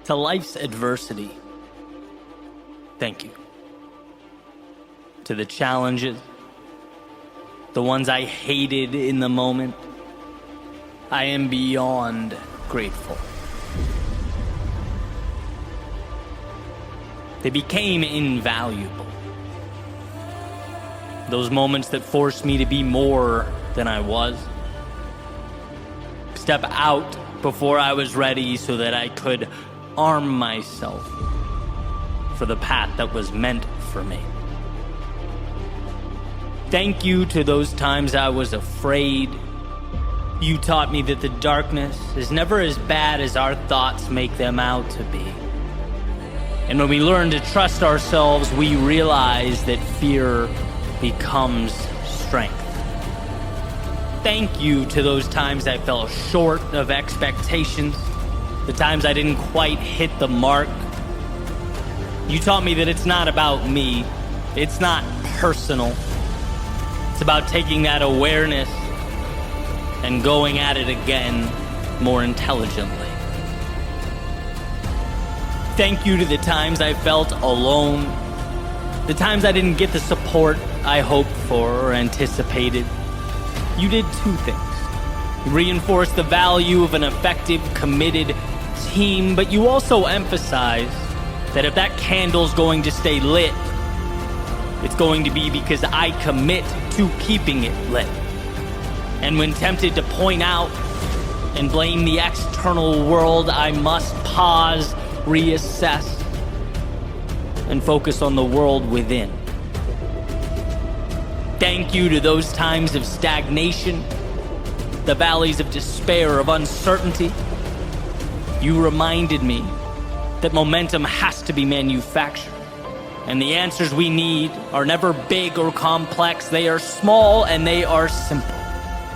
To life's adversity, thank you. To the challenges, the ones I hated in the moment, I am beyond grateful. They became invaluable. Those moments that forced me to be more than I was. Step out before I was ready so that I could arm myself for the path that was meant for me. Thank you to those times I was afraid. You taught me that the darkness is never as bad as our thoughts make them out to be. And when we learn to trust ourselves, we realize that fear becomes strength. Thank you to those times I fell short of expectations, the times I didn't quite hit the mark. You taught me that it's not about me, it's not personal. It's about taking that awareness and going at it again more intelligently. Thank you to the times I felt alone, the times I didn't get the support I hoped for or anticipated. You did two things. You reinforced the value of an effective, committed team, but you also emphasized that if that candle's going to stay lit, it's going to be because I commit to keeping it lit. And when tempted to point out and blame the external world, I must pause, reassess, and focus on the world within. Thank you to those times of stagnation, the valleys of despair, of uncertainty. You reminded me that momentum has to be manufactured, and the answers we need are never big or complex. They are small and they are simple.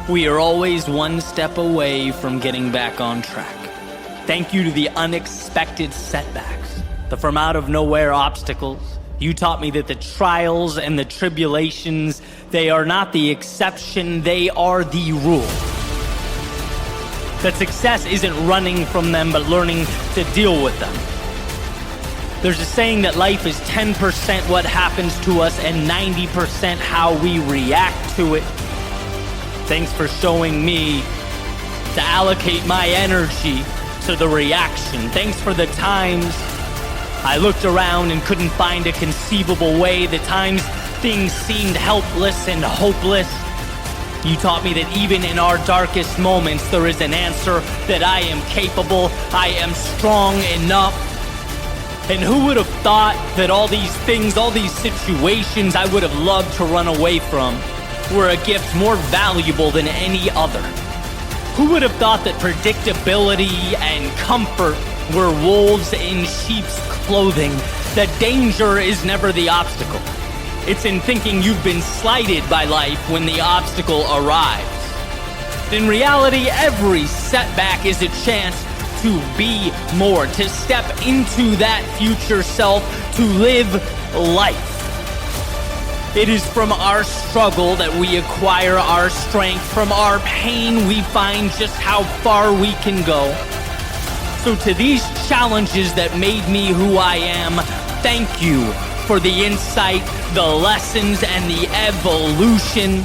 We are always one step away from getting back on track. Thank you to the unexpected setbacks, the from out of nowhere obstacles. You taught me that the trials and the tribulations, they are not the exception, they are the rule. That success isn't running from them, but learning to deal with them. There's a saying that life is 10% what happens to us and 90% how we react to it. Thanks for showing me to allocate my energy to the reaction. Thanks for the times I looked around and couldn't find a conceivable way, the times things seemed helpless and hopeless. You taught me that even in our darkest moments, there is an answer, that I am capable, I am strong enough. And who would have thought that all these things, all these situations I would have loved to run away from were a gift more valuable than any other? Who would have thought that predictability and comfort were wolves in sheep's clothing, that danger is never the obstacle? It's in thinking you've been slighted by life when the obstacle arrives. In reality, every setback is a chance to be more, to step into that future self, to live life. It is from our struggle that we acquire our strength. From our pain, we find just how far we can go. So to these challenges that made me who I am, thank you for the insight, the lessons, and the evolution.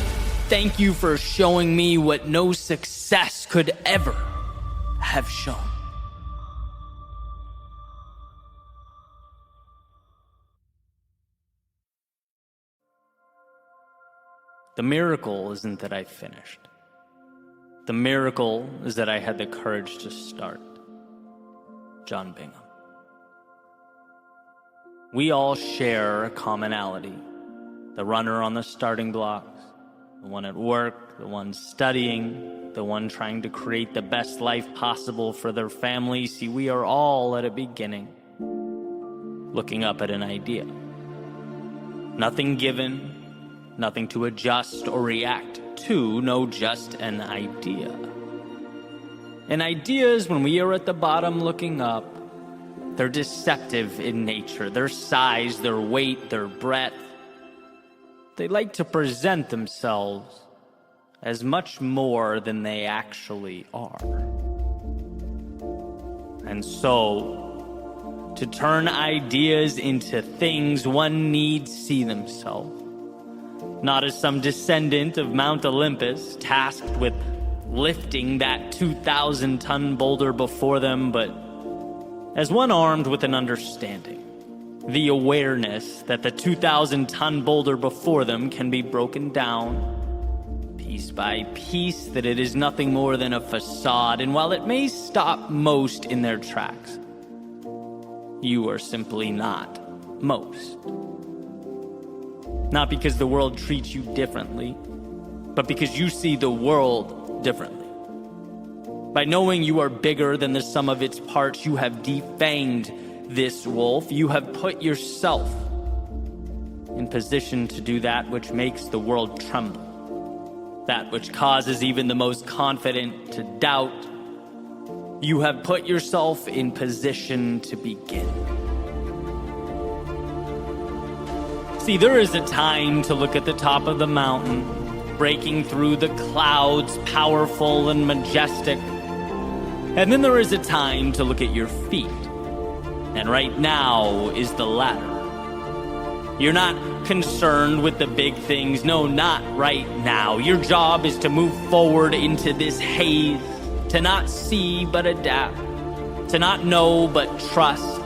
Thank you for showing me what no success could ever have shown. The miracle isn't that I finished. The miracle is that I had the courage to start. John Bingham. We all share a commonality. The runner on the starting blocks, the one at work, the one studying, the one trying to create the best life possible for their family. See, we are all at a beginning, looking up at an idea. Nothing given, nothing to adjust or react to, no, just an idea. And ideas, when we are at the bottom looking up, they're deceptive in nature. Their size, their weight, their breadth. They like to present themselves as much more than they actually are. And so, to turn ideas into things one needs see themselves. Not as some descendant of Mount Olympus tasked with lifting that 2,000-ton boulder before them, but as one armed with an understanding, the awareness that the 2,000-ton boulder before them can be broken down piece by piece, that it is nothing more than a facade, and while it may stop most in their tracks, you are simply not most. Not because the world treats you differently, but because you see the world differently. By knowing you are bigger than the sum of its parts, you have defanged this wolf. You have put yourself in position to do that which makes the world tremble, that which causes even the most confident to doubt. You have put yourself in position to begin. See, there is a time to look at the top of the mountain, breaking through the clouds, powerful and majestic. And then there is a time to look at your feet. And right now is the latter. You're not concerned with the big things. No, not right now. Your job is to move forward into this haze, to not see but adapt, to not know but trust.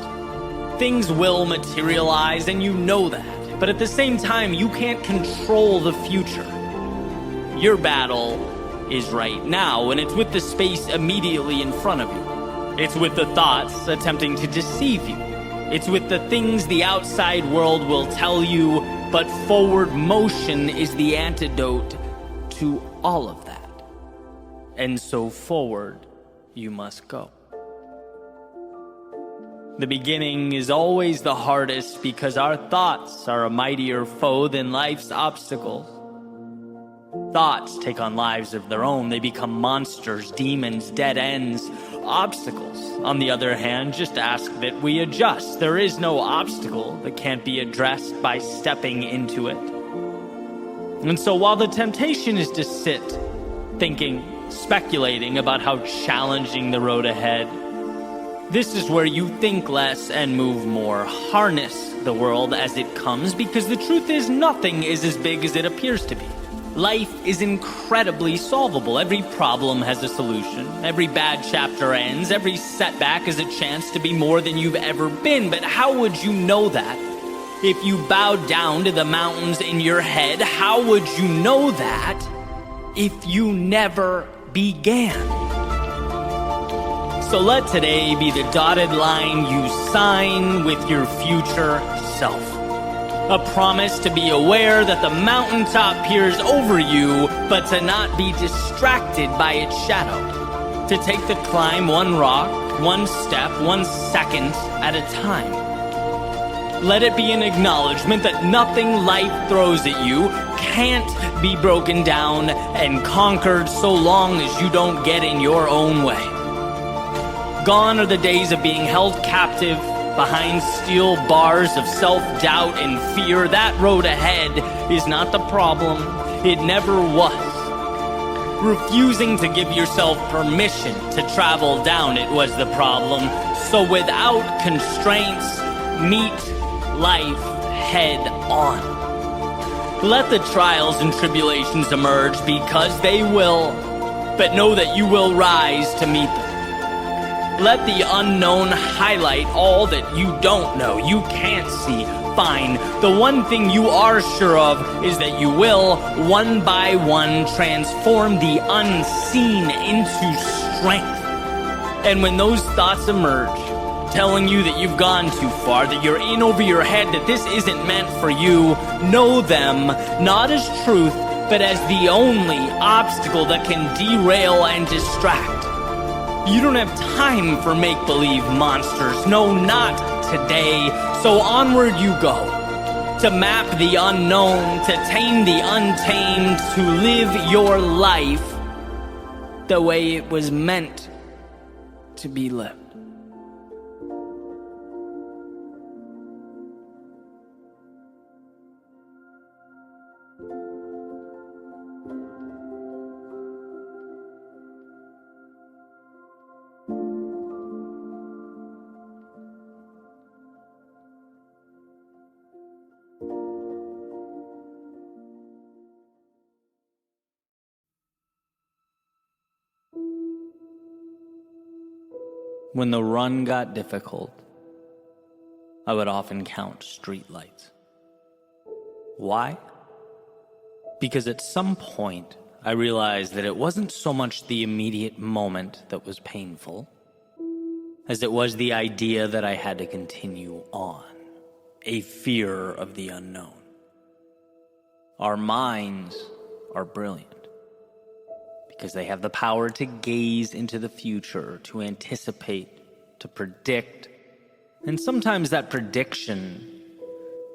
Things will materialize, and you know that. But at the same time, you can't control the future. Your battle is right now, and it's with the space immediately in front of you. It's with the thoughts attempting to deceive you. It's with the things the outside world will tell you, but forward motion is the antidote to all of that. And so forward you must go. The beginning is always the hardest because our thoughts are a mightier foe than life's obstacles. Thoughts take on lives of their own. They become monsters, demons, dead ends, obstacles. On the other hand, just ask that we adjust. There is no obstacle that can't be addressed by stepping into it. And so while the temptation is to sit, thinking, speculating about how challenging the road ahead, this is where you think less and move more. Harness the world as it comes, because the truth is nothing is as big as it appears to be. Life is incredibly solvable. Every problem has a solution. Every bad chapter ends. Every setback is a chance to be more than you've ever been. But how would you know that? If you bowed down to the mountains in your head, how would you know that if you never began? So let today be the dotted line you sign with your future self. A promise to be aware that the mountaintop peers over you, but to not be distracted by its shadow. To take the climb one rock, one step, 1 second at a time. Let it be an acknowledgement that nothing life throws at you can't be broken down and conquered so long as you don't get in your own way. Gone are the days of being held captive behind steel bars of self-doubt and fear. That road ahead is not the problem. It never was. Refusing to give yourself permission to travel down it was the problem. So without constraints, meet life head on. Let the trials and tribulations emerge, because they will, but know that you will rise to meet them. Let the unknown highlight all that you don't know, you can't see. Fine. The one thing you are sure of is that you will, one by one, transform the unseen into strength. And when those thoughts emerge, telling you that you've gone too far, that you're in over your head, that this isn't meant for you, know them not as truth, but as the only obstacle that can derail and distract. You don't have time for make-believe monsters. No, not today. So onward you go. To map the unknown, to tame the untamed, to live your life the way it was meant to be lived. When the run got difficult, I would often count streetlights. Why? Because at some point, I realized that it wasn't so much the immediate moment that was painful, as it was the idea that I had to continue on, a fear of the unknown. Our minds are brilliant because they have the power to gaze into the future, to anticipate, to predict, and sometimes that prediction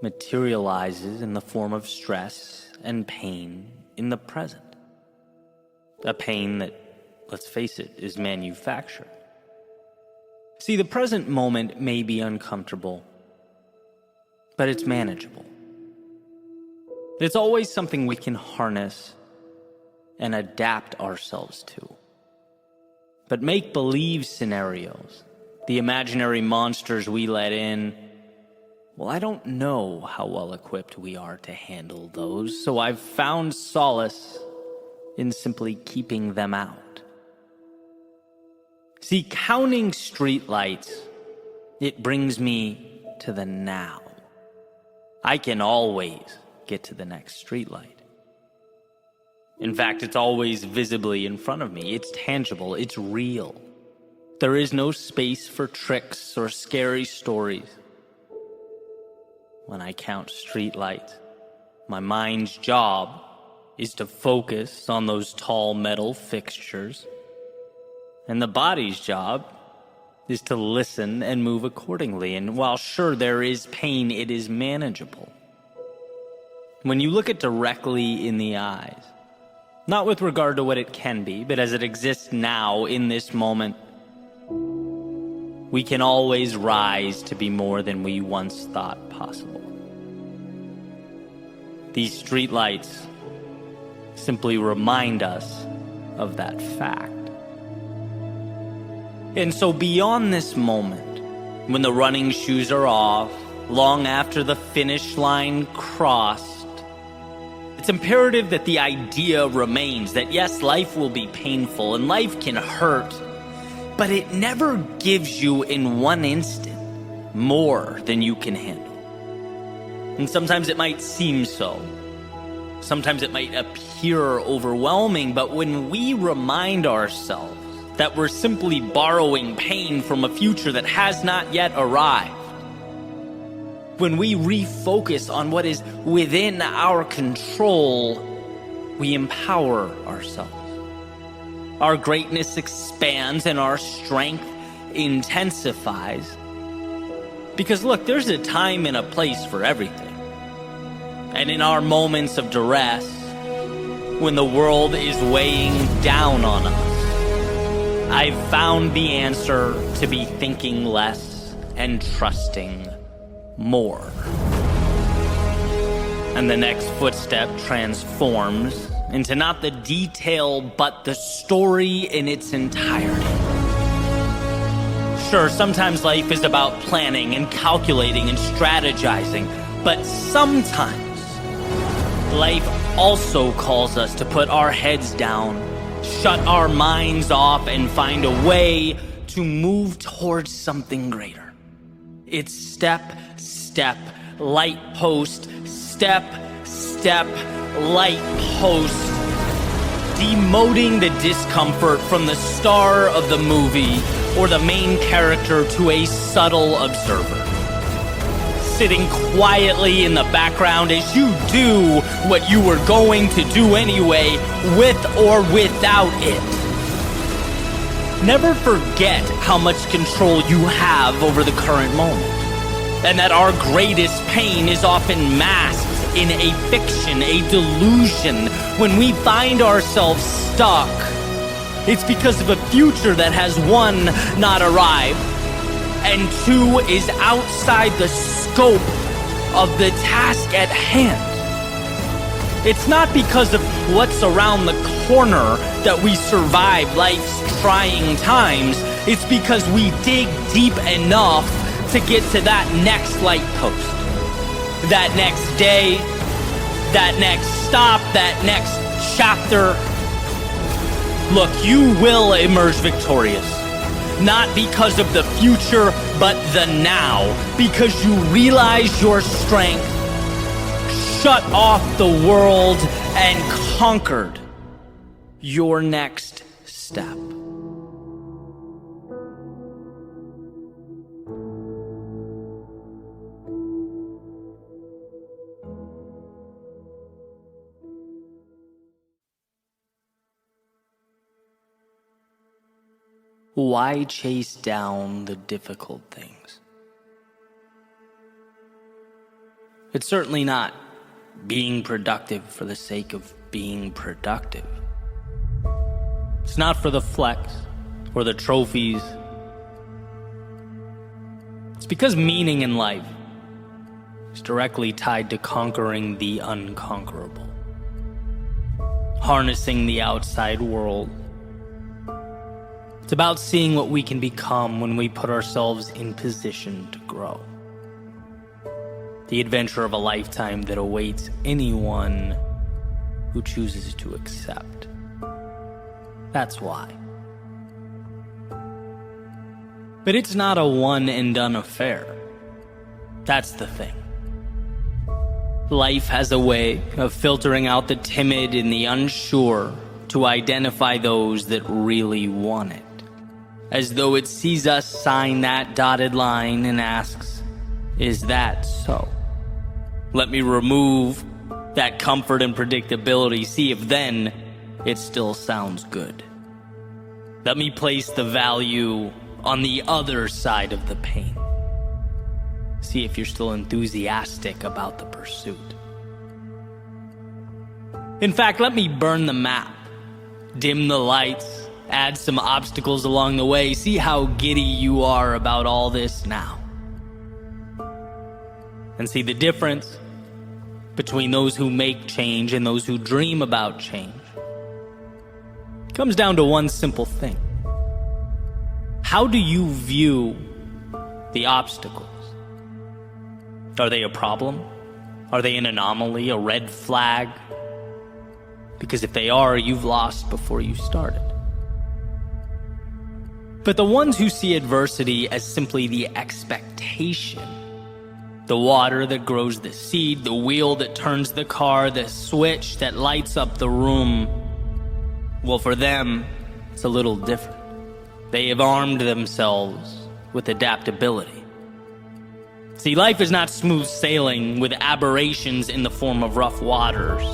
materializes in the form of stress and pain in the present. A pain that, let's face it, is manufactured. See, the present moment may be uncomfortable, but it's manageable. It's always something we can harness and adapt ourselves to. But make-believe scenarios, the imaginary monsters we let in, well, I don't know how well equipped we are to handle those, so I've found solace in simply keeping them out. See, counting streetlights, it brings me to the now. I can always get to the next streetlight. In fact, it's always visibly in front of me. It's tangible. It's real. There is no space for tricks or scary stories. When I count streetlights, my mind's job is to focus on those tall metal fixtures, and the body's job is to listen and move accordingly. And while sure there is pain, it is manageable. When you look it directly in the eyes, not with regard to what it can be, but as it exists now in this moment, we can always rise to be more than we once thought possible. These streetlights simply remind us of that fact. And so beyond this moment, when the running shoes are off, long after the finish line crossed, it's imperative that the idea remains that yes, life will be painful and life can hurt, but it never gives you in one instant more than you can handle. And sometimes it might seem so. Sometimes it might appear overwhelming, but when we remind ourselves that we're simply borrowing pain from a future that has not yet arrived, when we refocus on what is within our control, we empower ourselves. Our greatness expands and our strength intensifies. Because look, there's a time and a place for everything. And in our moments of duress, when the world is weighing down on us, I've found the answer to be thinking less and trusting more. And the next footstep transforms into not the detail, but the story in its entirety. Sure, sometimes life is about planning and calculating and strategizing, but sometimes life also calls us to put our heads down, shut our minds off, and find a way to move towards something greater. It's step, light post, step, light post, demoting the discomfort from the star of the movie or the main character to a subtle observer. Sitting quietly in the background as you do what you were going to do anyway, with or without it. Never forget how much control you have over the current moment, and that our greatest pain is often masked in a fiction, a delusion. When we find ourselves stuck, it's because of a future that has one, not arrived, and two, is outside the scope of the task at hand. It's not because of what's around the corner that we survive life's trying times. It's because we dig deep enough to get to that next light post, that next day, that next stop, that next chapter. Look, you will emerge victorious. not because of the future, but the now, because you realize your strength, shut off the world, and conquered your next step. Why chase down the difficult things? It's certainly not being productive for the sake of being productive. It's not for the flex or the trophies. It's because meaning in life is directly tied to conquering the unconquerable, harnessing the outside world. It's about seeing what we can become when we put ourselves in position to grow. The adventure of a lifetime that awaits anyone who chooses to accept. That's why. But it's not a one and done affair. That's the thing. Life has a way of filtering out the timid and the unsure to identify those that really want it. As though it sees us sign that dotted line and asks, is that so? Let me remove that comfort and predictability, see if then it still sounds good. Let me place the value on the other side of the pain. See if you're still enthusiastic about the pursuit. In fact, let me burn the map, dim the lights, add some obstacles along the way. See how giddy you are about all this now. And see the difference between those who make change and those who dream about change. It comes down to one simple thing. How do you view the obstacles? Are they a problem? Are they an anomaly, a red flag? Because if they are, you've lost before you started. But the ones who see adversity as simply the expectation, the water that grows the seed, the wheel that turns the car, the switch that lights up the room, well, for them, it's a little different. They have armed themselves with adaptability. See, life is not smooth sailing with aberrations in the form of rough waters.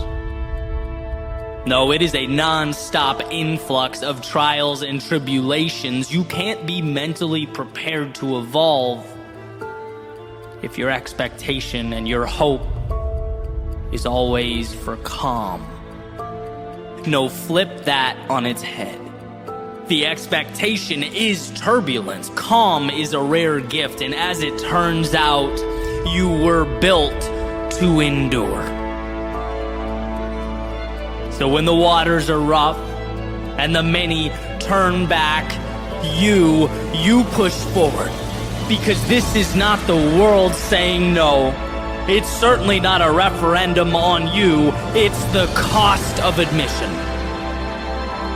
No, it is a non-stop influx of trials and tribulations. You can't be mentally prepared to evolve if your expectation and your hope is always for calm. No, flip that on its head. The expectation is turbulence. Calm is a rare gift, and as it turns out, you were built to endure. So when the waters are rough and the many turn back, you push forward. Because this is not the world saying no. It's certainly not a referendum on you. It's the cost of admission.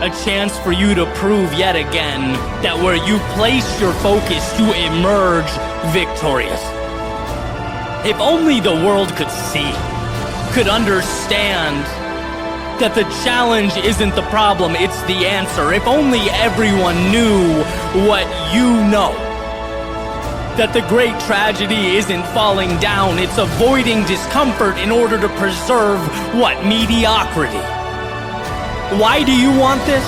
A chance for you to prove yet again that where you place your focus, you emerge victorious. If only the world could see, could understand that the challenge isn't the problem, it's the answer. If only everyone knew what you know. That the great tragedy isn't falling down, it's avoiding discomfort in order to preserve what? Mediocrity. Why do you want this?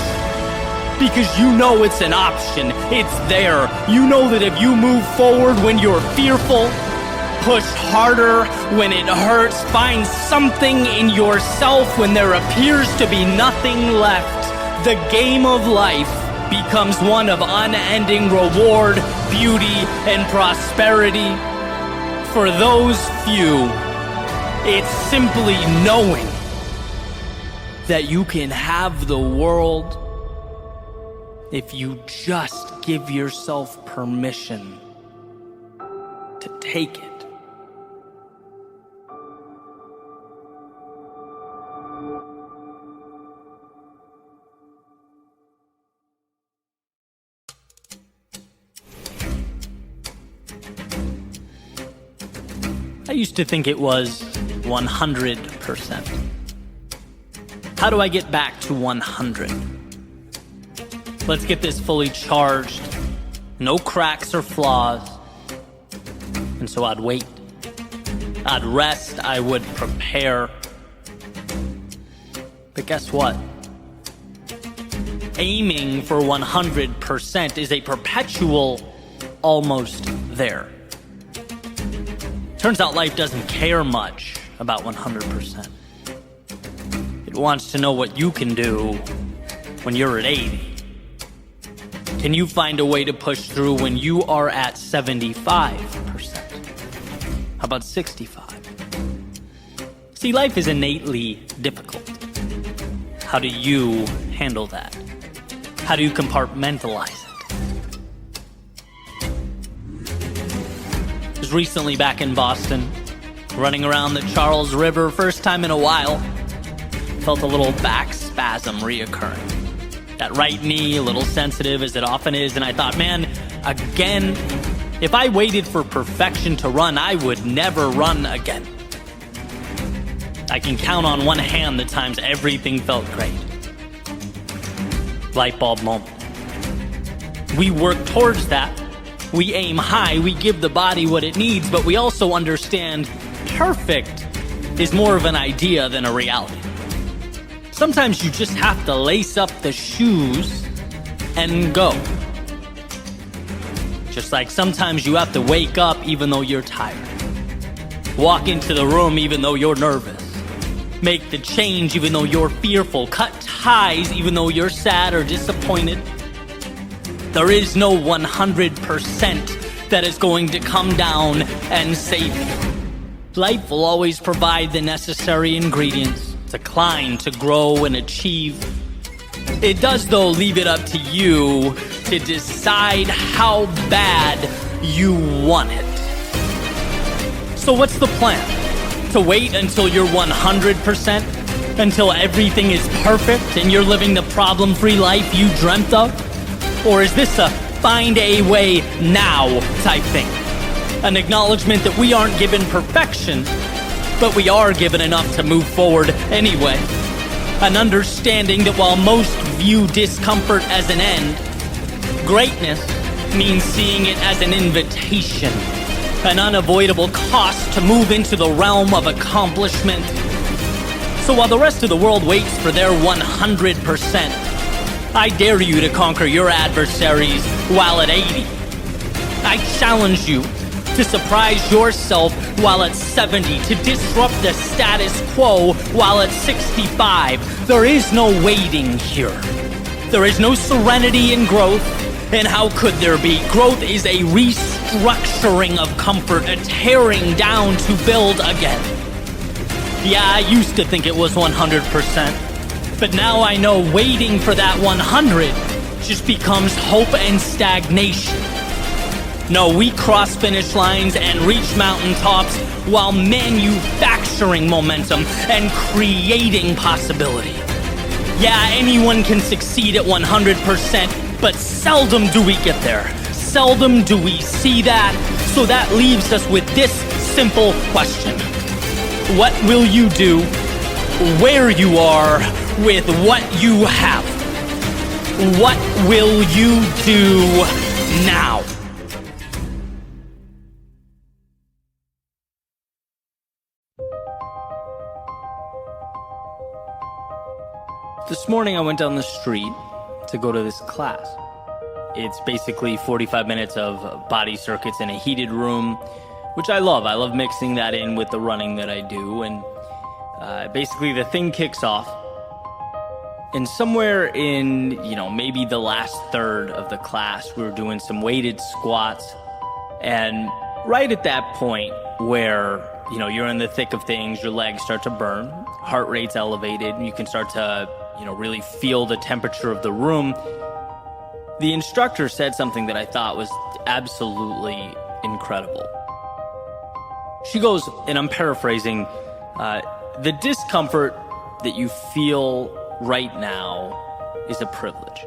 Because you know it's an option. It's there. You know that if you move forward when you're fearful, push harder when it hurts, find something in yourself when there appears to be nothing left, the game of life becomes one of unending reward, beauty, and prosperity. For those few, it's simply knowing that you can have the world if you just give yourself permission to take it. I used to think it was 100%. How do I get back to 100? Let's get this fully charged. No cracks or flaws. And so I'd wait. I'd rest. I would prepare. But guess what? Aiming for 100% is a perpetual almost there. Turns out life doesn't care much about 100%. It wants to know what you can do when you're at 80. Can you find a way to push through when you are at 75%? How about 65? See, life is innately difficult. How do you handle that? How do you compartmentalize it? I was recently back in Boston, running around the Charles River, first time in a while. Felt a little back spasm reoccurring. That right knee, a little sensitive as it often is, and I thought, man, again, if I waited for perfection to run, I would never run again. I can count on one hand the times everything felt great. Light bulb moment. We work towards that. We aim high, we give the body what it needs, but we also understand perfect is more of an idea than a reality. Sometimes you just have to lace up the shoes and go. Just like sometimes you have to wake up even though you're tired. Walk into the room even though you're nervous. Make the change even though you're fearful. Cut ties even though you're sad or disappointed. There is no 100% that is going to come down and save you. Life will always provide the necessary ingredients to climb, to grow, and achieve. It does, though, leave it up to you to decide how bad you want it. So what's the plan? To wait until you're 100%? Until everything is perfect and you're living the problem-free life you dreamt of? Or is this a find a way now type thing? An acknowledgement that we aren't given perfection, but we are given enough to move forward anyway. An understanding that while most view discomfort as an end, greatness means seeing it as an invitation, an unavoidable cost to move into the realm of accomplishment. So while the rest of the world waits for their 100%, I dare you to conquer your adversaries while at 80. I challenge you to surprise yourself while at 70, to disrupt the status quo while at 65. There is no waiting here. There is no serenity in growth, and how could there be? Growth is a restructuring of comfort, a tearing down to build again. Yeah, I used to think it was 100%, but now I know waiting for that 100 just becomes hope and stagnation. No, we cross finish lines and reach mountaintops while manufacturing momentum and creating possibility. Yeah, anyone can succeed at 100%, but seldom do we get there. Seldom do we see that. So that leaves us with this simple question. What will you do where you are with what you have? What will you do now? This morning I went down the street to go to this class. It's basically 45 minutes of body circuits in a heated room, which I love. I love mixing that in with the running that I do. And basically the thing kicks off. And somewhere in, maybe the last third of the class, we were doing some weighted squats. And right at that point where, you're in the thick of things, your legs start to burn, heart rate's elevated, and you can start to really feel the temperature of the room. The instructor said something that I thought was absolutely incredible. She goes, and I'm paraphrasing, the discomfort that you feel right now is a privilege.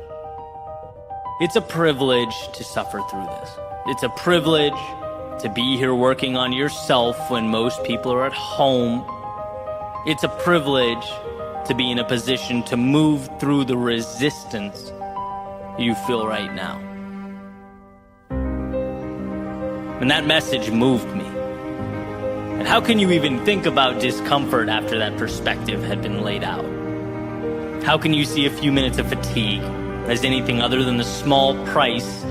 It's a privilege to suffer through this. It's a privilege to be here working on yourself when most people are at home. It's a privilege to be in a position to move through the resistance you feel right now. And that message moved me. And how can you even think about discomfort after that perspective had been laid out? How can you see a few minutes of fatigue as anything other than the small price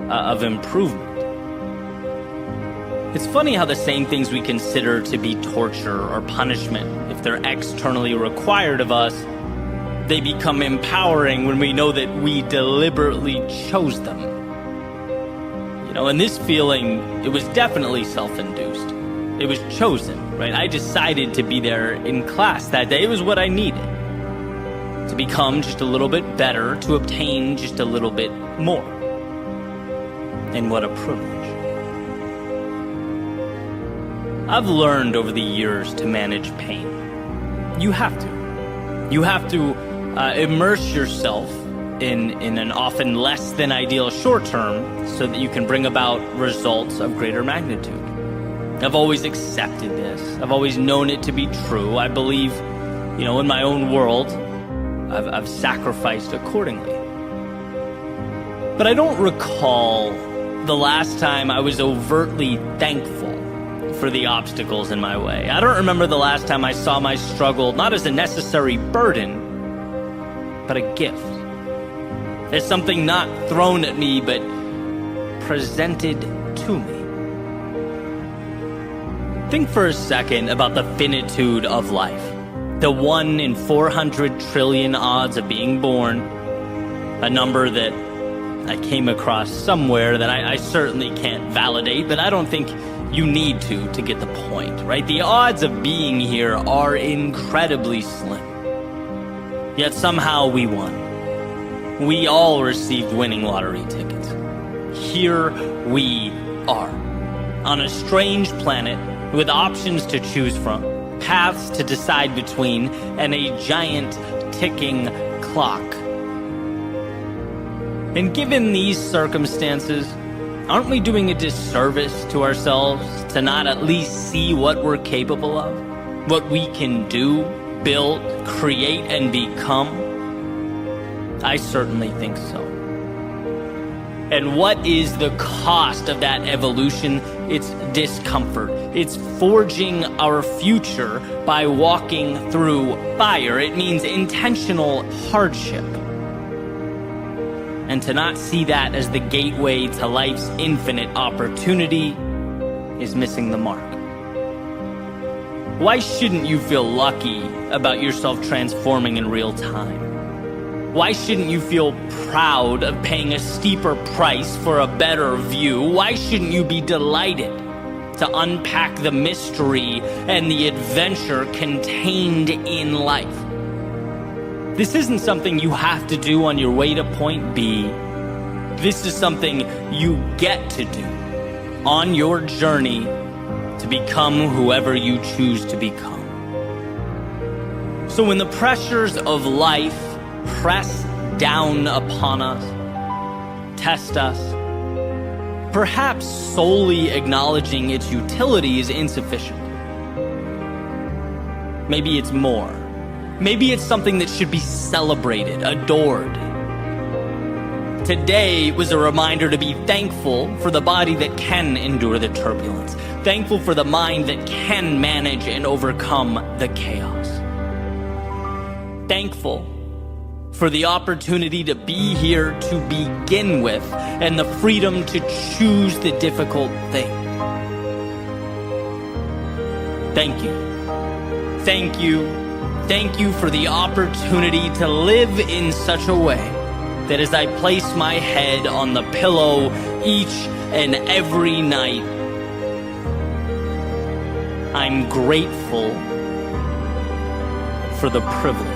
of improvement? It's funny how the same things we consider to be torture or punishment, if they're externally required of us, they become empowering when we know that we deliberately chose them. And this feeling, it was definitely self-induced. It was chosen, right? I decided to be there in class that day. It was what I needed to become just a little bit better, to obtain just a little bit more. And what a privilege. I've learned over the years to manage pain. You have to. You have to immerse yourself in an often less than ideal short term so that you can bring about results of greater magnitude. I've always accepted this. I've always known it to be true. I believe, in my own world, I've sacrificed accordingly. But I don't recall the last time I was overtly thankful for the obstacles in my way. I don't remember the last time I saw my struggle not as a necessary burden, but a gift. As something not thrown at me, but presented to me. Think for a second about the finitude of life. The 1 in 400 trillion odds of being born. A number that I came across somewhere that I certainly can't validate, but I don't think you need to get the point, right? The odds of being here are incredibly slim. Yet somehow we won. We all received winning lottery tickets. Here we are, on a strange planet with options to choose from, paths to decide between, and a giant ticking clock. And given these circumstances, aren't we doing a disservice to ourselves to not at least see what we're capable of? What we can do, build, create, and become? I certainly think so. And what is the cost of that evolution? It's discomfort. It's forging our future by walking through fire. It means intentional hardship. And to not see that as the gateway to life's infinite opportunity is missing the mark. Why shouldn't you feel lucky about yourself transforming in real time? Why shouldn't you feel proud of paying a steeper price for a better view? Why shouldn't you be delighted to unpack the mystery and the adventure contained in life? This isn't something you have to do on your way to point B. This is something you get to do on your journey to become whoever you choose to become. So when the pressures of life press down upon us, test us, perhaps solely acknowledging its utility is insufficient. Maybe it's more. Maybe it's something that should be celebrated, adored. Today was a reminder to be thankful for the body that can endure the turbulence, thankful for the mind that can manage and overcome the chaos, thankful for the opportunity to be here to begin with and the freedom to choose the difficult thing. Thank you. Thank you. Thank you for the opportunity to live in such a way that as I place my head on the pillow each and every night, I'm grateful for the privilege.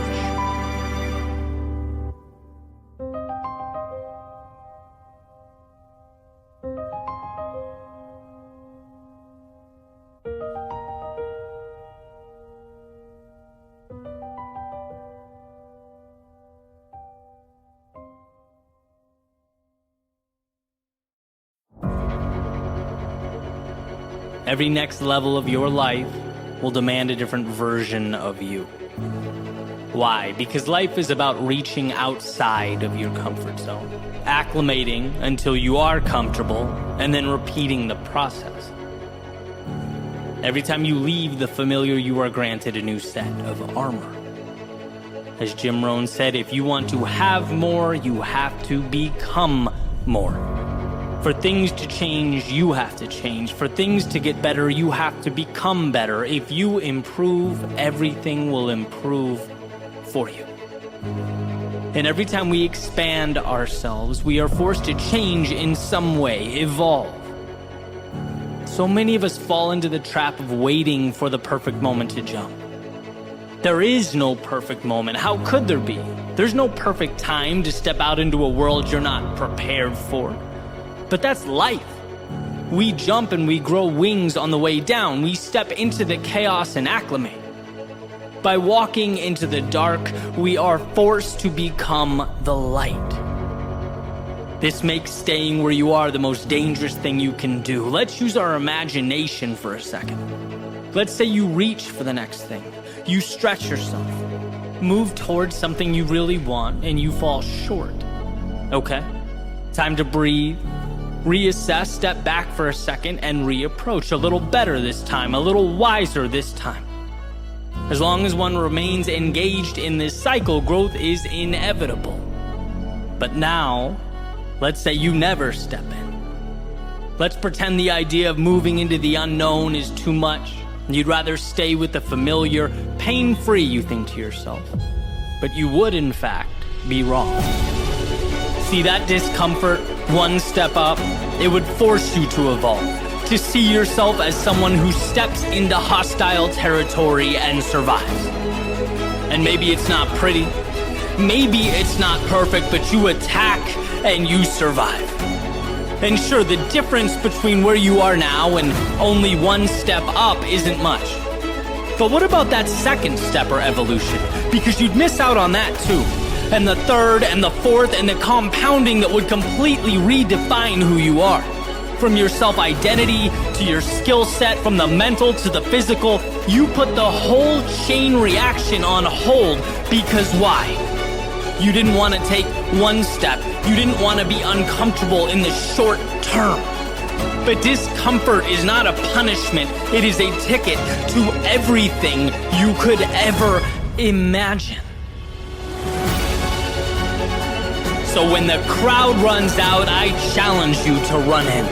Every next level of your life will demand a different version of you. Why? Because life is about reaching outside of your comfort zone, acclimating until you are comfortable, and then repeating the process. Every time you leave the familiar, you are granted a new set of armor. As Jim Rohn said, if you want to have more, you have to become more. For things to change, you have to change. For things to get better, you have to become better. If you improve, everything will improve for you. And every time we expand ourselves, we are forced to change in some way, evolve. So many of us fall into the trap of waiting for the perfect moment to jump. There is no perfect moment. How could there be? There's no perfect time to step out into a world you're not prepared for. But that's life. We jump and we grow wings on the way down. We step into the chaos and acclimate. By walking into the dark, we are forced to become the light. This makes staying where you are the most dangerous thing you can do. Let's use our imagination for a second. Let's say you reach for the next thing. You stretch yourself, move towards something you really want, and you fall short. Okay, time to breathe, reassess, step back for a second, and reapproach. A little better this time, a little wiser this time. As long as one remains engaged in this cycle, growth is inevitable. But now, let's say you never step in. Let's pretend the idea of moving into the unknown is too much. You'd rather stay with the familiar, pain-free, you think to yourself. But you would, in fact, be wrong. See that discomfort, one step up, it would force you to evolve, to see yourself as someone who steps into hostile territory and survives. And maybe it's not pretty, maybe it's not perfect, but you attack and you survive. And sure, the difference between where you are now and only one step up isn't much. But what about that second step or evolution? Because you'd miss out on that too. And the third and the fourth and the compounding that would completely redefine who you are. From your self-identity to your skill set, from the mental to the physical, you put the whole chain reaction on hold because why? You didn't want to take one step. You didn't want to be uncomfortable in the short term. But discomfort is not a punishment. It is a ticket to everything you could ever imagine. So when the crowd runs out, I challenge you to run in.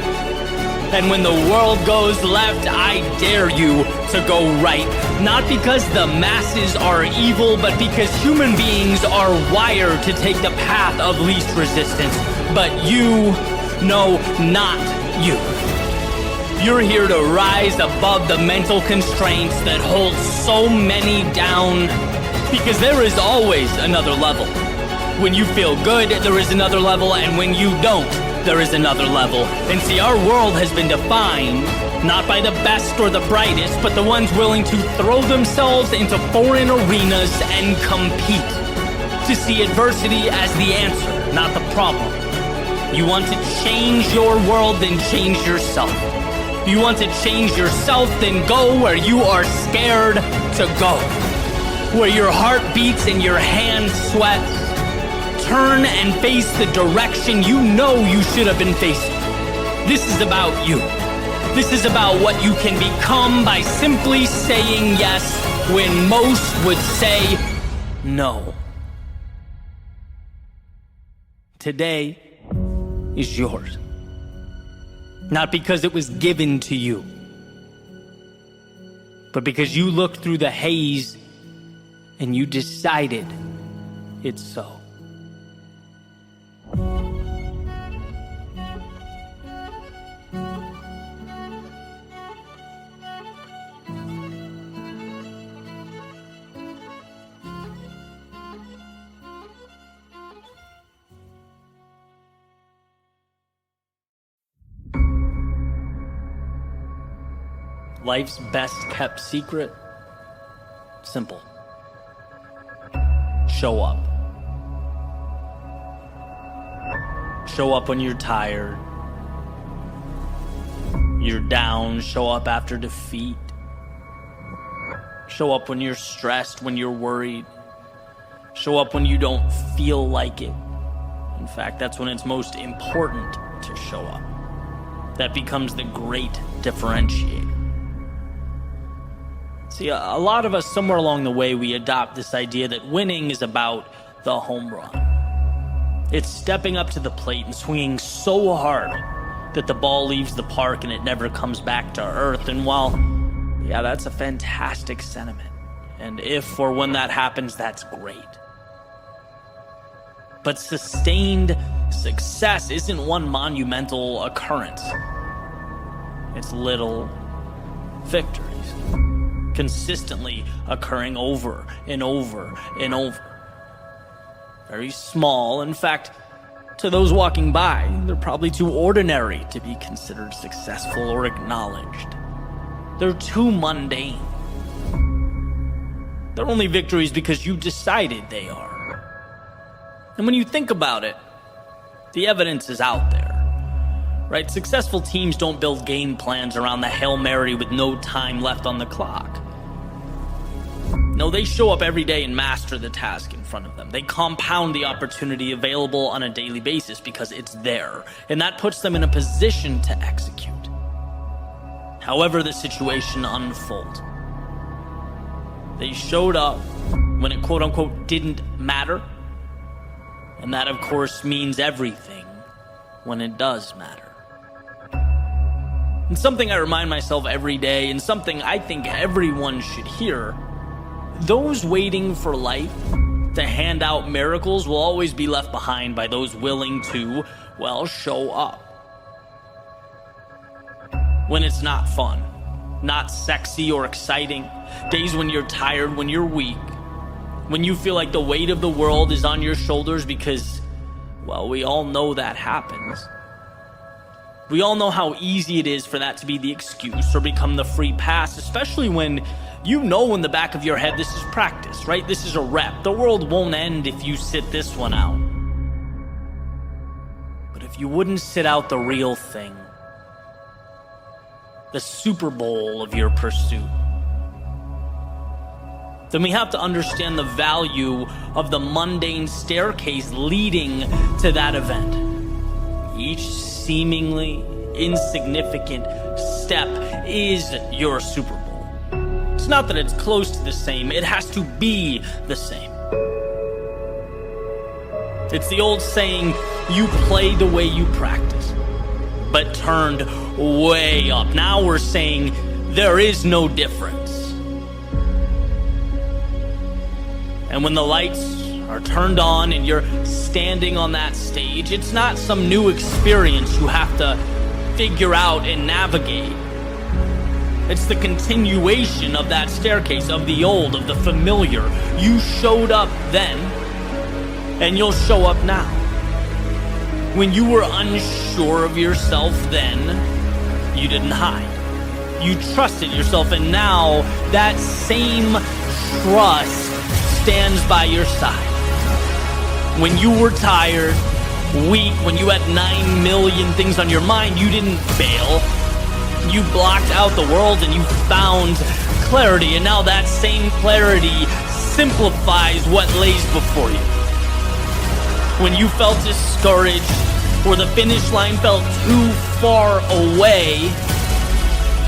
And when the world goes left, I dare you to go right. Not because the masses are evil, but because human beings are wired to take the path of least resistance. But you, no, not you. You're here to rise above the mental constraints that hold so many down. Because there is always another level. When you feel good, there is another level, and when you don't, there is another level. And see, our world has been defined not by the best or the brightest, but the ones willing to throw themselves into foreign arenas and compete. To see adversity as the answer, not the problem. You want to change your world, then change yourself. You want to change yourself, then go where you are scared to go. Where your heart beats and your hand sweats. Turn and face the direction you know you should have been facing. This is about you. This is about what you can become by simply saying yes when most would say no. Today is yours. Not because it was given to you, but because you looked through the haze and you decided it's so. Life's best kept secret? Simple. Show up. Show up when you're tired. you're down, show up after defeat. Show up when you're stressed, when you're worried. Show up when you don't feel like it. In fact, that's when it's most important to show up. That becomes the great differentiator. See, a lot of us, somewhere along the way, we adopt this idea that winning is about the home run. It's stepping up to the plate and swinging so hard that the ball leaves the park and it never comes back to earth. And while, yeah, that's a fantastic sentiment. And if or when that happens, that's great. But sustained success isn't one monumental occurrence. It's little victories, consistently occurring over and over and over. Very small. In fact, to those walking by, they're probably too ordinary to be considered successful or acknowledged. They're too mundane. They're only victories because you decided they are. And when you think about it, the evidence is out there, right? Successful teams don't build game plans around the Hail Mary with no time left on the clock. No, they show up every day and master the task in front of them. They compound the opportunity available on a daily basis because it's there, and that puts them in a position to execute. However the situation unfolds. They showed up when it quote-unquote didn't matter. And that, of course, means everything when it does matter. And something I remind myself every day, and something I think everyone should hear, those waiting for life to hand out miracles will always be left behind by those willing to, well, show up. When it's not fun, not sexy or exciting, days when you're tired, when you're weak, when you feel like the weight of the world is on your shoulders because, well, we all know that happens. We all know how easy it is for that to be the excuse or become the free pass, especially when you know in the back of your head this is practice, right? This is a rep. The world won't end if you sit this one out. But if you wouldn't sit out the real thing, the Super Bowl of your pursuit, then we have to understand the value of the mundane staircase leading to that event. Each seemingly insignificant step is your Super Bowl. It's not that it's close to the same, it has to be the same. It's the old saying, you play the way you practice, but turned way up. Now we're saying there is no difference. And when the lights are turned on and you're standing on that stage, it's not some new experience you have to figure out and navigate. It's the continuation of that staircase, of the old, of the familiar. You showed up then, and you'll show up now. When you were unsure of yourself then, you didn't hide. You trusted yourself, and now that same trust stands by your side. When you were tired, weak, when you had 9 million things on your mind, you didn't fail. You blocked out the world and you found clarity, and now that same clarity simplifies what lays before you. When you felt discouraged or the finish line felt too far away,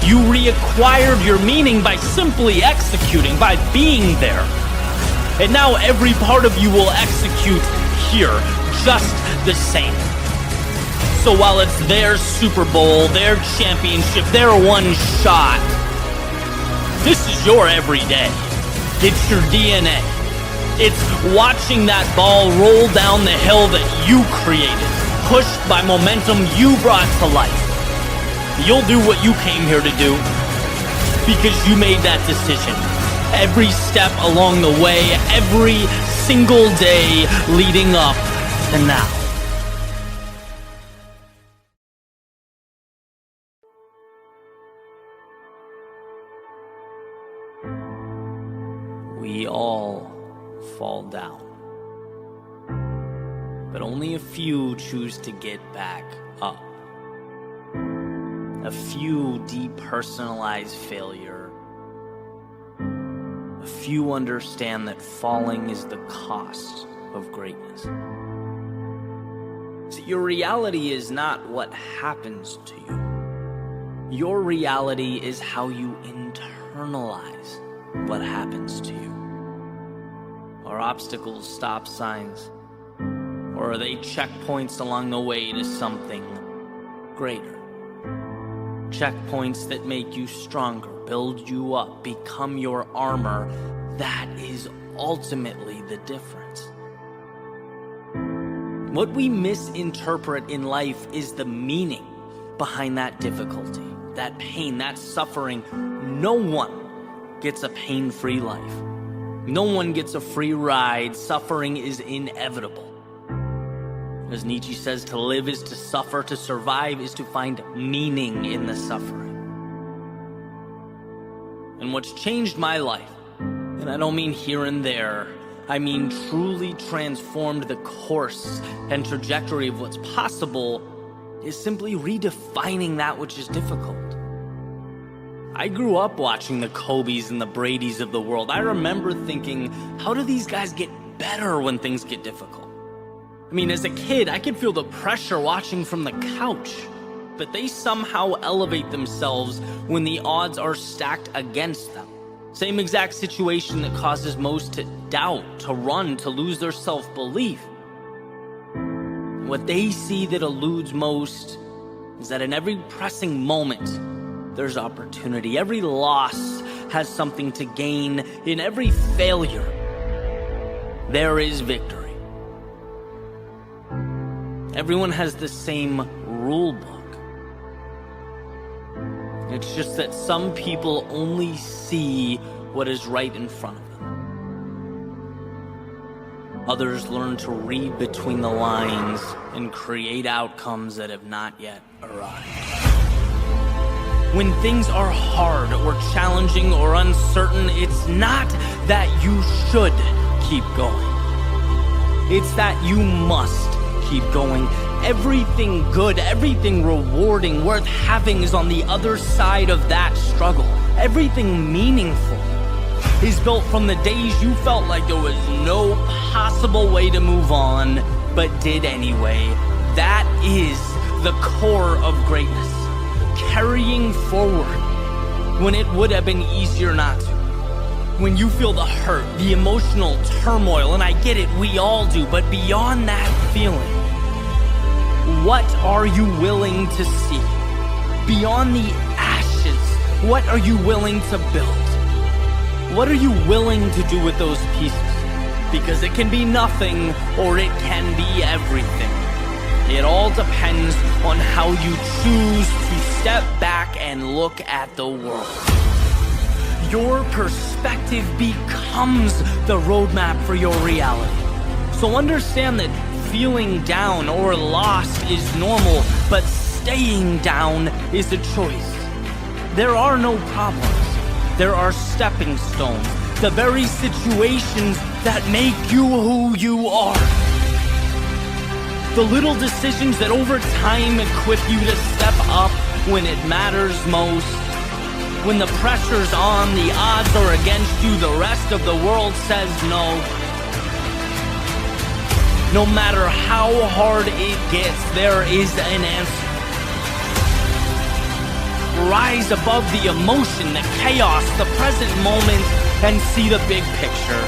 you reacquired your meaning by simply executing, by being there. And now every part of you will execute here, just the same. So while it's their Super Bowl, their championship, their one shot, this is your everyday. It's your DNA. It's watching that ball roll down the hill that you created, pushed by momentum you brought to life. You'll do what you came here to do because you made that decision. Every step along the way, every single day leading up to now. We all fall down, but only a few choose to get back up. A few depersonalize failure. A few understand that falling is the cost of greatness. So your reality is not what happens to you. Your reality is how you internalize what happens to you. Are obstacles stop signs? Or are they checkpoints along the way to something greater? Checkpoints that make you stronger, build you up, become your armor. That is ultimately the difference. What we misinterpret in life is the meaning behind that difficulty, that pain, that suffering. No one gets a pain-free life. No one gets a free ride. Suffering is inevitable. As Nietzsche says, to live is to suffer, to survive is to find meaning in the suffering. And what's changed my life, and I don't mean here and there, I mean truly transformed the course and trajectory of what's possible, is simply redefining that which is difficult. I grew up watching the Kobes and the Bradys of the world. I remember thinking, how do these guys get better when things get difficult? I mean, as a kid, I could feel the pressure watching from the couch, but they somehow elevate themselves when the odds are stacked against them. Same exact situation that causes most to doubt, to run, to lose their self-belief. What they see that eludes most is that in every pressing moment, there's opportunity. Every loss has something to gain. In every failure, there is victory. Everyone has the same rule book. It's just that some people only see what is right in front of them. Others learn to read between the lines and create outcomes that have not yet arrived. When things are hard or challenging or uncertain, it's not that you should keep going. It's that you must keep going. Everything good, everything rewarding, worth having is on the other side of that struggle. Everything meaningful is built from the days you felt like there was no possible way to move on, but did anyway. That is the core of greatness. Carrying forward when it would have been easier not to. When you feel the hurt, the emotional turmoil, and I get it, we all do, but beyond that feeling, what are you willing to see? Beyond the ashes, what are you willing to build? What are you willing to do with those pieces? Because it can be nothing or it can be everything. It all depends on how you choose to step back and look at the world. Your perspective becomes the roadmap for your reality. So understand that feeling down or lost is normal, but staying down is a choice. There are no problems. There are stepping stones, the very situations that make you who you are. The little decisions that over time equip you to step up when it matters most. When the pressure's on, the odds are against you, the rest of the world says no. No matter how hard it gets, there is an answer. Rise above the emotion, the chaos, the present moment, and see the big picture.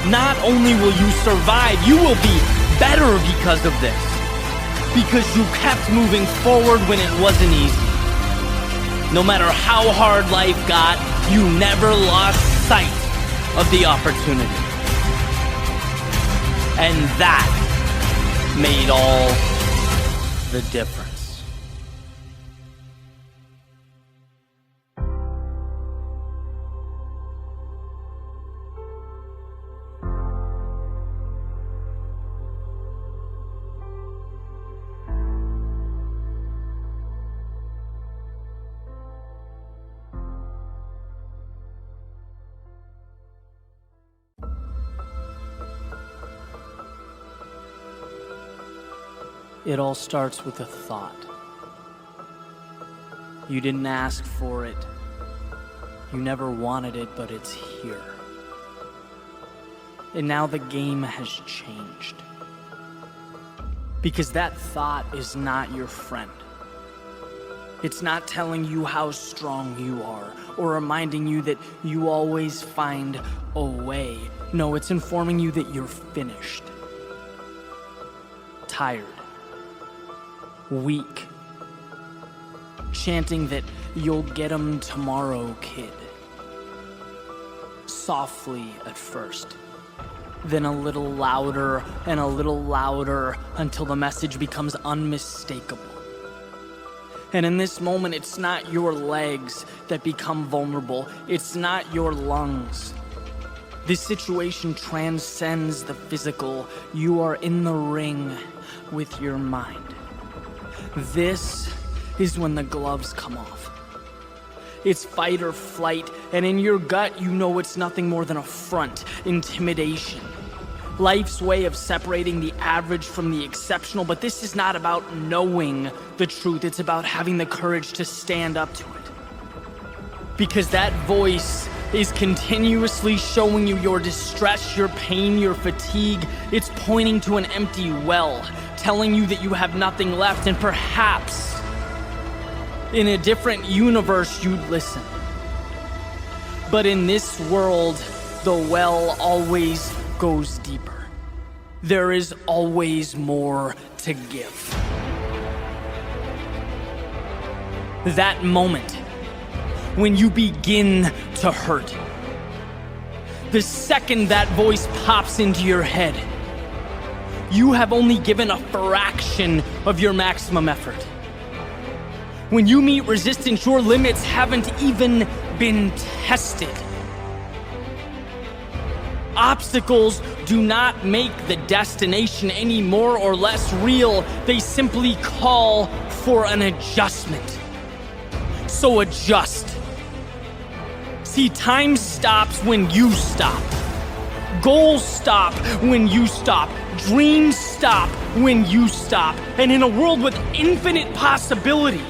Not only will you survive, you will be better because of this. Because you kept moving forward when it wasn't easy. No matter how hard life got, you never lost sight of the opportunity. And that made all the difference. It all starts with a thought. You didn't ask for it. You never wanted it, but it's here. And now the game has changed. Because that thought is not your friend. It's not telling you how strong you are, or reminding you that you always find a way. No, it's informing you that you're finished. Tired. Weak. Chanting that you'll get 'em tomorrow, kid. Softly at first. Then a little louder and a little louder until the message becomes unmistakable. And in this moment, it's not your legs that become vulnerable. It's not your lungs. This situation transcends the physical. You are in the ring with your mind. This is when the gloves come off. It's fight or flight, and in your gut, you know it's nothing more than a front, intimidation. Life's way of separating the average from the exceptional, but this is not about knowing the truth. It's about having the courage to stand up to it. Because that voice is continuously showing you your distress, your pain, your fatigue. It's pointing to an empty well, telling you that you have nothing left, and perhaps in a different universe you'd listen. But in this world, the well always goes deeper. There is always more to give. That moment when you begin to hurt, the second that voice pops into your head, you have only given a fraction of your maximum effort. When you meet resistance, your limits haven't even been tested. Obstacles do not make the destination any more or less real. They simply call for an adjustment. So adjust. See, time stops when you stop. Goals stop when you stop. Dreams stop when you stop. And in a world with infinite possibility,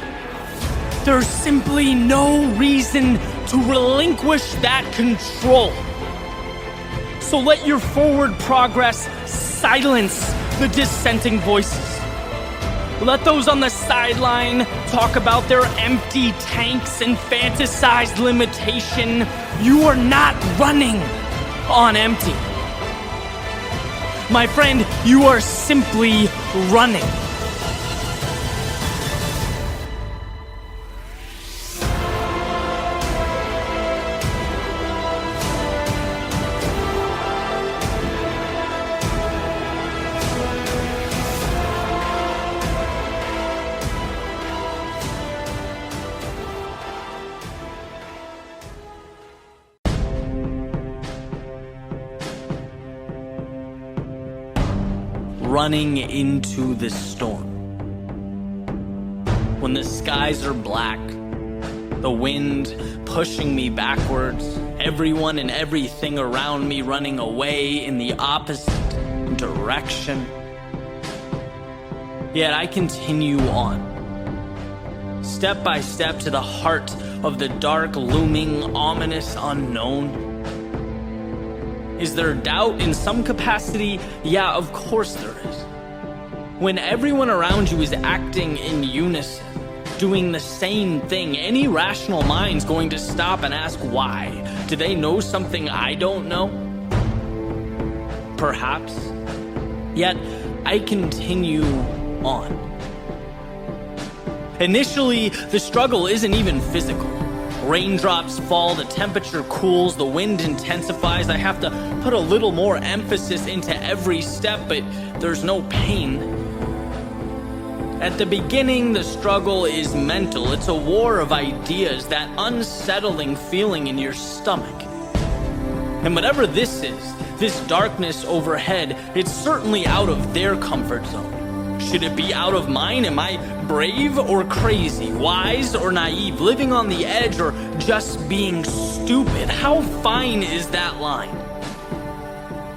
there's simply no reason to relinquish that control. So let your forward progress silence the dissenting voices. Let those on the sideline talk about their empty tanks and fantasized limitation. You are not running on empty. My friend, you are simply running. Running into the storm. When the skies are black, the wind pushing me backwards, everyone and everything around me running away in the opposite direction. Yet I continue on, step by step to the heart of the dark, looming, ominous unknown. Is there doubt in some capacity? Yeah, of course there is. When everyone around you is acting in unison, doing the same thing, any rational mind's going to stop and ask why. Do they know something I don't know? Perhaps. Yet, I continue on. Initially, the struggle isn't even physical. Raindrops fall, the temperature cools, the wind intensifies. I have to put a little more emphasis into every step, but there's no pain. At the beginning, the struggle is mental. It's a war of ideas, that unsettling feeling in your stomach. And whatever this is, this darkness overhead, it's certainly out of their comfort zone. Should it be out of mine? Am I brave or crazy, wise or naive, living on the edge or just being stupid? How fine is that line?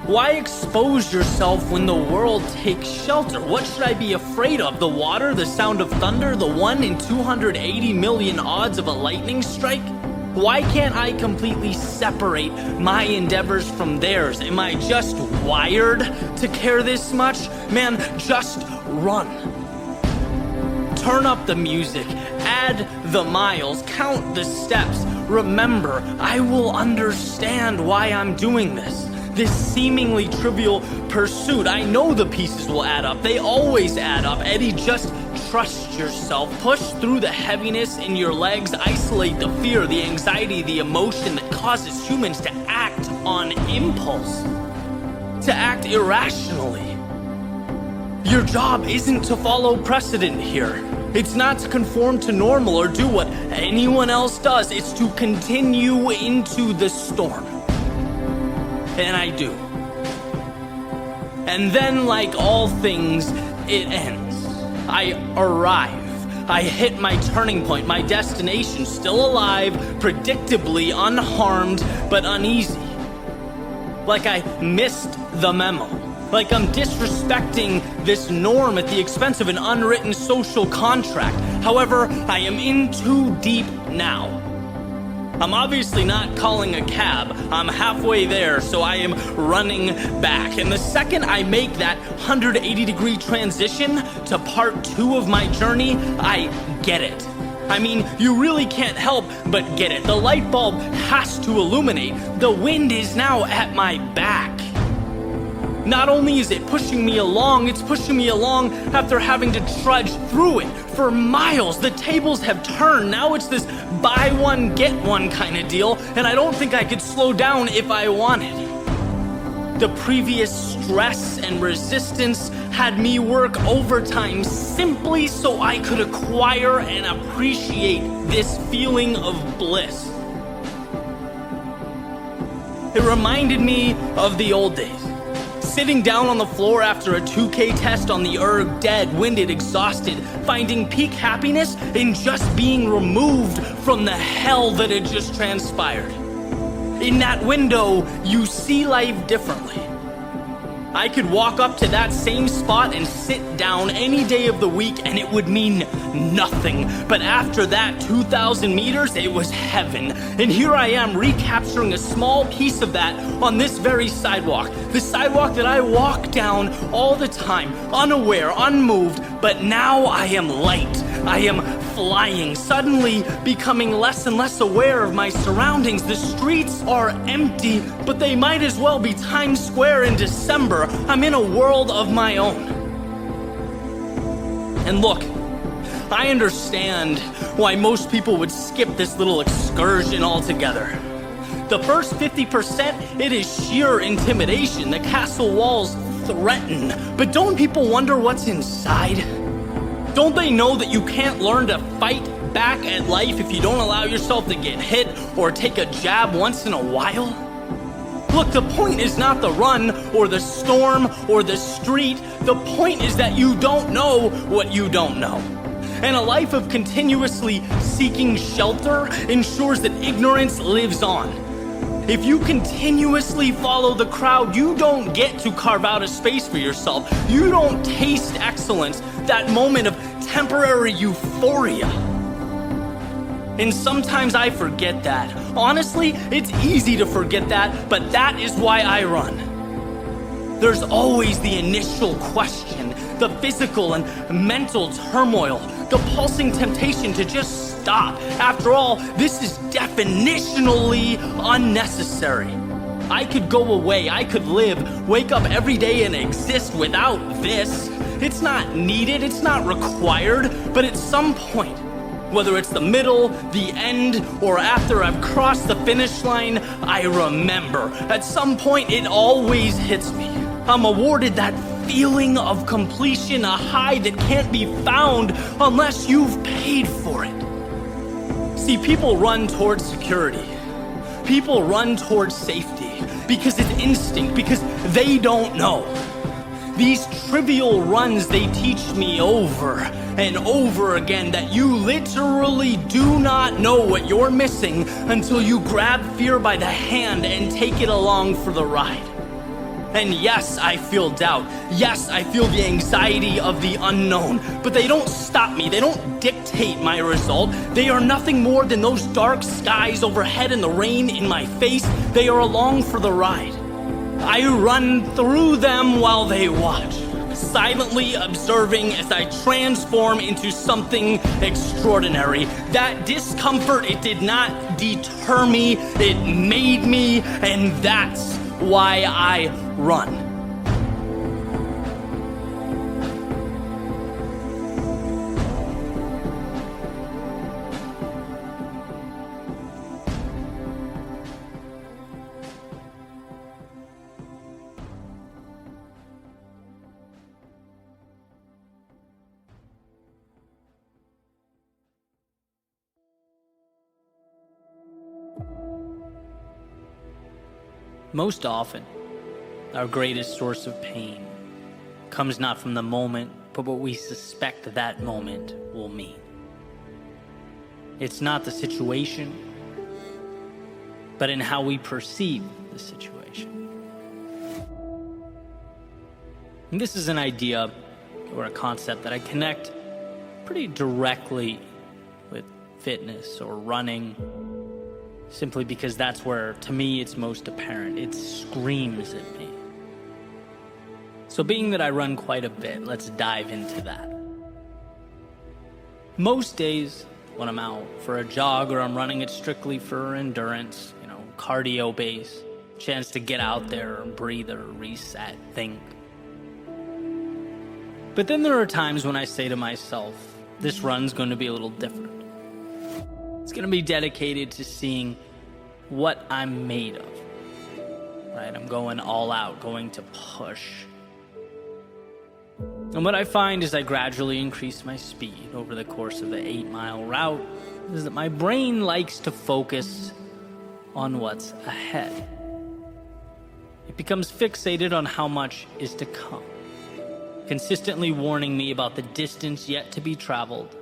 Why expose yourself when the world takes shelter? What should I be afraid of? The water, the sound of thunder, the 1 in 280 million odds of a lightning strike? Why can't I completely separate my endeavors from theirs? Am I just wired to care this much? Man, just run. Turn up the music, add the miles, count the steps. Remember, I will understand why I'm doing this. This seemingly trivial pursuit. I know the pieces will add up. They always add up. Eddie, just trust yourself. Push through the heaviness in your legs. Isolate the fear, the anxiety, the emotion that causes humans to act on impulse, to act irrationally. Your job isn't to follow precedent here. It's not to conform to normal or do what anyone else does. It's to continue into the storm. And I do. And then, like all things, it ends. I arrive. I hit my turning point, my destination, still alive, predictably unharmed, but uneasy. Like I missed the memo. Like I'm disrespecting this norm at the expense of an unwritten social contract. However, I am in too deep now. I'm obviously not calling a cab. I'm halfway there, so I am running back. And the second I make that 180-degree transition to part 2 of my journey, I get it. I mean, you really can't help but get it. The light bulb has to illuminate. The wind is now at my back. Not only is it pushing me along, it's pushing me along after having to trudge through it for miles. The tables have turned. Now it's this buy one, get one kind of deal, and I don't think I could slow down if I wanted. The previous stress and resistance had me work overtime simply so I could acquire and appreciate this feeling of bliss. It reminded me of the old days. Sitting down on the floor after a 2K test on the erg, dead, winded, exhausted, finding peak happiness in just being removed from the hell that had just transpired. In that window, you see life differently. I could walk up to that same spot and sit down any day of the week and it would mean nothing. But after that 2,000 meters, it was heaven. And here I am recapturing a small piece of that on this very sidewalk. The sidewalk that I walk down all the time, unaware, unmoved, but now I am light. I am flying, suddenly becoming less and less aware of my surroundings. The streets are empty, but they might as well be Times Square in December. I'm in a world of my own. And look, I understand why most people would skip this little excursion altogether. The first 50%, it is sheer intimidation. The castle walls threaten. But don't people wonder what's inside? Don't they know that you can't learn to fight back at life if you don't allow yourself to get hit or take a jab once in a while? Look, the point is not the run or the storm or the street. The point is that you don't know what you don't know. And a life of continuously seeking shelter ensures that ignorance lives on. If you continuously follow the crowd, you don't get to carve out a space for yourself. You don't taste excellence, that moment of temporary euphoria. And sometimes I forget that. Honestly, it's easy to forget that, but that is why I run. There's always the initial question, the physical and mental turmoil, the pulsing temptation to just stop. After all, this is definitionally unnecessary. I could go away, I could live, wake up every day and exist without this. It's not needed, it's not required, but at some point, whether it's the middle, the end, or after I've crossed the finish line, I remember. At some point, it always hits me. I'm awarded that feeling of completion, a high that can't be found unless you've paid for it. See, people run towards security. People run towards safety because it's instinct, because they don't know. These trivial runs, they teach me over and over again that you literally do not know what you're missing until you grab fear by the hand and take it along for the ride. And yes, I feel doubt. Yes, I feel the anxiety of the unknown. But they don't stop me. They don't dictate my result. They are nothing more than those dark skies overhead and the rain in my face. They are along for the ride. I run through them while they watch, silently observing as I transform into something extraordinary. That discomfort, it did not deter me, it made me, and that's why I run. Most often, our greatest source of pain comes not from the moment, but what we suspect that moment will mean. It's not the situation, but in how we perceive the situation. And this is an idea or a concept that I connect pretty directly with fitness or running, simply because that's where, to me, it's most apparent. It screams at me. So being that I run quite a bit, let's dive into that. Most days when I'm out for a jog or I'm running, it's strictly for endurance, cardio base, chance to get out there and breathe or reset, think. But then there are times when I say to myself, this run's going to be a little different. It's going to be dedicated to seeing what I'm made of, right? I'm going all out, going to push. And what I find as I gradually increase my speed over the course of the 8-mile route is that my brain likes to focus on what's ahead. It becomes fixated on how much is to come, consistently warning me about the distance yet to be traveled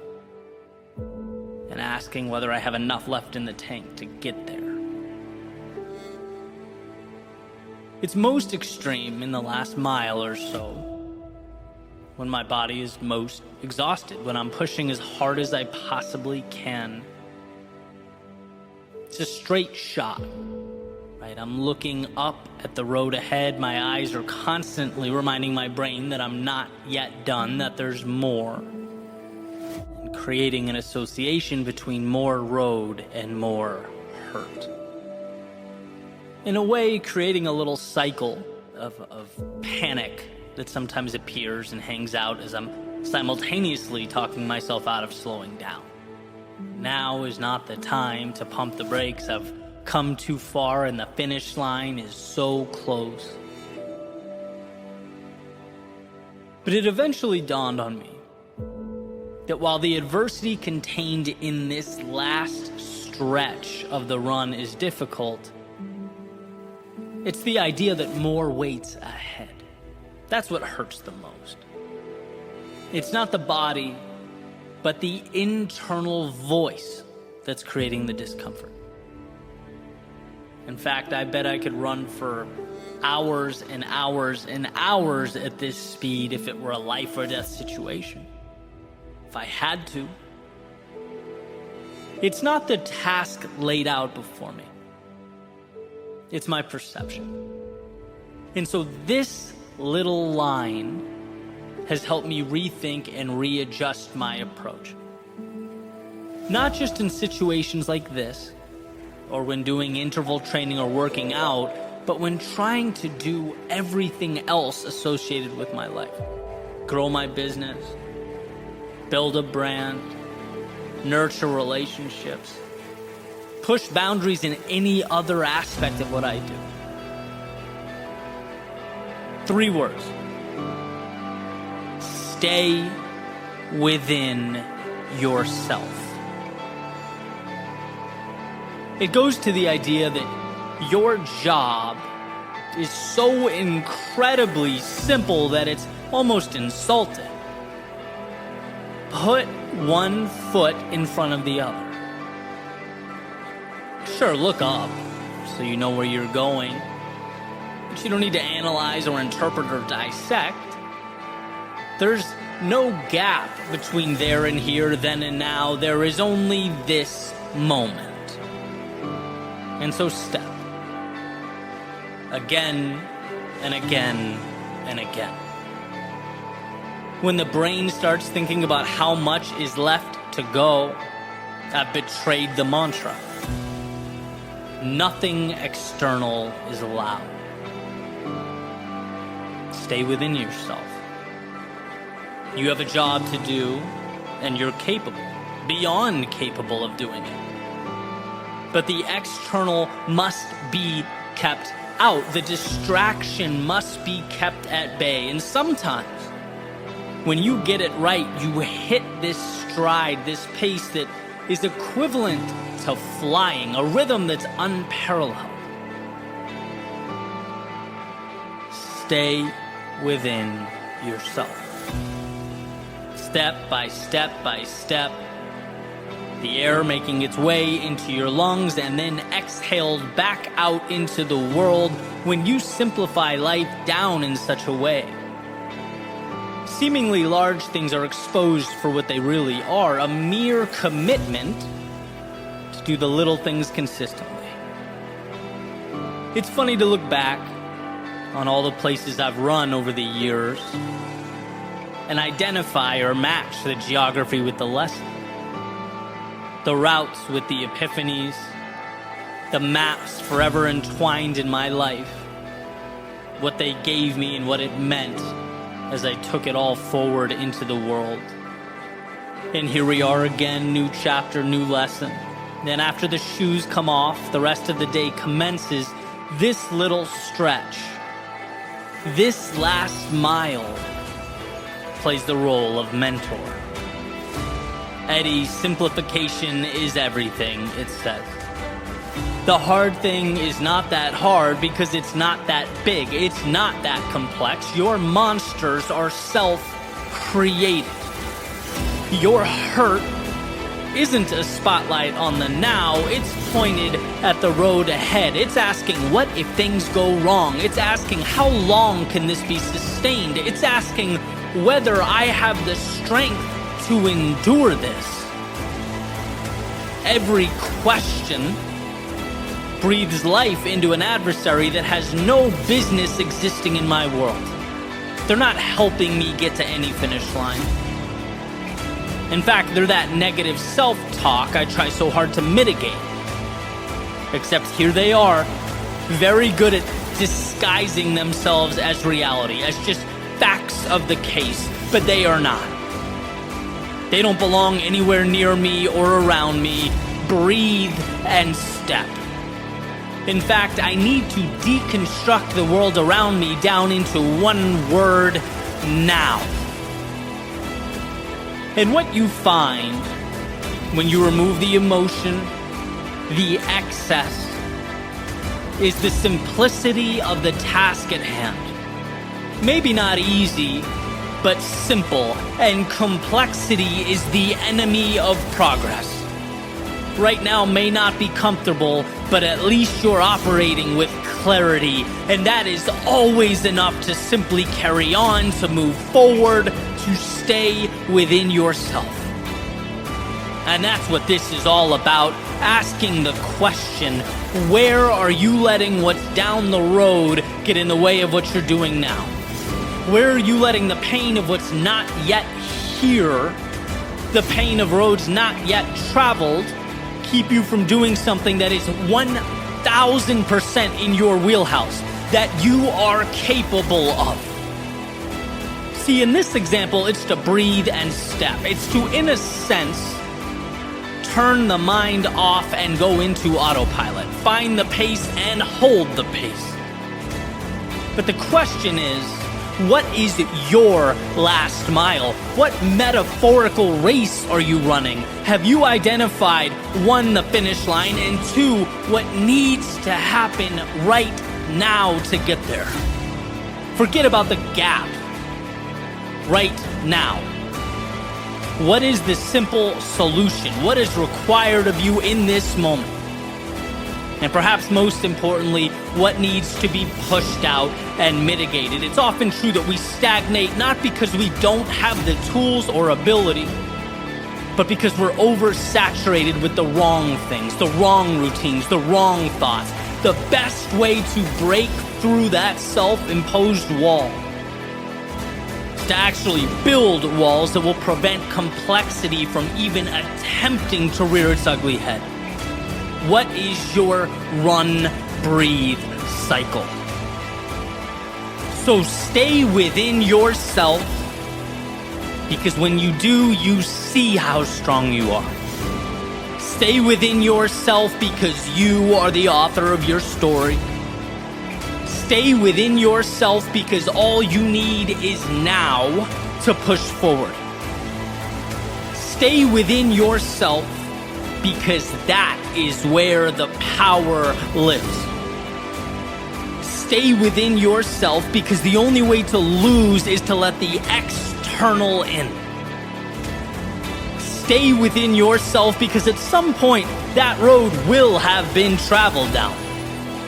and asking whether I have enough left in the tank to get there. It's most extreme in the last mile or so, when my body is most exhausted, when I'm pushing as hard as I possibly can. It's a straight shot, right? I'm looking up at the road ahead. My eyes are constantly reminding my brain that I'm not yet done, that there's more, and creating an association between more road and more hurt. In a way, creating a little cycle of panic that sometimes appears and hangs out as I'm simultaneously talking myself out of slowing down. Now is not the time to pump the brakes. I've come too far and the finish line is so close. But it eventually dawned on me that while the adversity contained in this last stretch of the run is difficult, it's the idea that more waits ahead. That's what hurts the most. It's not the body, but the internal voice that's creating the discomfort. In fact, I bet I could run for hours and hours and hours at this speed if it were a life or death situation. If I had to. It's not the task laid out before me. It's my perception. And so this little line has helped me rethink and readjust my approach. Not just in situations like this, or when doing interval training or working out, but when trying to do everything else associated with my life. Grow my business, build a brand, nurture relationships, push boundaries in any other aspect of what I do. 3 words. Stay within yourself. It goes to the idea that your job is so incredibly simple that it's almost insulting. Put one foot in front of the other. Sure, look up so you know where you're going, which you don't need to analyze or interpret or dissect. There's no gap between there and here, then and now. There is only this moment. And so step. Again and again and again. When the brain starts thinking about how much is left to go, I've betrayed the mantra. Nothing external is allowed. Stay within yourself. You have a job to do, and you're capable, beyond capable of doing it. But the external must be kept out. The distraction must be kept at bay. And sometimes, when you get it right, you hit this stride, this pace that is equivalent to flying, a rhythm that's unparalleled. Stay within yourself. Step by step by step, the air making its way into your lungs and then exhaled back out into the world when you simplify life down in such a way. Seemingly large things are exposed for what they really are, a mere commitment to do the little things consistently. It's funny to look back on all the places I've run over the years and identify or match the geography with the lesson. The routes with the epiphanies, the maps forever entwined in my life, what they gave me and what it meant as I took it all forward into the world. And here we are again, new chapter, new lesson. Then after the shoes come off, the rest of the day commences this little stretch. This last mile plays the role of mentor. Eddie, simplification is everything, it says. The hard thing is not that hard because it's not that big. It's not that complex. Your monsters are self-created. Your hurt isn't a spotlight on the now. It's pointed at the road ahead. It's asking, what if things go wrong? It's asking, how long can this be sustained? It's asking whether I have the strength to endure this. Every question breathes life into an adversary that has no business existing in my world. They're not helping me get to any finish line. In fact, they're that negative self-talk I try so hard to mitigate. Except here they are, very good at disguising themselves as reality, as just facts of the case, but they are not. They don't belong anywhere near me or around me. Breathe and step. In fact, I need to deconstruct the world around me down into one word: now. And what you find when you remove the emotion, the excess, is the simplicity of the task at hand. Maybe not easy, but simple, and complexity is the enemy of progress. Right now may not be comfortable, but at least you're operating with clarity, and that is always enough to simply carry on, to move forward, to stay within yourself. And that's what this is all about, asking the question, where are you letting what's down the road get in the way of what you're doing now? Where are you letting the pain of what's not yet here, the pain of roads not yet traveled, keep you from doing something that is 1,000% in your wheelhouse, that you are capable of? See, in this example, it's to breathe and step. It's to, in a sense, turn the mind off and go into autopilot. Find the pace and hold the pace. But the question is, what is your last mile? What metaphorical race are you running? Have you identified, one, the finish line, and two, what needs to happen right now to get there? Forget about the gap. Right now. What is the simple solution? What is required of you in this moment? And perhaps most importantly, what needs to be pushed out and mitigated. It's often true that we stagnate not because we don't have the tools or ability, but because we're oversaturated with the wrong things, the wrong routines, the wrong thoughts. The best way to break through that self-imposed wall is to actually build walls that will prevent complexity from even attempting to rear its ugly head. What is your run, breathe cycle? So stay within yourself, because when you do, you see how strong you are. Stay within yourself because you are the author of your story. Stay within yourself because all you need is now to push forward. Stay within yourself because that is where the power lives. Stay within yourself because the only way to lose is to let the external in. Stay within yourself because at some point that road will have been traveled down.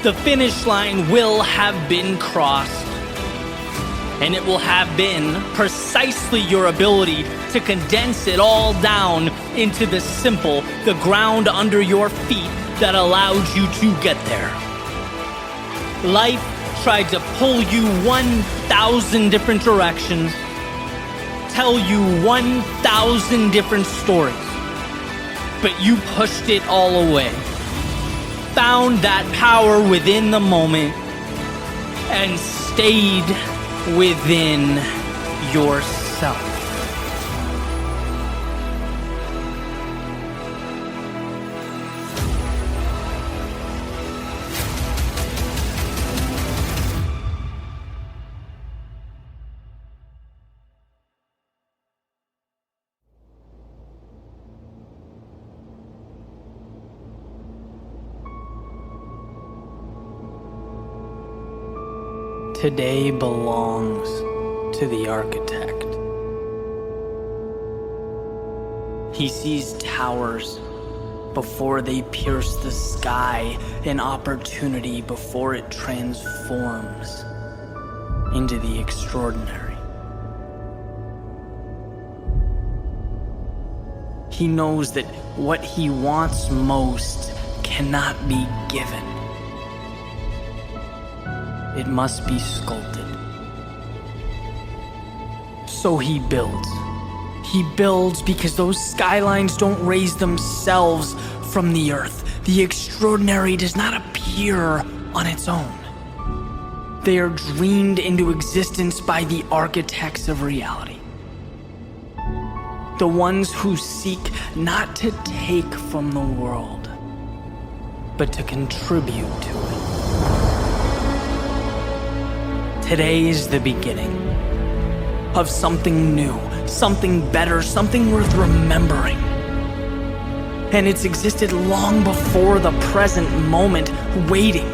The finish line will have been crossed. And it will have been precisely your ability to condense it all down into the simple, the ground under your feet that allowed you to get there. Life tried to pull you 1,000 different directions, tell you 1,000 different stories, but you pushed it all away. Found that power within the moment and stayed within yourself. Today belongs to the architect. He sees towers before they pierce the sky, an opportunity before it transforms into the extraordinary. He knows that what he wants most cannot be given. It must be sculpted. So he builds. He builds because those skylines don't raise themselves from the earth. The extraordinary does not appear on its own. They are dreamed into existence by the architects of reality. The ones who seek not to take from the world, but to contribute to it. Today is the beginning of something new, something better, something worth remembering. And it's existed long before the present moment, waiting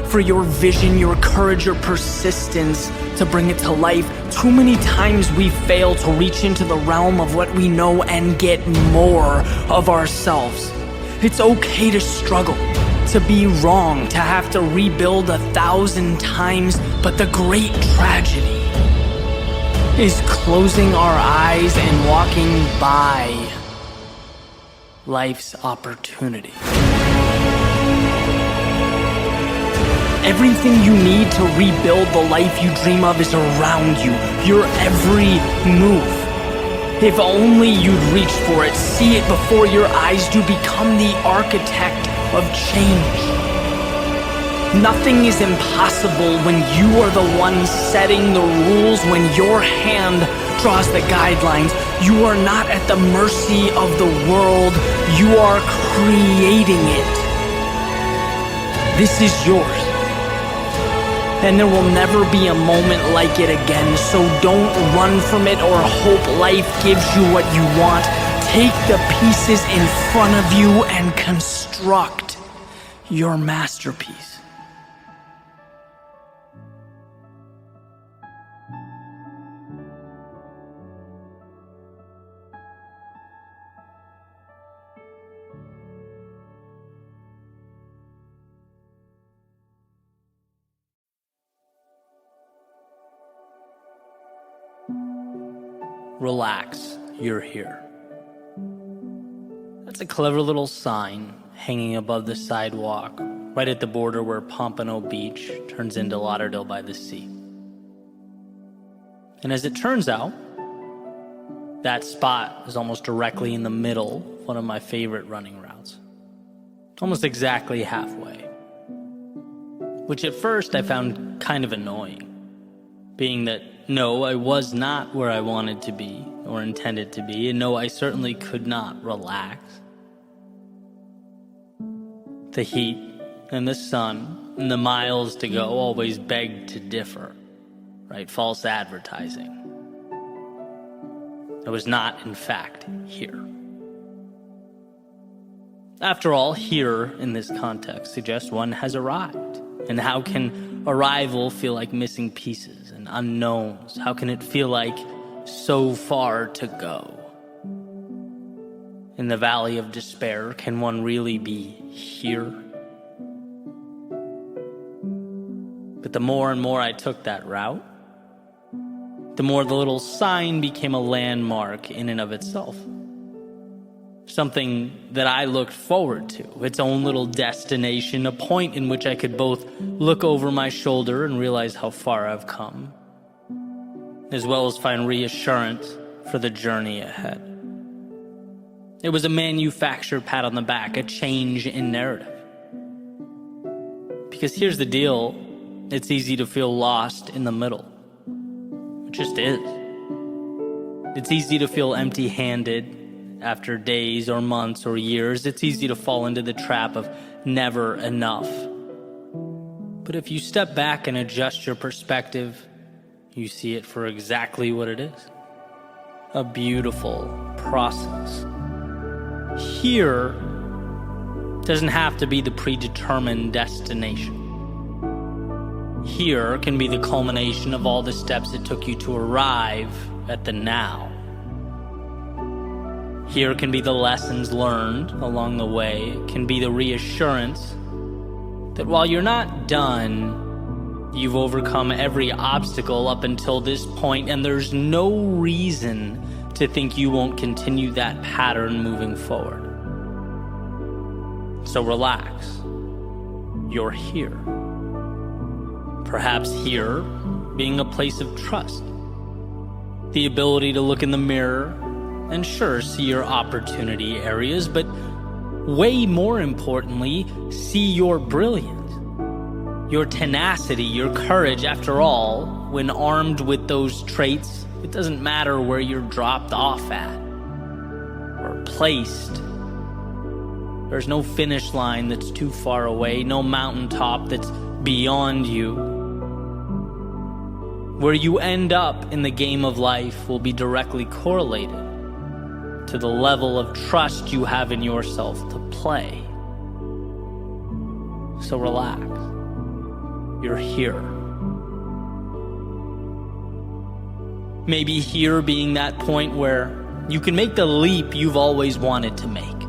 for your vision, your courage, your persistence to bring it to life. Too many times we fail to reach into the realm of what we know and get more of ourselves. It's okay to struggle, to be wrong, to have to rebuild 1,000 times, but the great tragedy is closing our eyes and walking by life's opportunity. Everything you need to rebuild the life you dream of is around you, your every move. If only you'd reach for it, see it before your eyes do, become the architect of change. Nothing is impossible when you are the one setting the rules, when your hand draws the guidelines. You are not at the mercy of the world, you are creating it. This is yours. And there will never be a moment like it again, so don't run from it or hope life gives you what you want. Take the pieces in front of you and construct your masterpiece. relax, you're here. That's a clever little sign hanging above the sidewalk, right at the border where Pompano Beach turns into Lauderdale by the Sea. And as it turns out, that spot is almost directly in the middle of one of my favorite running routes. Almost exactly halfway. Which at first I found kind of annoying, being that no, I was not where I wanted to be or intended to be, and no, I certainly could not relax. The heat and the sun and the miles to go always begged to differ, right? False advertising. I was not, in fact, here. After all, here in this context suggests one has arrived. And how can arrival feel like missing pieces and unknowns? How can it feel like so far to go? In the valley of despair, can one really be here? But the more and more I took that route, the more the little sign became a landmark in and of itself. Something that I looked forward to, its own little destination, a point in which I could both look over my shoulder and realize how far I've come, as well as find reassurance for the journey ahead. It was a manufactured pat on the back, a change in narrative. Because here's the deal, it's easy to feel lost in the middle. It just is. It's easy to feel empty-handed after days or months or years. It's easy to fall into the trap of never enough. But if you step back and adjust your perspective, you see it for exactly what it is. A beautiful process. Here doesn't have to be the predetermined destination. Here can be the culmination of all the steps it took you to arrive at the now. Here can be the lessons learned along the way. It can be the reassurance that while you're not done, you've overcome every obstacle up until this point, and there's no reason to think you won't continue that pattern moving forward. So relax. You're here. Perhaps here being a place of trust. The ability to look in the mirror and sure, see your opportunity areas, but way more importantly, see your brilliance, your tenacity, your courage. After all, when armed with those traits, it doesn't matter where you're dropped off at or placed. There's no finish line that's too far away, no mountaintop that's beyond you. Where you end up in the game of life will be directly correlated to the level of trust you have in yourself to play. So relax. You're here. Maybe here being that point where you can make the leap you've always wanted to make.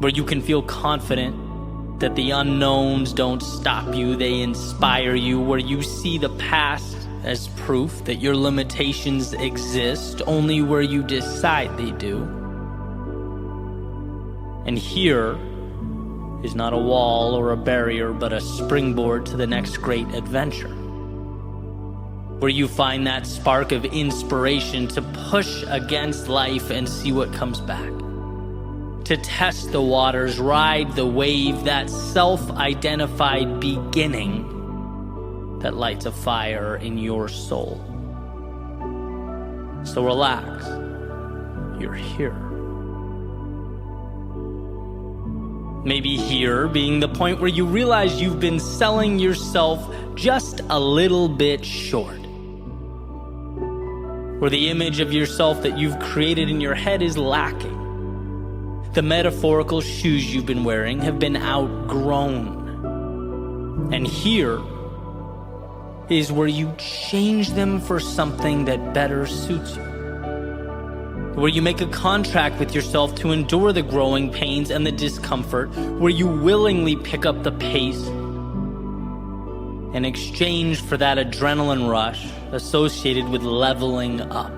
Where you can feel confident that the unknowns don't stop you, they inspire you. Where you see the past as proof that your limitations exist only where you decide they do. And here is not a wall or a barrier, but a springboard to the next great adventure. Where you find that spark of inspiration to push against life and see what comes back. To test the waters, ride the wave, that self-identified beginning that lights a fire in your soul. So relax. You're here. Maybe here being the point where you realize you've been selling yourself just a little bit short. Where the image of yourself that you've created in your head is lacking. The metaphorical shoes you've been wearing have been outgrown. And here is where you change them for something that better suits you. Where you make a contract with yourself to endure the growing pains and the discomfort, where you willingly pick up the pace in exchange for that adrenaline rush associated with leveling up.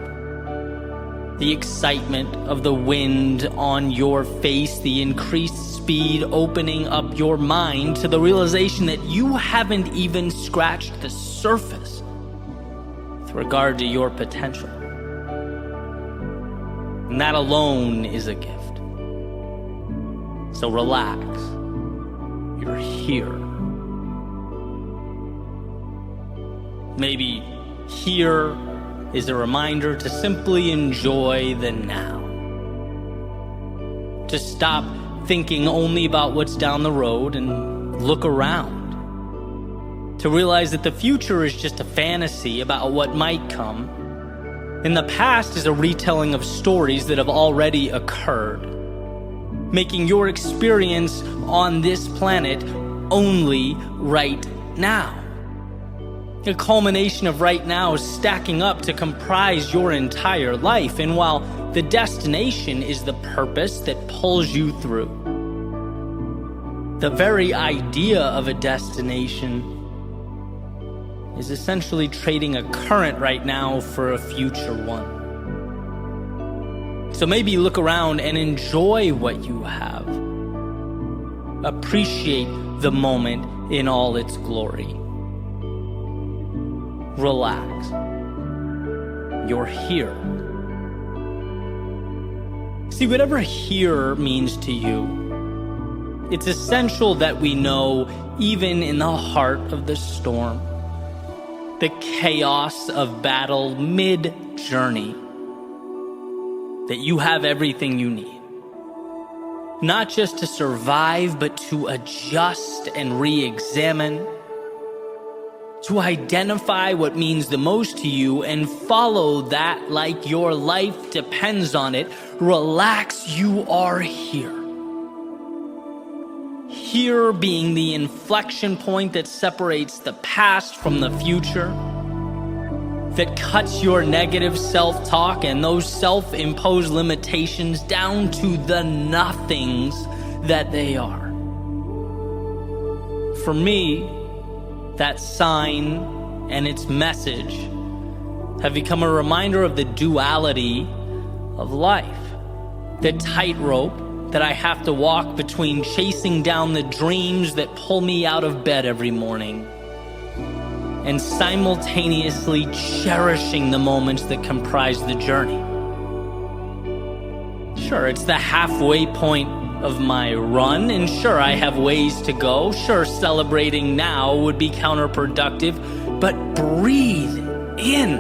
the excitement of the wind on your face, the increased speed opening up your mind to the realization that you haven't even scratched the surface with regard to your potential. And that alone is a gift. So relax. You're here. Maybe here is a reminder to simply enjoy the now. To stop thinking only about what's down the road and look around. To realize that the future is just a fantasy about what might come. And the past is a retelling of stories that have already occurred, making your experience on this planet only right now. A culmination of right now is stacking up to comprise your entire life, and while the destination is the purpose that pulls you through, the very idea of a destination is essentially trading a current right now for a future one. So maybe look around and enjoy what you have. Appreciate the moment in all its glory. Relax. You're here. See, whatever here means to you, it's essential that we know, even in the heart of the storm, the chaos of battle mid-journey, that you have everything you need. Not just to survive, but to adjust and re-examine, to identify what means the most to you and follow that like your life depends on it. Relax, you are here. Here being the inflection point that separates the past from the future, that cuts your negative self-talk and those self-imposed limitations down to the nothings that they are. For me, that sign and its message have become a reminder of the duality of life, the tightrope that I have to walk between chasing down the dreams that pull me out of bed every morning and simultaneously cherishing the moments that comprise the journey. Sure, it's the halfway point of my run, and sure, I have ways to go. Sure, celebrating now would be counterproductive, but breathe in.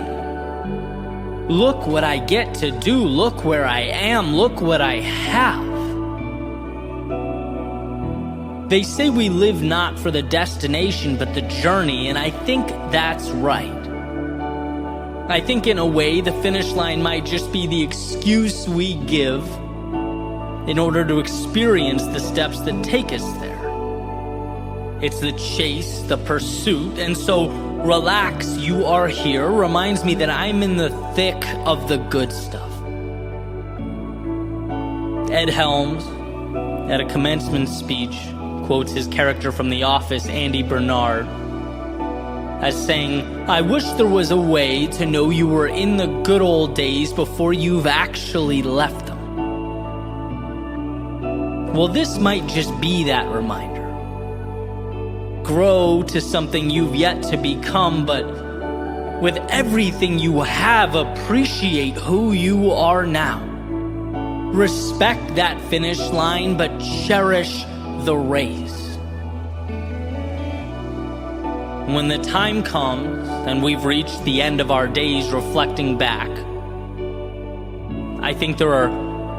Look what I get to do. Look where I am. Look what I have. They say we live not for the destination, but the journey, and I think that's right. I think in a way, the finish line might just be the excuse we give in order to experience the steps that take us there. It's the chase, the pursuit, and so relax, you are here reminds me that I'm in the thick of the good stuff. Ed Helms, at a commencement speech, quotes his character from The Office, Andy Bernard, as saying, "I wish there was a way to know you were in the good old days before you've actually left them." Well, this might just be that reminder. Grow to something you've yet to become, but with everything you have, appreciate who you are now. Respect that finish line, but cherish the race. When the time comes and we've reached the end of our days reflecting back, I think there are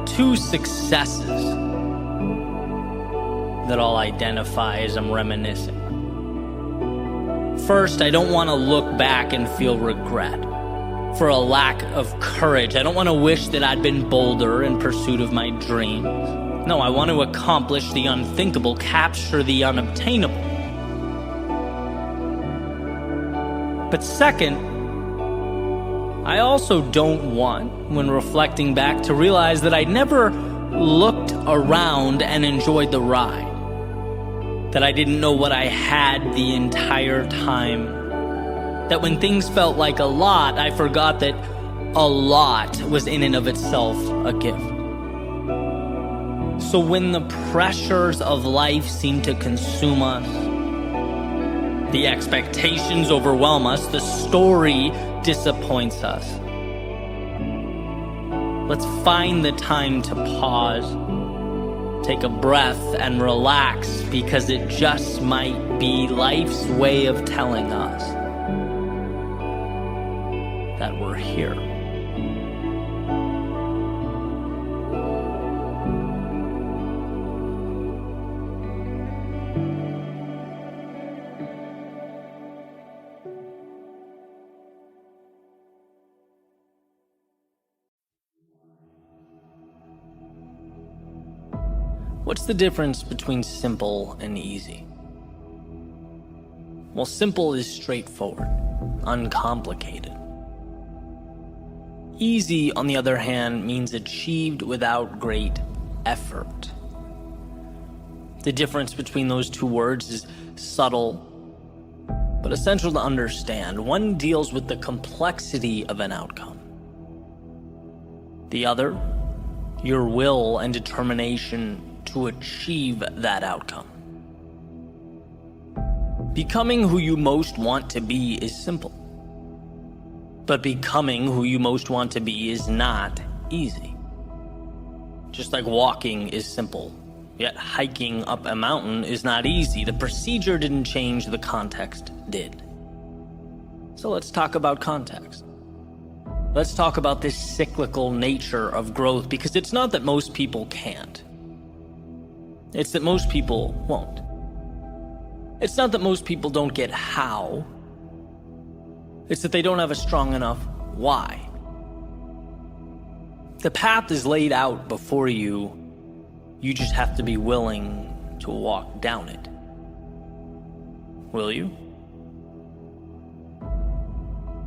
two successes that I'll identify as I'm reminiscing. First, I don't want to look back and feel regret for a lack of courage. I don't want to wish that I'd been bolder in pursuit of my dreams. No, I want to accomplish the unthinkable, capture the unobtainable. But second, I also don't want, when reflecting back, to realize that I never looked around and enjoyed the ride. That I didn't know what I had the entire time. That when things felt like a lot, I forgot that a lot was in and of itself a gift. So when the pressures of life seem to consume us, the expectations overwhelm us, the story disappoints us, let's find the time to pause, take a breath, and relax, because it just might be life's way of telling us that we're here. What's the difference between simple and easy? Well, simple is straightforward, uncomplicated. Easy, on the other hand, means achieved without great effort. The difference between those two words is subtle, but essential to understand. One deals with the complexity of an outcome. The other, your will and determination to achieve that outcome. Becoming who you most want to be is simple. But becoming who you most want to be is not easy. Just like walking is simple, yet hiking up a mountain is not easy. The procedure didn't change, the context did. So let's talk about context. Let's talk about this cyclical nature of growth, because it's not that most people can't. It's that most people won't. It's not that most people don't get how. It's that they don't have a strong enough why. The path is laid out before you. You just have to be willing to walk down it. Will you?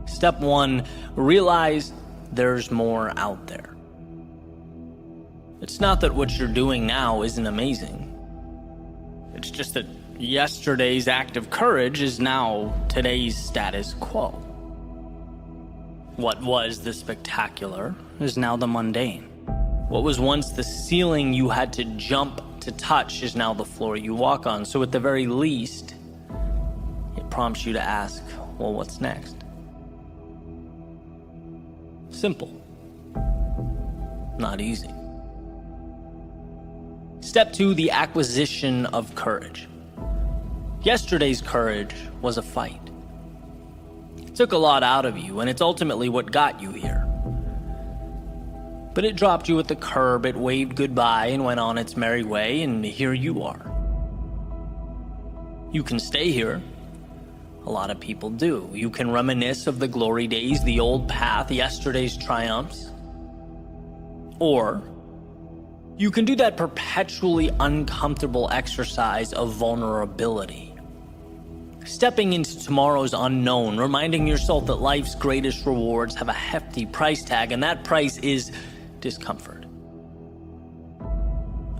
Step 1, realize there's more out there. It's not that what you're doing now isn't amazing. It's just that yesterday's act of courage is now today's status quo. What was the spectacular is now the mundane. What was once the ceiling you had to jump to touch is now the floor you walk on. So at the very least, it prompts you to ask, well, what's next? Simple. Not easy. Step 2, the acquisition of courage. Yesterday's courage was a fight. It took a lot out of you, and it's ultimately what got you here. But it dropped you at the curb, it waved goodbye and went on its merry way, and here you are. You can stay here. A lot of people do. You can reminisce of the glory days, the old path, yesterday's triumphs. Or you can do that perpetually uncomfortable exercise of vulnerability. Stepping into tomorrow's unknown, reminding yourself that life's greatest rewards have a hefty price tag, and that price is discomfort.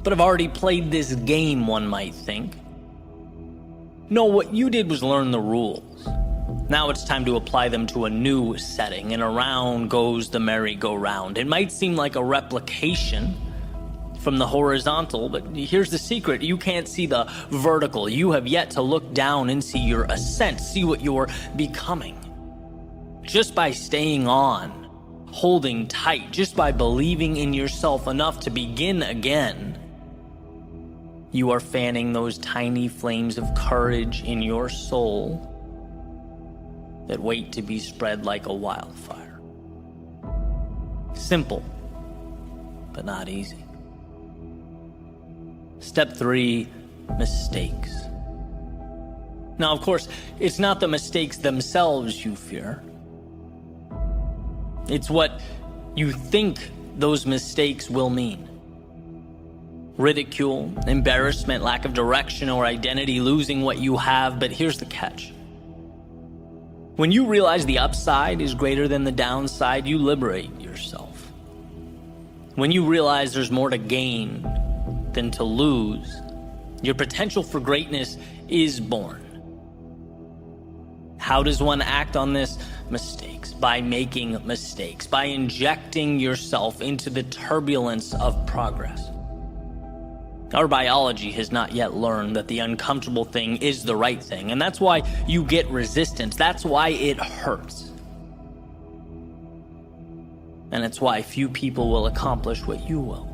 But I've already played this game, one might think. No, what you did was learn the rules. Now it's time to apply them to a new setting, and around goes the merry-go-round. It might seem like a replication from the horizontal, but here's the secret. You can't see the vertical. You have yet to look down and see your ascent, see what you're becoming. Just by staying on, holding tight, just by believing in yourself enough to begin again, you are fanning those tiny flames of courage in your soul that wait to be spread like a wildfire. Simple, but not easy. Step 3, mistakes. Now, of course, it's not the mistakes themselves you fear. It's what you think those mistakes will mean. Ridicule, embarrassment, lack of direction or identity, losing what you have. But here's the catch. When you realize the upside is greater than the downside, you liberate yourself. When you realize there's more to gain than to lose, your potential for greatness is born. How does one act on this? Mistakes. By making mistakes. By injecting yourself into the turbulence of progress. Our biology has not yet learned that the uncomfortable thing is the right thing, and that's why you get resistance. That's why it hurts. And it's why few people will accomplish what you will.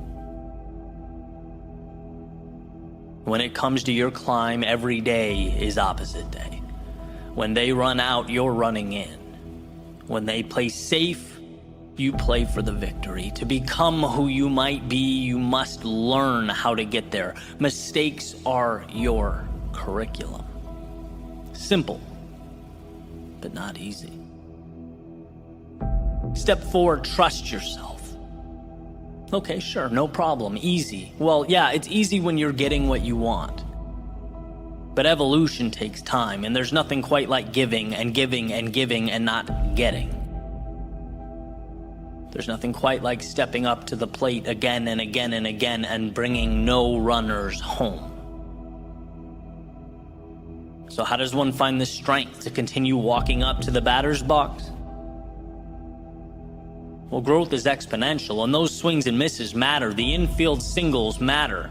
When it comes to your climb, every day is opposite day. When they run out, you're running in. When they play safe, you play for the victory. To become who you might be, you must learn how to get there. Mistakes are your curriculum. Simple, but not easy. Step 4, trust yourself. Okay, sure, no problem, easy. Well, yeah, it's easy when you're getting what you want. But evolution takes time, and there's nothing quite like giving and giving and giving and not getting. There's nothing quite like stepping up to the plate again and again and again and bringing no runners home. So how does one find the strength to continue walking up to the batter's box? Well, growth is exponential, and those swings and misses matter. The infield singles matter.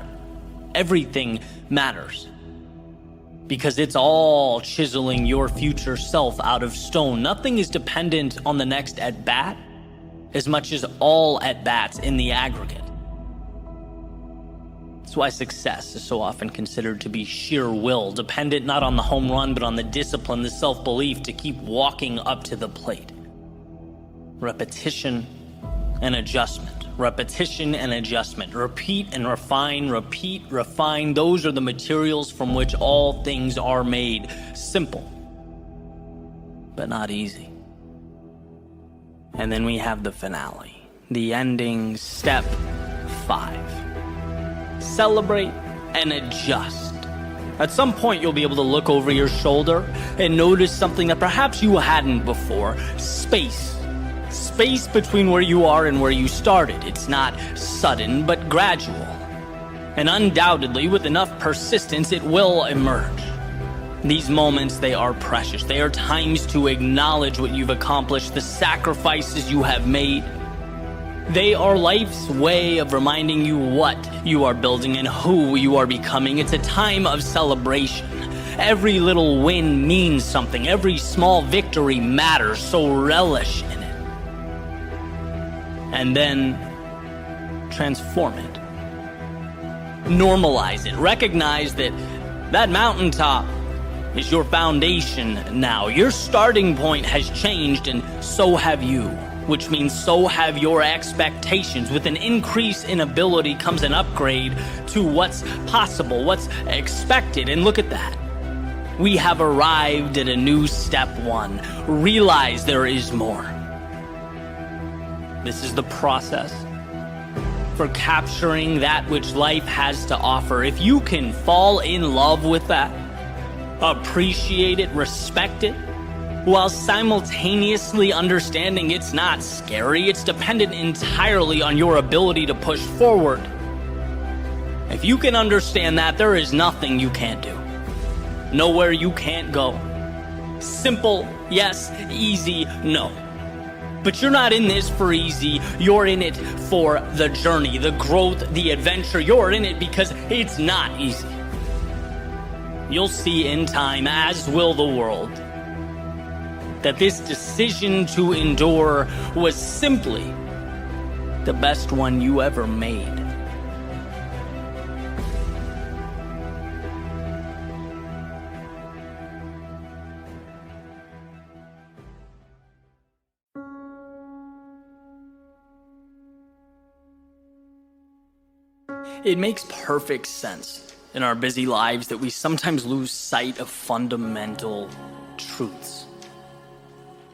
Everything matters. Because it's all chiseling your future self out of stone. Nothing is dependent on the next at-bat as much as all at-bats in the aggregate. That's why success is so often considered to be sheer will, dependent not on the home run, but on the discipline, the self-belief to keep walking up to the plate. Repetition and adjustment. Repetition and adjustment. Repeat and refine, repeat, refine. Those are the materials from which all things are made. Simple, but not easy. And then we have the finale, the ending, step 5. Celebrate and adjust. At some point, you'll be able to look over your shoulder and notice something that perhaps you hadn't before. Space. Space between where you are and where you started. It's not sudden, but gradual. And undoubtedly, with enough persistence, it will emerge. These moments, they are precious. They are times to acknowledge what you've accomplished, the sacrifices you have made. They are life's way of reminding you what you are building and who you are becoming. It's a time of celebration. Every little win means something. Every small victory matters, so relish in it. And then transform it. Normalize it. Recognize that that mountaintop is your foundation now. Your starting point has changed, and so have you, which means so have your expectations. With an increase in ability comes an upgrade to what's possible, what's expected, and look at that. We have arrived at a new step 1. Realize there is more. This is the process for capturing that which life has to offer. If you can fall in love with that, appreciate it, respect it, while simultaneously understanding it's not scary, it's dependent entirely on your ability to push forward. If you can understand that, there is nothing you can't do. Nowhere you can't go. Simple, yes. Easy, no. But you're not in this for easy. You're in it for the journey, the growth, the adventure. You're in it because it's not easy. You'll see in time, as will the world, that this decision to endure was simply the best one you ever made. It makes perfect sense in our busy lives that we sometimes lose sight of fundamental truths.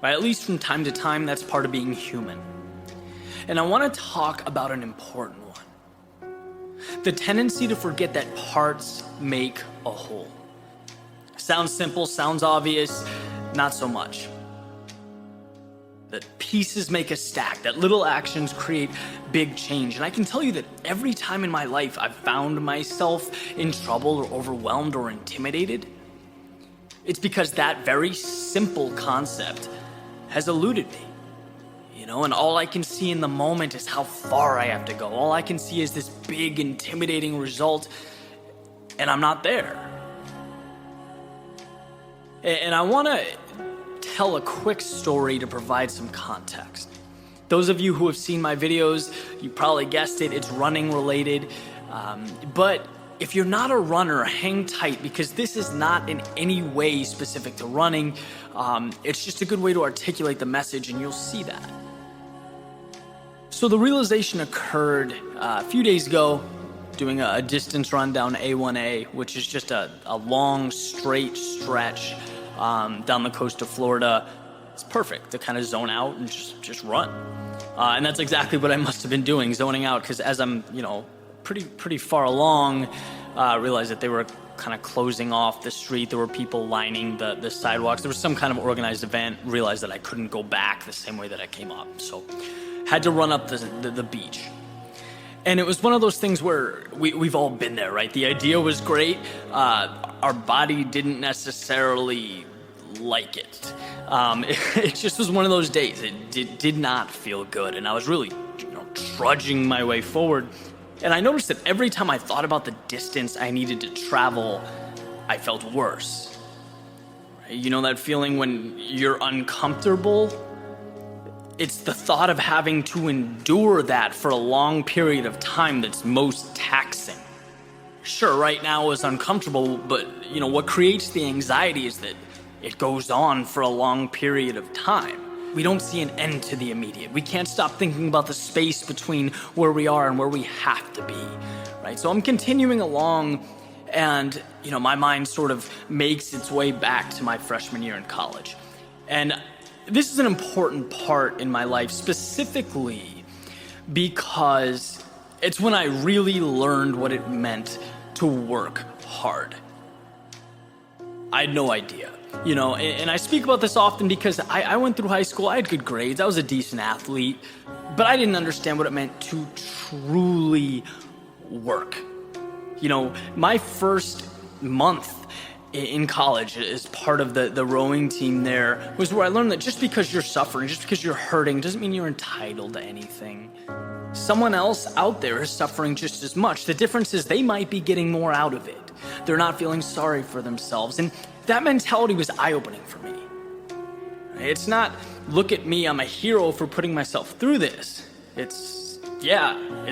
Right? At least from time to time, that's part of being human. And I want to talk about an important one. The tendency to forget that parts make a whole. Sounds simple, sounds obvious, not so much. That pieces make a stack, that little actions create big change. And I can tell you that every time in my life I've found myself in trouble or overwhelmed or intimidated, It's because that very simple concept has eluded me. And all I can see in the moment is how far I have to go. All I can see is this big, intimidating result, and I'm not there. And I want to tell a quick story to provide some context. Those of you who have seen my videos, you probably guessed it, it's running related. But if you're not a runner, hang tight, because this is not in any way specific to running. It's just a good way to articulate the message, and you'll see that. So the realization occurred a few days ago, doing a distance run down A1A, which is just a long, straight stretch down the coast of Florida. It's perfect to kind of zone out and just run. And that's exactly what I must have been doing, zoning out, because as I'm, pretty far along, realized that they were kind of closing off the street. There were people lining the sidewalks. There was some kind of organized event. Realized that I couldn't go back the same way that I came up. So had to run up the beach. And it was one of those things where we've all been there, right? The idea was great. Our body didn't necessarily like it. It just was one of those days. It did not feel good. And I was really trudging my way forward. And I noticed that every time I thought about the distance I needed to travel, I felt worse. You know that feeling when you're uncomfortable? It's the thought of having to endure that for a long period of time that's most taxing. Sure, right now is uncomfortable, but what creates the anxiety is that it goes on for a long period of time. We don't see an end to the immediate. We can't stop thinking about the space between where we are and where we have to be, right? So I'm continuing along, and my mind sort of makes its way back to my freshman year in college. And this is an important part in my life, specifically because it's when I really learned what it meant to work hard. I had no idea, and I speak about this often because I went through high school, I had good grades, I was a decent athlete, but I didn't understand what it meant to truly work. My first month in college as part of the rowing team there was where I learned that just because you're suffering, just because you're hurting, doesn't mean you're entitled to anything. Someone else out there is suffering just as much. The difference is they might be getting more out of it. They're not feeling sorry for themselves. And that mentality was eye-opening for me. It's not, look at me, I'm a hero for putting myself through this. It's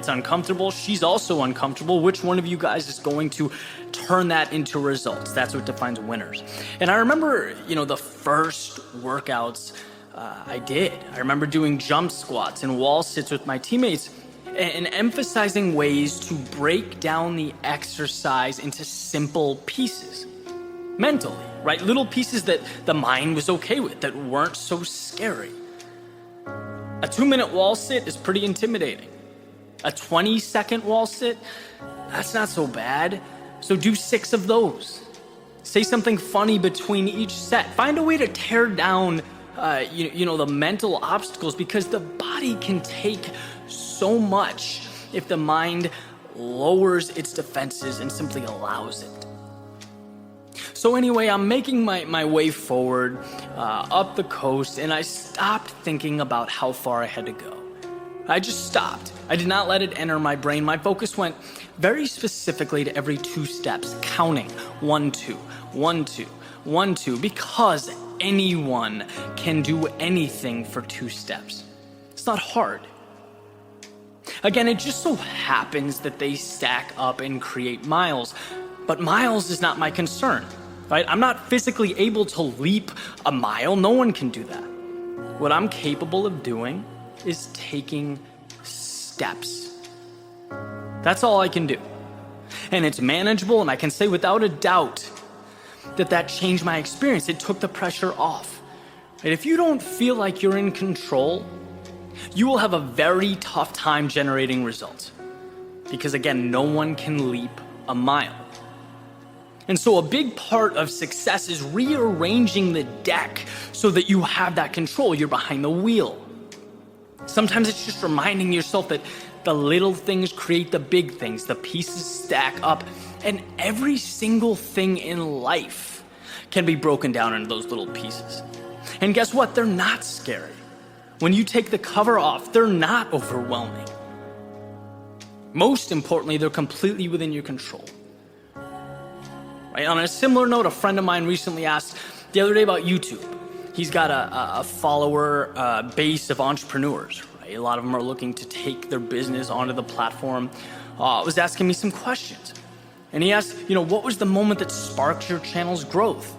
uncomfortable. She's also uncomfortable. Which one of you guys is going to turn that into results? That's what defines winners. And I remember, the first workouts I did. I remember doing jump squats and wall sits with my teammates and emphasizing ways to break down the exercise into simple pieces. Mentally, right? Little pieces that the mind was okay with, that weren't so scary. A 2-minute wall sit is pretty intimidating. A 20-second wall sit, that's not so bad. So do 6 of those. Say something funny between each set. Find a way to tear down, the mental obstacles, because the body can take so much if the mind lowers its defenses and simply allows it. So anyway, I'm making my way forward up the coast, and I stopped thinking about how far I had to go. I just stopped. I did not let it enter my brain. My focus went very specifically to every 2 steps, counting 1, 2, 1, 2, 1, 2, because anyone can do anything for 2 steps. It's not hard. Again, it just so happens that they stack up and create miles, but miles is not my concern, right? I'm not physically able to leap a mile. No one can do that. What I'm capable of doing is taking steps. That's all I can do. And it's manageable, and I can say without a doubt that changed my experience. It took the pressure off. And if you don't feel like you're in control, you will have a very tough time generating results. Because again, no one can leap a mile. And so a big part of success is rearranging the deck so that you have that control. You're behind the wheel. Sometimes it's just reminding yourself that the little things create the big things. The pieces stack up, and every single thing in life can be broken down into those little pieces. And guess what? They're not scary. When you take the cover off, they're not overwhelming. Most importantly, they're completely within your control. Right? On a similar note, a friend of mine recently asked the other day about YouTube. He's got a follower base of entrepreneurs. Right? A lot of them are looking to take their business onto the platform. Was asking me some questions. And he asked, what was the moment that sparked your channel's growth?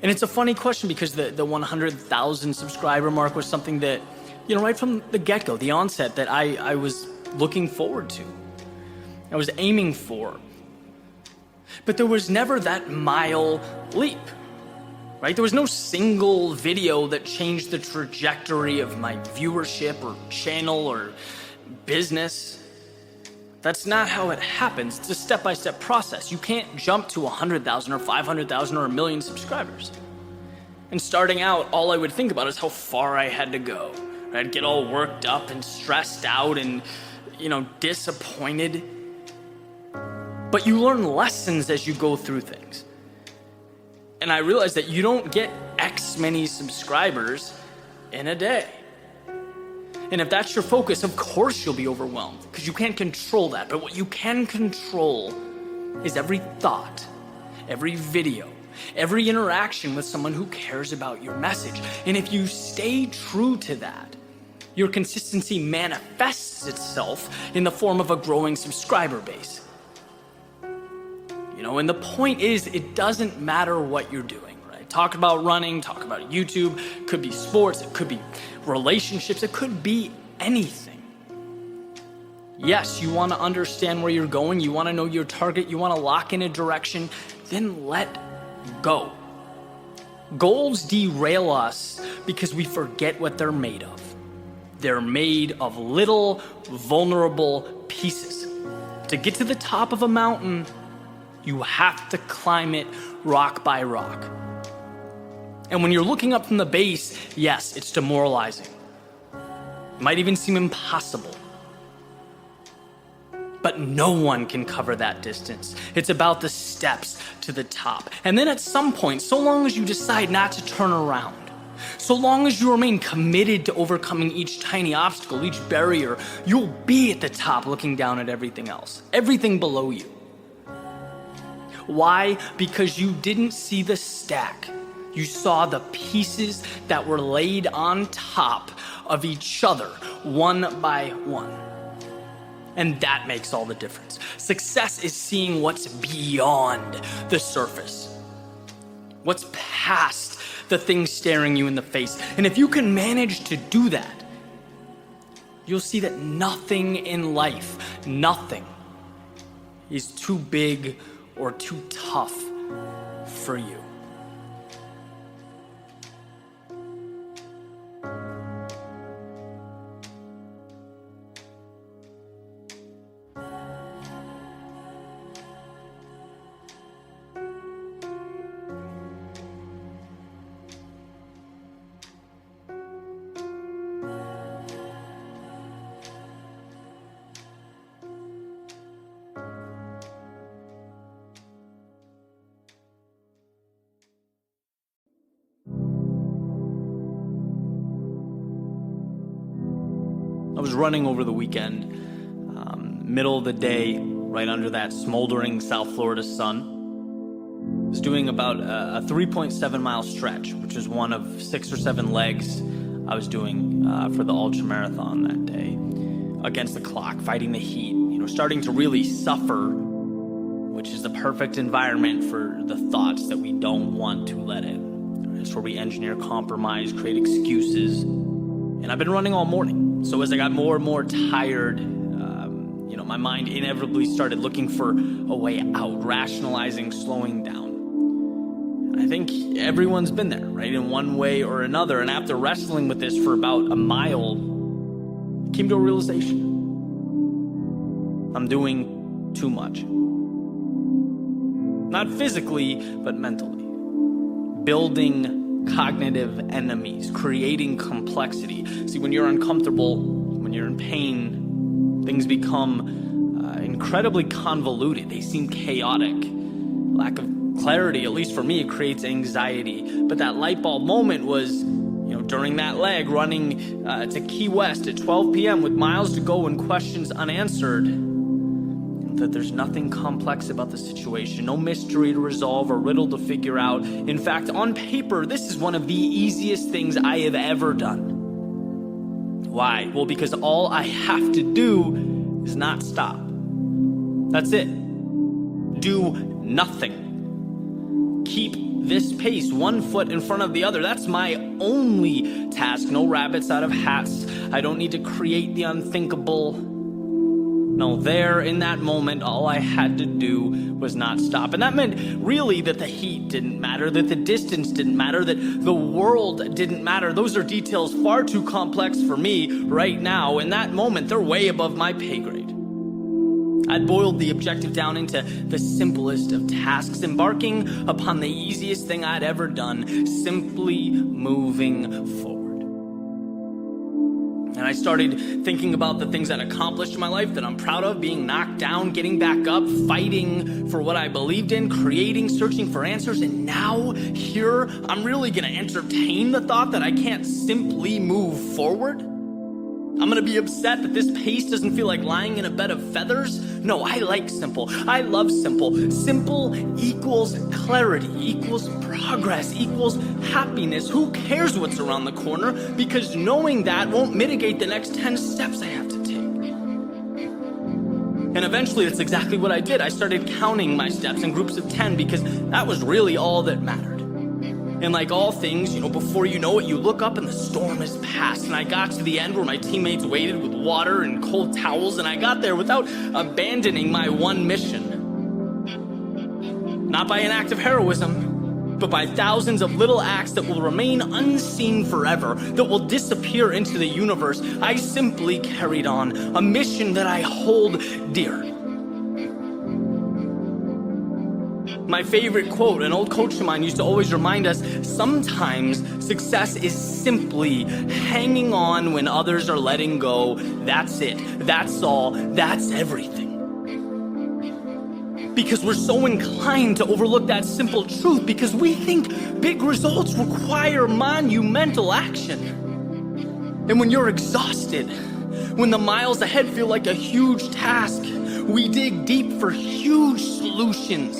And it's a funny question because the 100,000 subscriber mark was something that, right from the get-go, the onset, that I was looking forward to. I was aiming for. But there was never that mile leap, right? There was no single video that changed the trajectory of my viewership or channel or business. That's not how it happens. It's a step-by-step process. You can't jump to 100,000 or 500,000 or 1 million subscribers. And starting out, all I would think about is how far I had to go. I'd get all worked up and stressed out and, disappointed. But you learn lessons as you go through things. And I realized that you don't get X many subscribers in a day. And if that's your focus, of course you'll be overwhelmed because you can't control that. But what you can control is every thought, every video, every interaction with someone who cares about your message. And if you stay true to that, your consistency manifests itself in the form of a growing subscriber base. And the point is, it doesn't matter what you're doing, right? Talk about running, talk about YouTube, it could be sports, it could be relationships, it could be anything. Yes, you want to understand where you're going, you want to know your target, you want to lock in a direction, then let go. Goals derail us because we forget what they're made of. They're made of little vulnerable pieces. To get to the top of a mountain, you have to climb it rock by rock. And when you're looking up from the base, yes, it's demoralizing. It might even seem impossible. But no one can cover that distance. It's about the steps to the top. And then at some point, so long as you decide not to turn around, so long as you remain committed to overcoming each tiny obstacle, each barrier, you'll be at the top looking down at everything else, everything below you. Why? Because you didn't see the stack. You saw the pieces that were laid on top of each other, one by one. And that makes all the difference. Success is seeing what's beyond the surface, what's past the thing staring you in the face. And if you can manage to do that, you'll see that nothing in life, nothing is too big or too tough for you. I was running over the weekend, middle of the day, right under that smoldering South Florida sun. I was doing about a 3.7 mile stretch, which is one of 6 or 7 legs I was doing for the ultra marathon that day, against the clock, fighting the heat, starting to really suffer, which is the perfect environment for the thoughts that we don't want to let in. It's where we engineer compromise, create excuses. And I've been running all morning. So as I got more and more tired, my mind inevitably started looking for a way out, rationalizing, slowing down. And I think everyone's been there, right, in one way or another. And after wrestling with this for about a mile, I came to a realization. I'm doing too much. Not physically, but mentally. Building cognitive enemies, creating complexity. See, when you're uncomfortable, when you're in pain, things become incredibly convoluted. They seem chaotic. Lack of Clarity, at least for me, it creates anxiety. But that light bulb moment was, during that leg, running to Key West at 12 p.m. with miles to go and questions unanswered, that there's nothing complex about the situation, no mystery to resolve or riddle to figure out. In fact, on paper, this is one of the easiest things I have ever done. Why? Well, because all I have to do is not stop. That's it. Do nothing. Keep this pace, one foot in front of the other. That's my only task. No rabbits out of hats. I don't need to create the unthinkable. No, there in that moment, all I had to do was not stop. And that meant really that the heat didn't matter, that the distance didn't matter, that the world didn't matter. Those are details far too complex for me right now. In that moment, they're way above my pay grade. I'd boiled the objective down into the simplest of tasks, embarking upon the easiest thing I'd ever done, simply moving forward. And I started thinking about the things I'd accomplished in my life that I'm proud of, being knocked down, getting back up, fighting for what I believed in, creating, searching for answers. And now, here, I'm really going to entertain the thought that I can't simply move forward. I'm going to be upset that this pace doesn't feel like lying in a bed of feathers. No, I like simple. I love simple. Simple equals clarity, equals progress, equals happiness. Who cares what's around the corner? Because knowing that won't mitigate the next 10 steps I have to take. And eventually, that's exactly what I did. I started counting my steps in groups of 10 because that was really all that mattered. And like all things, before you know it, you look up and the storm has passed. And I got to the end where my teammates waited with water and cold towels, and I got there without abandoning my one mission. Not by an act of heroism, but by thousands of little acts that will remain unseen forever, that will disappear into the universe. I simply carried on a mission that I hold dear. My favorite quote, an old coach of mine used to always remind us, sometimes success is simply hanging on when others are letting go. That's it. That's all. That's everything. Because we're so inclined to overlook that simple truth because we think big results require monumental action. And when you're exhausted, when the miles ahead feel like a huge task, we dig deep for huge solutions.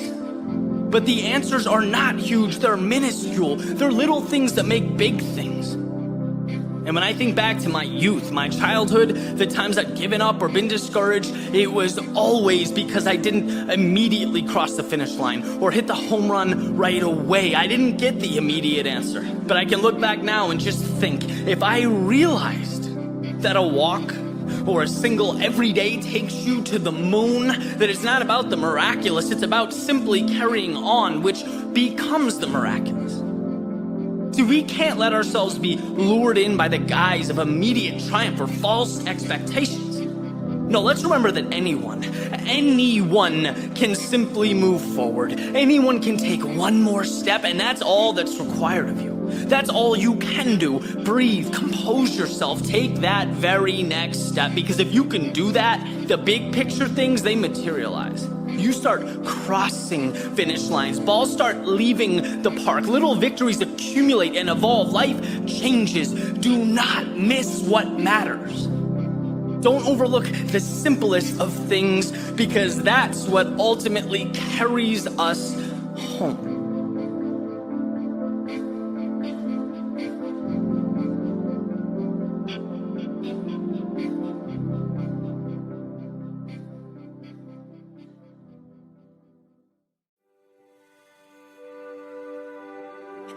But the answers are not huge, they're minuscule. They're little things that make big things. And when I think back to my youth, my childhood, the times I'd given up or been discouraged, it was always because I didn't immediately cross the finish line or hit the home run right away. I didn't get the immediate answer. But I can look back now and just think, if I realized that a walk or a single every day takes you to the moon, that it's not about the miraculous, it's about simply carrying on, which becomes the miraculous. See, we can't let ourselves be lured in by the guise of immediate triumph or false expectations. No, let's remember that anyone can simply move forward. Anyone can take one more step, and that's all that's required of you. That's all you can do. Breathe, compose yourself, take that very next step, because if you can do that, the big picture things, they materialize. You start crossing finish lines. Balls start leaving the park. Little victories accumulate and evolve. Life changes. Do not miss what matters. Don't overlook the simplest of things, because that's what ultimately carries us home.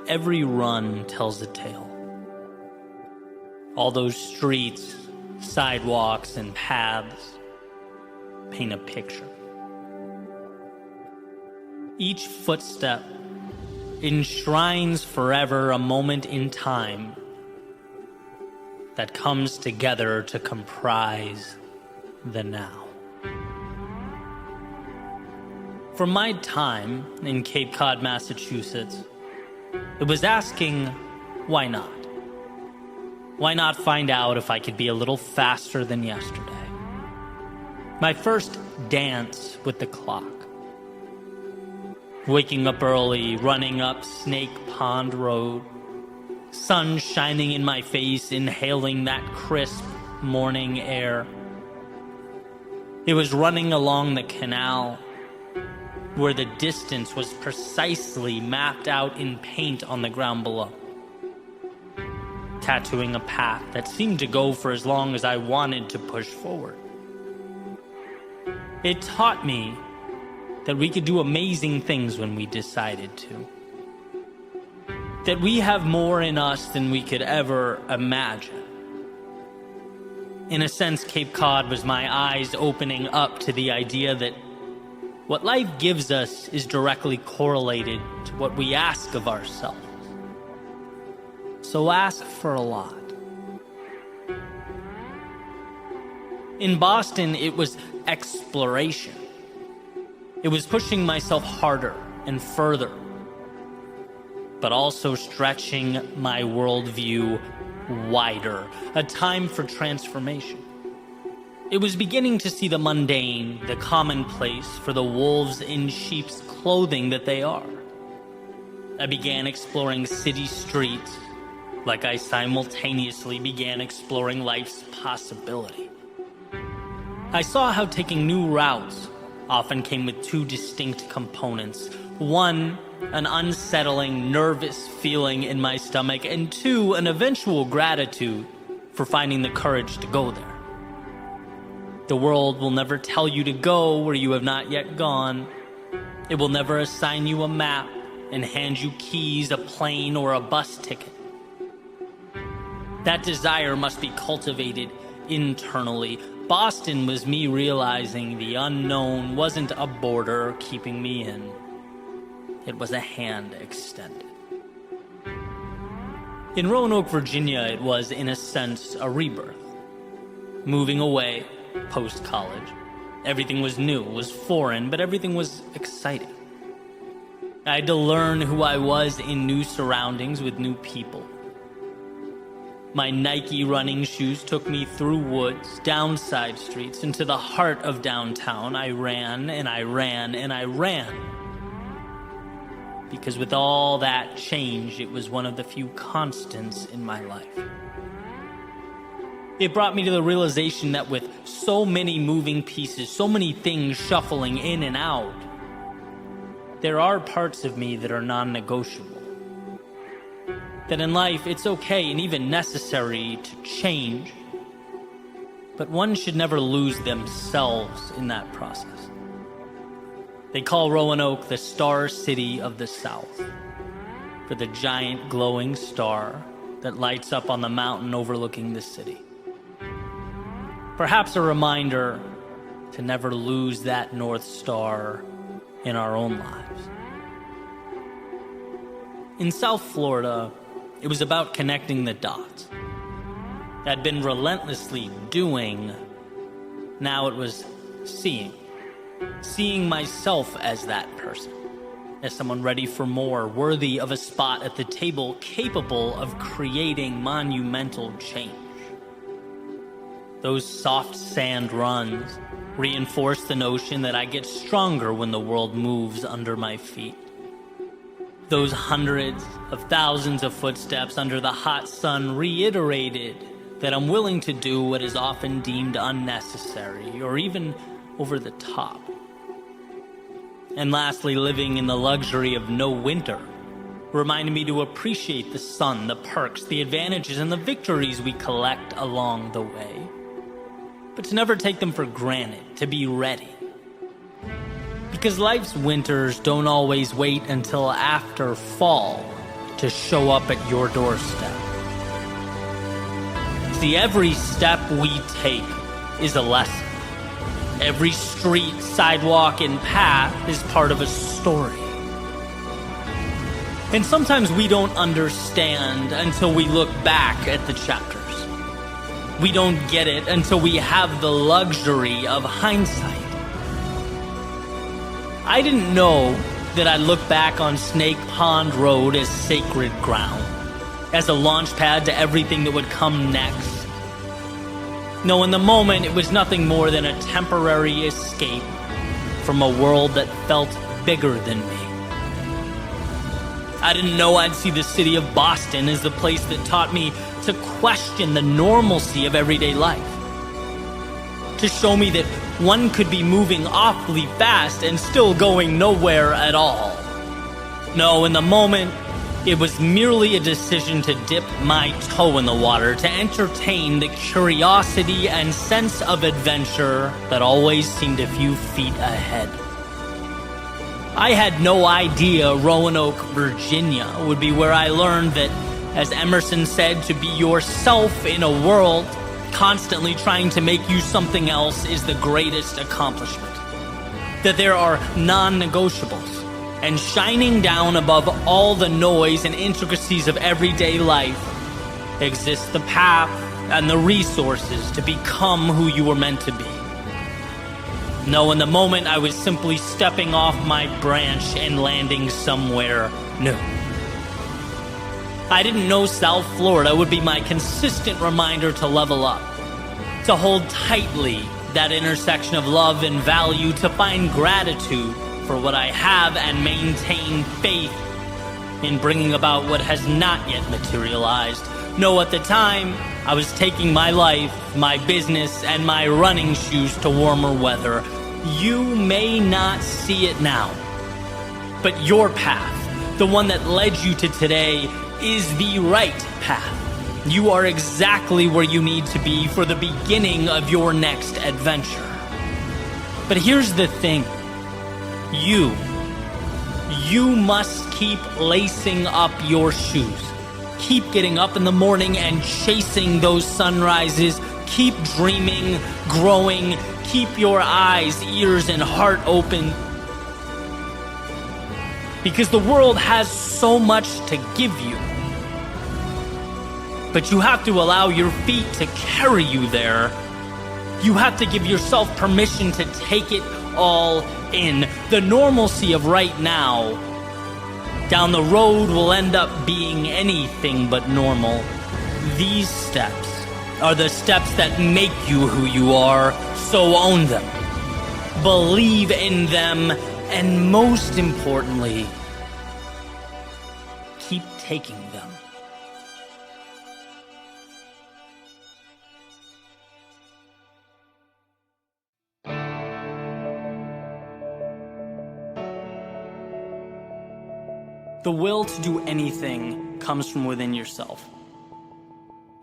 Every run tells a tale. All those streets, sidewalks, and paths paint a picture. Each footstep enshrines forever a moment in time that comes together to comprise the now. From my time in Cape Cod, Massachusetts, it was asking, why not? Why not find out if I could be a little faster than yesterday? My first dance with the clock. Waking up early, running up Snake Pond Road, sun shining in my face, inhaling that crisp morning air. It was running along the canal, where the distance was precisely mapped out in paint on the ground below, tattooing a path that seemed to go for as long as I wanted to push forward. It taught me that we could do amazing things when we decided to. That we have more in us than we could ever imagine. In a sense, Cape Cod was my eyes opening up to the idea that what life gives us is directly correlated to what we ask of ourselves. So ask for a lot. In Boston, it was exploration. It was pushing myself harder and further, but also stretching my worldview wider, a time for transformation. It was beginning to see the mundane, the commonplace for the wolves in sheep's clothing that they are. I began exploring city streets like I simultaneously began exploring life's possibility. I saw how taking new routes often came with two distinct components. One, an unsettling, nervous feeling in my stomach, and two, an eventual gratitude for finding the courage to go there. The world will never tell you to go where you have not yet gone. It will never assign you a map and hand you keys, a plane, or a bus ticket. That desire must be cultivated internally. Boston was me realizing the unknown wasn't a border keeping me in. It was a hand extended. In Roanoke, Virginia, it was, in a sense, a rebirth. Moving away, post-college. Everything was new, was foreign, but everything was exciting. I had to learn who I was in new surroundings with new people. My Nike running shoes took me through woods, down side streets, into the heart of downtown. I ran and I ran and I ran. Because with all that change, it was one of the few constants in my life. It brought me to the realization that with so many moving pieces, so many things shuffling in and out, there are parts of me that are non-negotiable. That in life, it's okay and even necessary to change, but one should never lose themselves in that process. They call Roanoke the Star City of the South, for the giant glowing star that lights up on the mountain overlooking the city. Perhaps a reminder to never lose that North Star in our own lives. In South Florida, it was about connecting the dots. I'd been relentlessly doing. Now it was seeing. Seeing myself as that person. As someone ready for more, worthy of a spot at the table, capable of creating monumental change. Those soft sand runs reinforce the notion that I get stronger when the world moves under my feet. Those hundreds of thousands of footsteps under the hot sun reiterated that I'm willing to do what is often deemed unnecessary or even over the top. And lastly, living in the luxury of no winter reminded me to appreciate the sun, the perks, the advantages, and the victories we collect along the way, but to never take them for granted, to be ready. Because life's winters don't always wait until after fall to show up at your doorstep. See, every step we take is a lesson. Every street, sidewalk, and path is part of a story. And sometimes we don't understand until we look back at the chapters. We don't get it until we have the luxury of hindsight. I didn't know that I'd look back on Snake Pond Road as sacred ground, as a launch pad to everything that would come next. No, in the moment, it was nothing more than a temporary escape from a world that felt bigger than me. I didn't know I'd see the city of Boston as the place that taught me to question the normalcy of everyday life. To show me that one could be moving awfully fast and still going nowhere at all. No, in the moment, it was merely a decision to dip my toe in the water, to entertain the curiosity and sense of adventure that always seemed a few feet ahead. I had no idea Roanoke, Virginia would be where I learned that, as Emerson said, to be yourself in a world constantly trying to make you something else is the greatest accomplishment. That there are non-negotiables, and shining down above all the noise and intricacies of everyday life exists the path and the resources to become who you were meant to be. No, in the moment I was simply stepping off my branch and landing somewhere new. I didn't know South Florida would be my consistent reminder to level up, to hold tightly that intersection of love and value, to find gratitude for what I have and maintain faith in bringing about what has not yet materialized. No, at the time, I was taking my life, my business, and my running shoes to warmer weather. You may not see it now, but your path, the one that led you to today, is the right path. You are exactly where you need to be for the beginning of your next adventure. But here's the thing. You must keep lacing up your shoes. Keep getting up in the morning and chasing those sunrises. Keep dreaming, growing. Keep your eyes, ears, and heart open. Because the world has so much to give you. But you have to allow your feet to carry you there. You have to give yourself permission to take it all in. The normalcy of right now, down the road, will end up being anything but normal. These steps are the steps that make you who you are, so own them. Believe in them, and most importantly, keep taking them. The will to do anything comes from within yourself.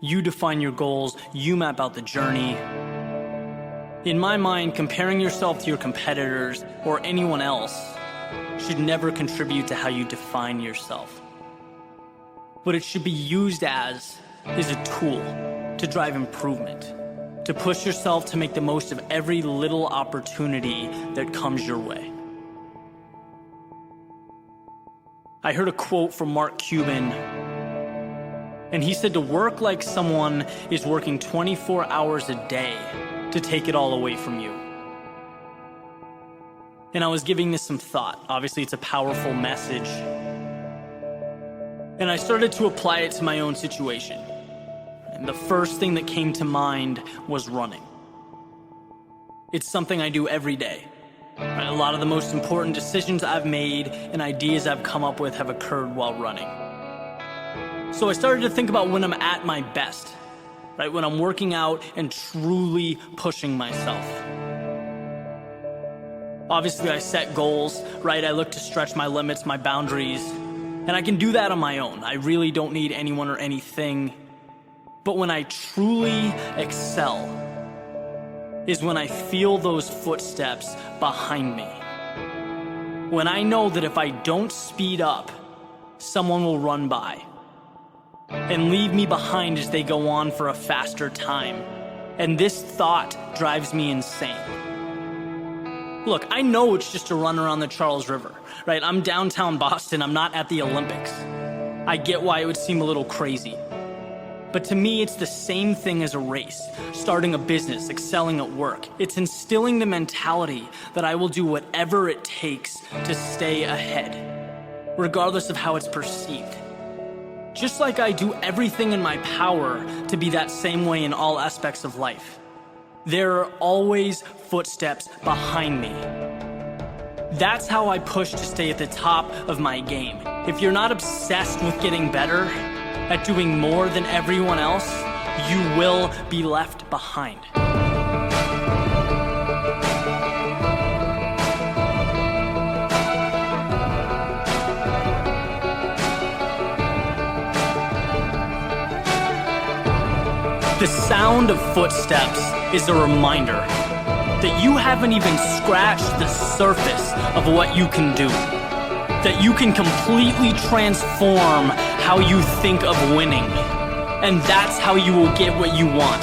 You define your goals, you map out the journey. In my mind, comparing yourself to your competitors or anyone else should never contribute to how you define yourself. What it should be used as is a tool to drive improvement, to push yourself to make the most of every little opportunity that comes your way. I heard a quote from Mark Cuban, and he said to work like someone is working 24 hours a day to take it all away from you. And I was giving this some thought. Obviously, it's a powerful message. And I started to apply it to my own situation. And the first thing that came to mind was running. It's something I do every day. A lot of the most important decisions I've made and ideas I've come up with have occurred while running. So I started to think about when I'm at my best, right? When I'm working out and truly pushing myself. Obviously, I set goals, right? I look to stretch my limits, my boundaries, and I can do that on my own. I really don't need anyone or anything. But when I truly excel is when I feel those footsteps behind me. When I know that if I don't speed up, someone will run by and leave me behind as they go on for a faster time. And this thought drives me insane. Look, I know it's just a run around the Charles River, right? I'm downtown Boston, I'm not at the Olympics. I get why it would seem a little crazy. But to me, it's the same thing as a race, starting a business, excelling at work. It's instilling the mentality that I will do whatever it takes to stay ahead, regardless of how it's perceived. Just like I do everything in my power to be that same way in all aspects of life. There are always footsteps behind me. That's how I push to stay at the top of my game. If you're not obsessed with getting better, at doing more than everyone else, you will be left behind. The sound of footsteps is a reminder that you haven't even scratched the surface of what you can do. That you can completely transform how you think of winning. And that's how you will get what you want.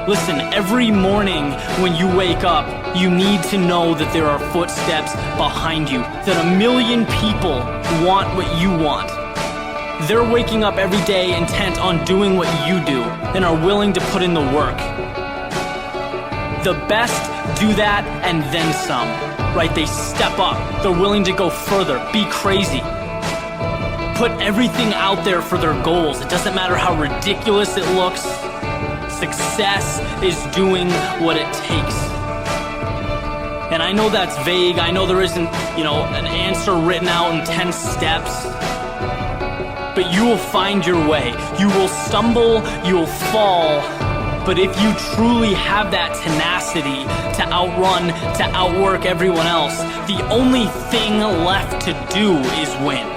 Listen, every morning when you wake up, you need to know that there are footsteps behind you. That 1 million people want what you want. They're waking up every day intent on doing what you do and are willing to put in the work. The best do that and then some, right? They step up. They're willing to go further, be crazy. Put everything out there for their goals. It doesn't matter how ridiculous it looks. Success is doing what it takes. And I know that's vague. I know there isn't, an answer written out in 10 steps. But you will find your way. You will stumble, you will fall. But if you truly have that tenacity to outrun, to outwork everyone else, the only thing left to do is win.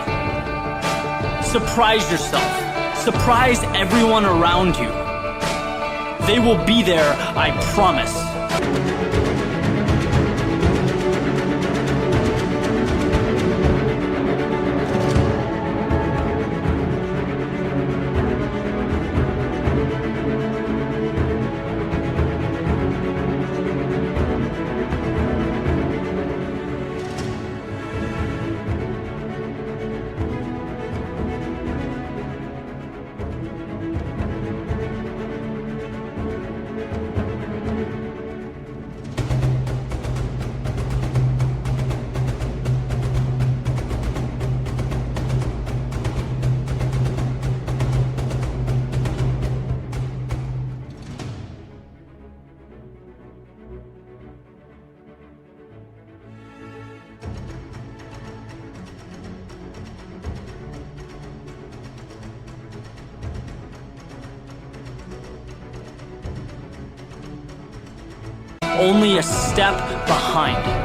Surprise yourself. Surprise everyone around you. They will be there, I promise. Only a step behind.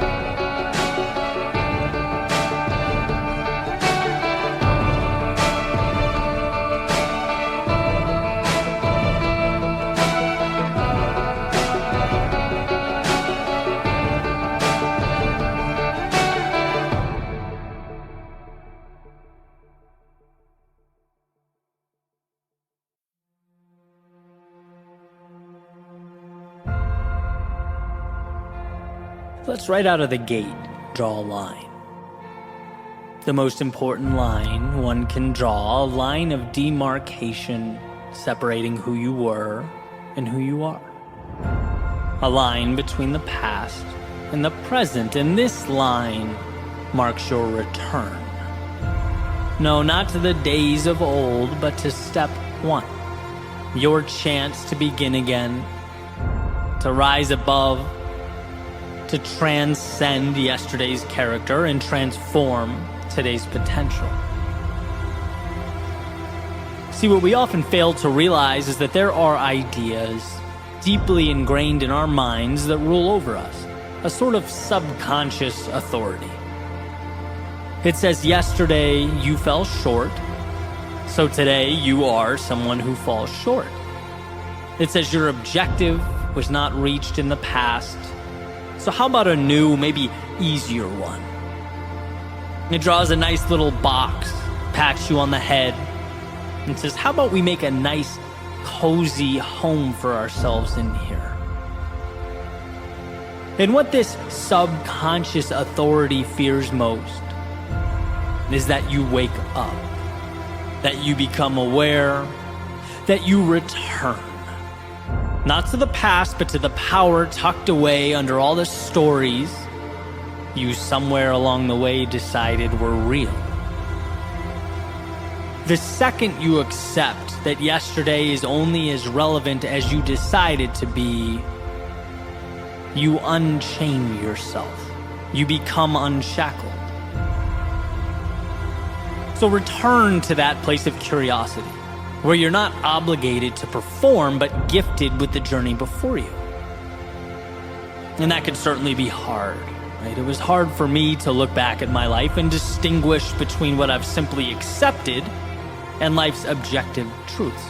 Let's right out of the gate draw a line. The most important line one can draw, a line of demarcation separating who you were and who you are. A line between the past and the present, and this line marks your return. No, not to the days of old, but to step one. Your chance to begin again, to rise above, to transcend yesterday's character and transform today's potential. See, what we often fail to realize is that there are ideas deeply ingrained in our minds that rule over us, a sort of subconscious authority. It says yesterday you fell short, so today you are someone who falls short. It says your objective was not reached in the past, so how about a new, maybe easier one? It draws a nice little box, pats you on the head, and says, how about we make a nice, cozy home for ourselves in here? And what this subconscious authority fears most is that you wake up, that you become aware, that you return. Not to the past, but to the power tucked away under all the stories you somewhere along the way decided were real. The second you accept that yesterday is only as relevant as you decided to be, you unchain yourself. You become unshackled. So return to that place of curiosity, where you're not obligated to perform, but gifted with the journey before you. And that could certainly be hard, right? It was hard for me to look back at my life and distinguish between what I've simply accepted and life's objective truths.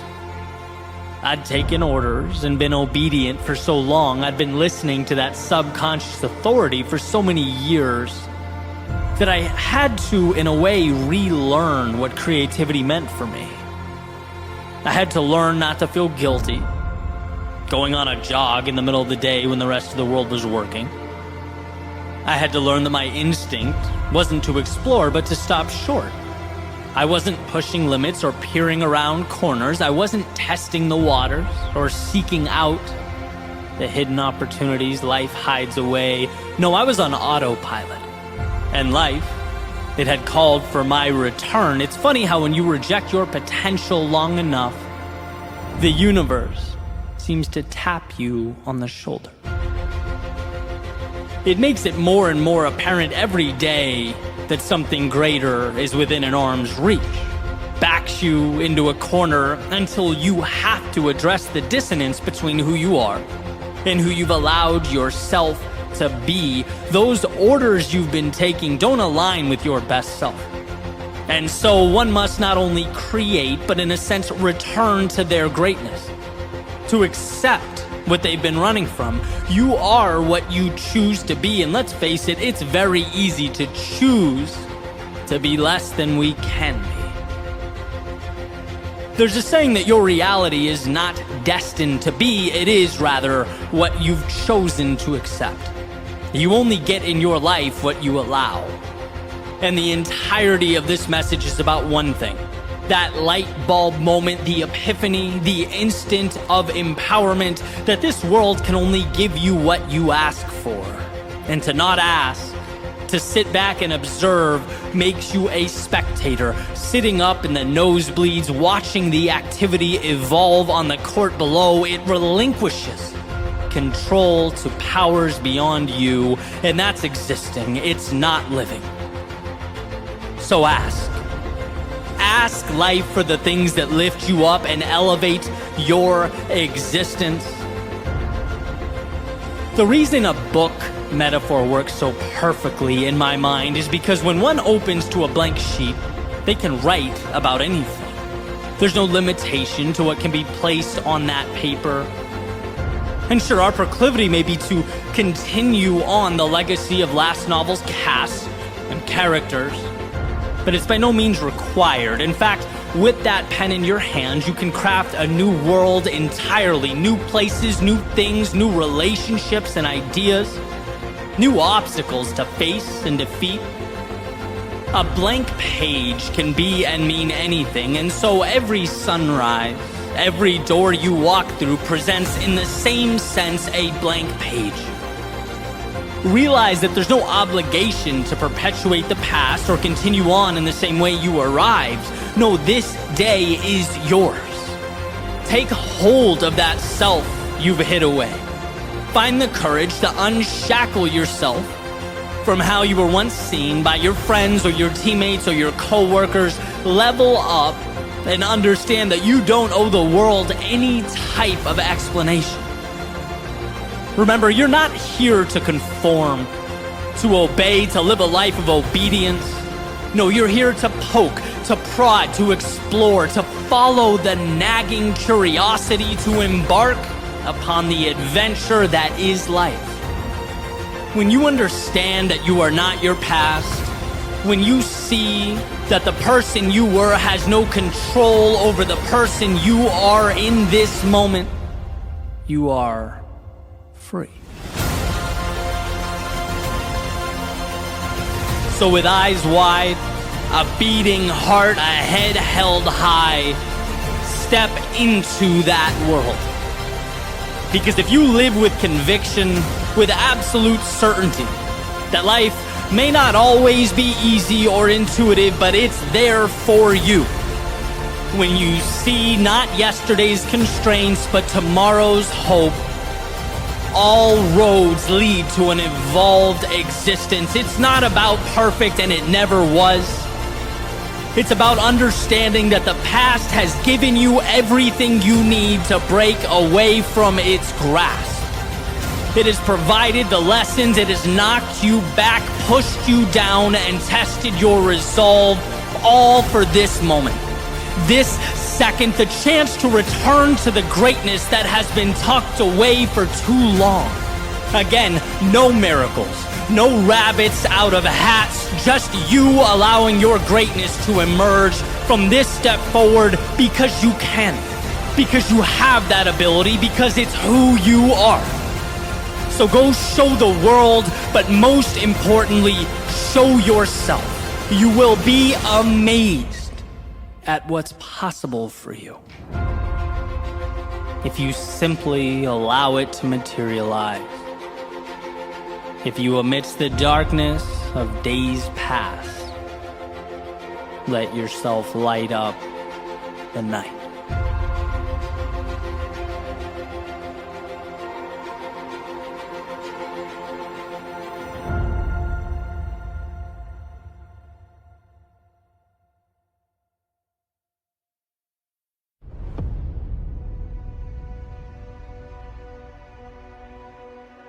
I'd taken orders and been obedient for so long. I'd been listening to that subconscious authority for so many years that I had to, in a way, relearn what creativity meant for me. I had to learn not to feel guilty going on a jog in the middle of the day when the rest of the world was working. I had to learn that my instinct wasn't to explore, but to stop short. I wasn't pushing limits or peering around corners. I wasn't testing the waters or seeking out the hidden opportunities life hides away. No, I was on autopilot. And life, it had called for my return. It's funny how when you reject your potential long enough, the universe seems to tap you on the shoulder. It makes it more and more apparent every day that something greater is within an arm's reach, backs you into a corner until you have to address the dissonance between who you are and who you've allowed yourself to be. Those orders you've been taking don't align with your best self. And so one must not only create, but in a sense return to their greatness, to accept what they've been running from. You are what you choose to be, and let's face it, it's very easy to choose to be less than we can be. There's a saying that your reality is not destined to be, it is rather what you've chosen to accept. You only get in your life what you allow. And the entirety of this message is about one thing. That light bulb moment, the epiphany, the instant of empowerment that this world can only give you what you ask for. And to not ask, to sit back and observe, makes you a spectator, sitting up in the nosebleeds, watching the activity evolve on the court below. It relinquishes control to powers beyond you, and that's existing. It's not living. So ask. Ask life for the things that lift you up and elevate your existence. The reason a book metaphor works so perfectly in my mind is because when one opens to a blank sheet, they can write about anything. There's no limitation to what can be placed on that paper. And sure, our proclivity may be to continue on the legacy of last novel's cast and characters, but it's by no means required. In fact, with that pen in your hand, you can craft a new world entirely. New places, new things, new relationships and ideas, new obstacles to face and defeat. A blank page can be and mean anything, and so every sunrise, every door you walk through presents in the same sense a blank page. Realize that there's no obligation to perpetuate the past or continue on in the same way you arrived. No, this day is yours. Take hold of that self you've hid away. Find the courage to unshackle yourself from how you were once seen by your friends or your teammates or your coworkers. Level up and understand that you don't owe the world any type of explanation. Remember, you're not here to conform, to obey, to live a life of obedience. No, you're here to poke, to prod, to explore, to follow the nagging curiosity, to embark upon the adventure that is life. When you understand that you are not your past, when you see that the person you were has no control over the person you are in this moment, you are free. So with eyes wide, a beating heart, a head held high, step into that world. Because if you live with conviction, with absolute certainty, that life may not always be easy or intuitive, but it's there for you. When you see not yesterday's constraints, but tomorrow's hope, all roads lead to an evolved existence. It's not about perfect, and it never was. It's about understanding that the past has given you everything you need to break away from its grasp. It has provided the lessons, it has knocked you back, pushed you down, and tested your resolve, all for this moment. This second, the chance to return to the greatness that has been tucked away for too long. Again, no miracles, no rabbits out of hats, just you allowing your greatness to emerge from this step forward because you can, because you have that ability, because it's who you are. So go show the world, but most importantly, show yourself. You will be amazed at what's possible for you if you simply allow it to materialize. If you, amidst the darkness of days past, let yourself light up the night.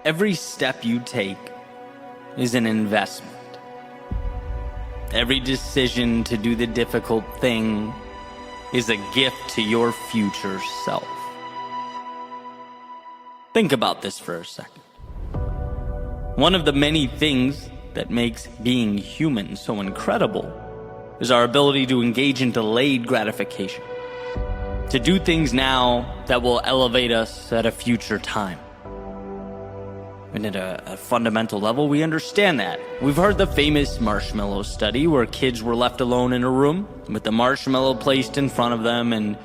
Every step you take is an investment. Every decision to do the difficult thing is a gift to your future self. Think about this for a second. One of the many things that makes being human so incredible is our ability to engage in delayed gratification, to do things now that will elevate us at a future time. And at a fundamental level, we understand that. We've heard the famous marshmallow study where kids were left alone in a room with the marshmallow placed in front of them, and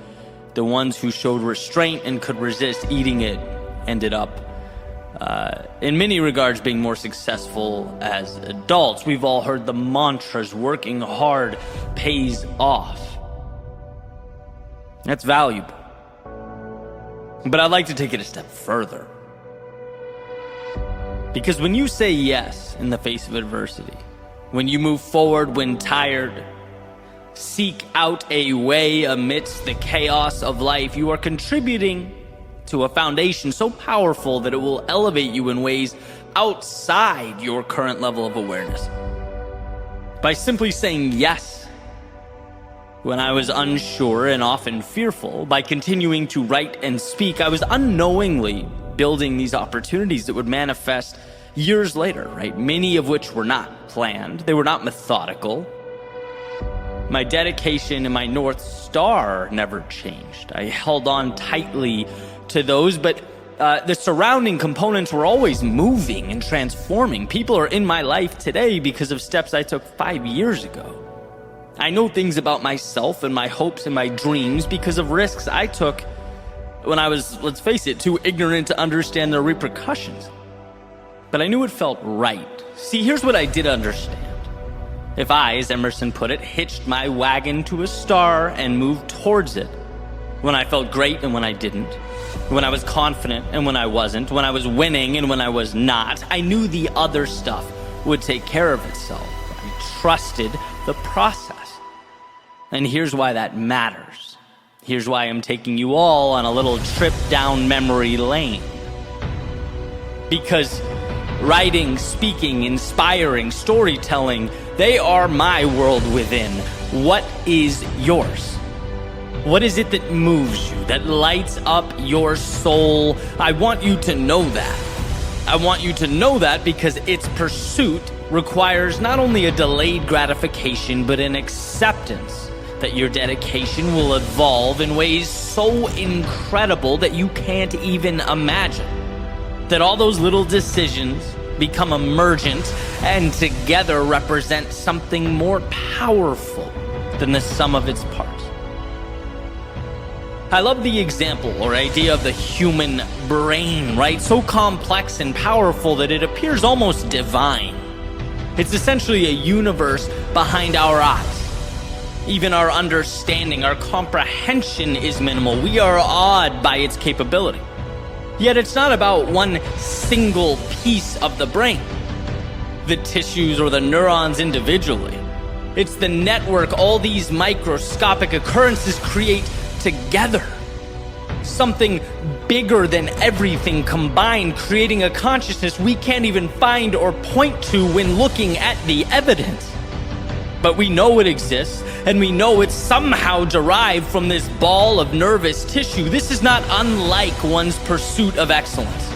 the ones who showed restraint and could resist eating it ended up, in many regards, being more successful as adults. We've all heard the mantras, working hard pays off. That's valuable. But I'd like to take it a step further. Because when you say yes in the face of adversity, when you move forward when tired, seek out a way amidst the chaos of life, you are contributing to a foundation so powerful that it will elevate you in ways outside your current level of awareness. By simply saying yes when I was unsure and often fearful, by continuing to write and speak, I was unknowingly building these opportunities that would manifest years later, right? Many of which were not planned. They were not methodical. My dedication and my North Star never changed. I held on tightly to those, but the surrounding components were always moving and transforming. People are in my life today because of steps I took 5 years ago. I know things about myself and my hopes and my dreams because of risks I took when I was, let's face it, too ignorant to understand the repercussions. But I knew it felt right. See, here's what I did understand. If I, as Emerson put it, hitched my wagon to a star and moved towards it, when I felt great and when I didn't, when I was confident and when I wasn't, when I was winning and when I was not, I knew the other stuff would take care of itself. I trusted the process. And here's why that matters. Here's why I'm taking you all on a little trip down memory lane. Because writing, speaking, inspiring, storytelling, they are my world within. What is yours? What is it that moves you, that lights up your soul? I want you to know that. I want you to know that because its pursuit requires not only a delayed gratification, but an acceptance that your dedication will evolve in ways so incredible that you can't even imagine. That all those little decisions become emergent and together represent something more powerful than the sum of its parts. I love the example or idea of the human brain, right? So complex and powerful that it appears almost divine. It's essentially a universe behind our eyes. Even our understanding, our comprehension is minimal. We are awed by its capability. Yet it's not about one single piece of the brain, the tissues or the neurons individually. It's the network all these microscopic occurrences create together. Something bigger than everything combined, creating a consciousness we can't even find or point to when looking at the evidence. But we know it exists, and we know it's somehow derived from this ball of nervous tissue. This is not unlike one's pursuit of excellence.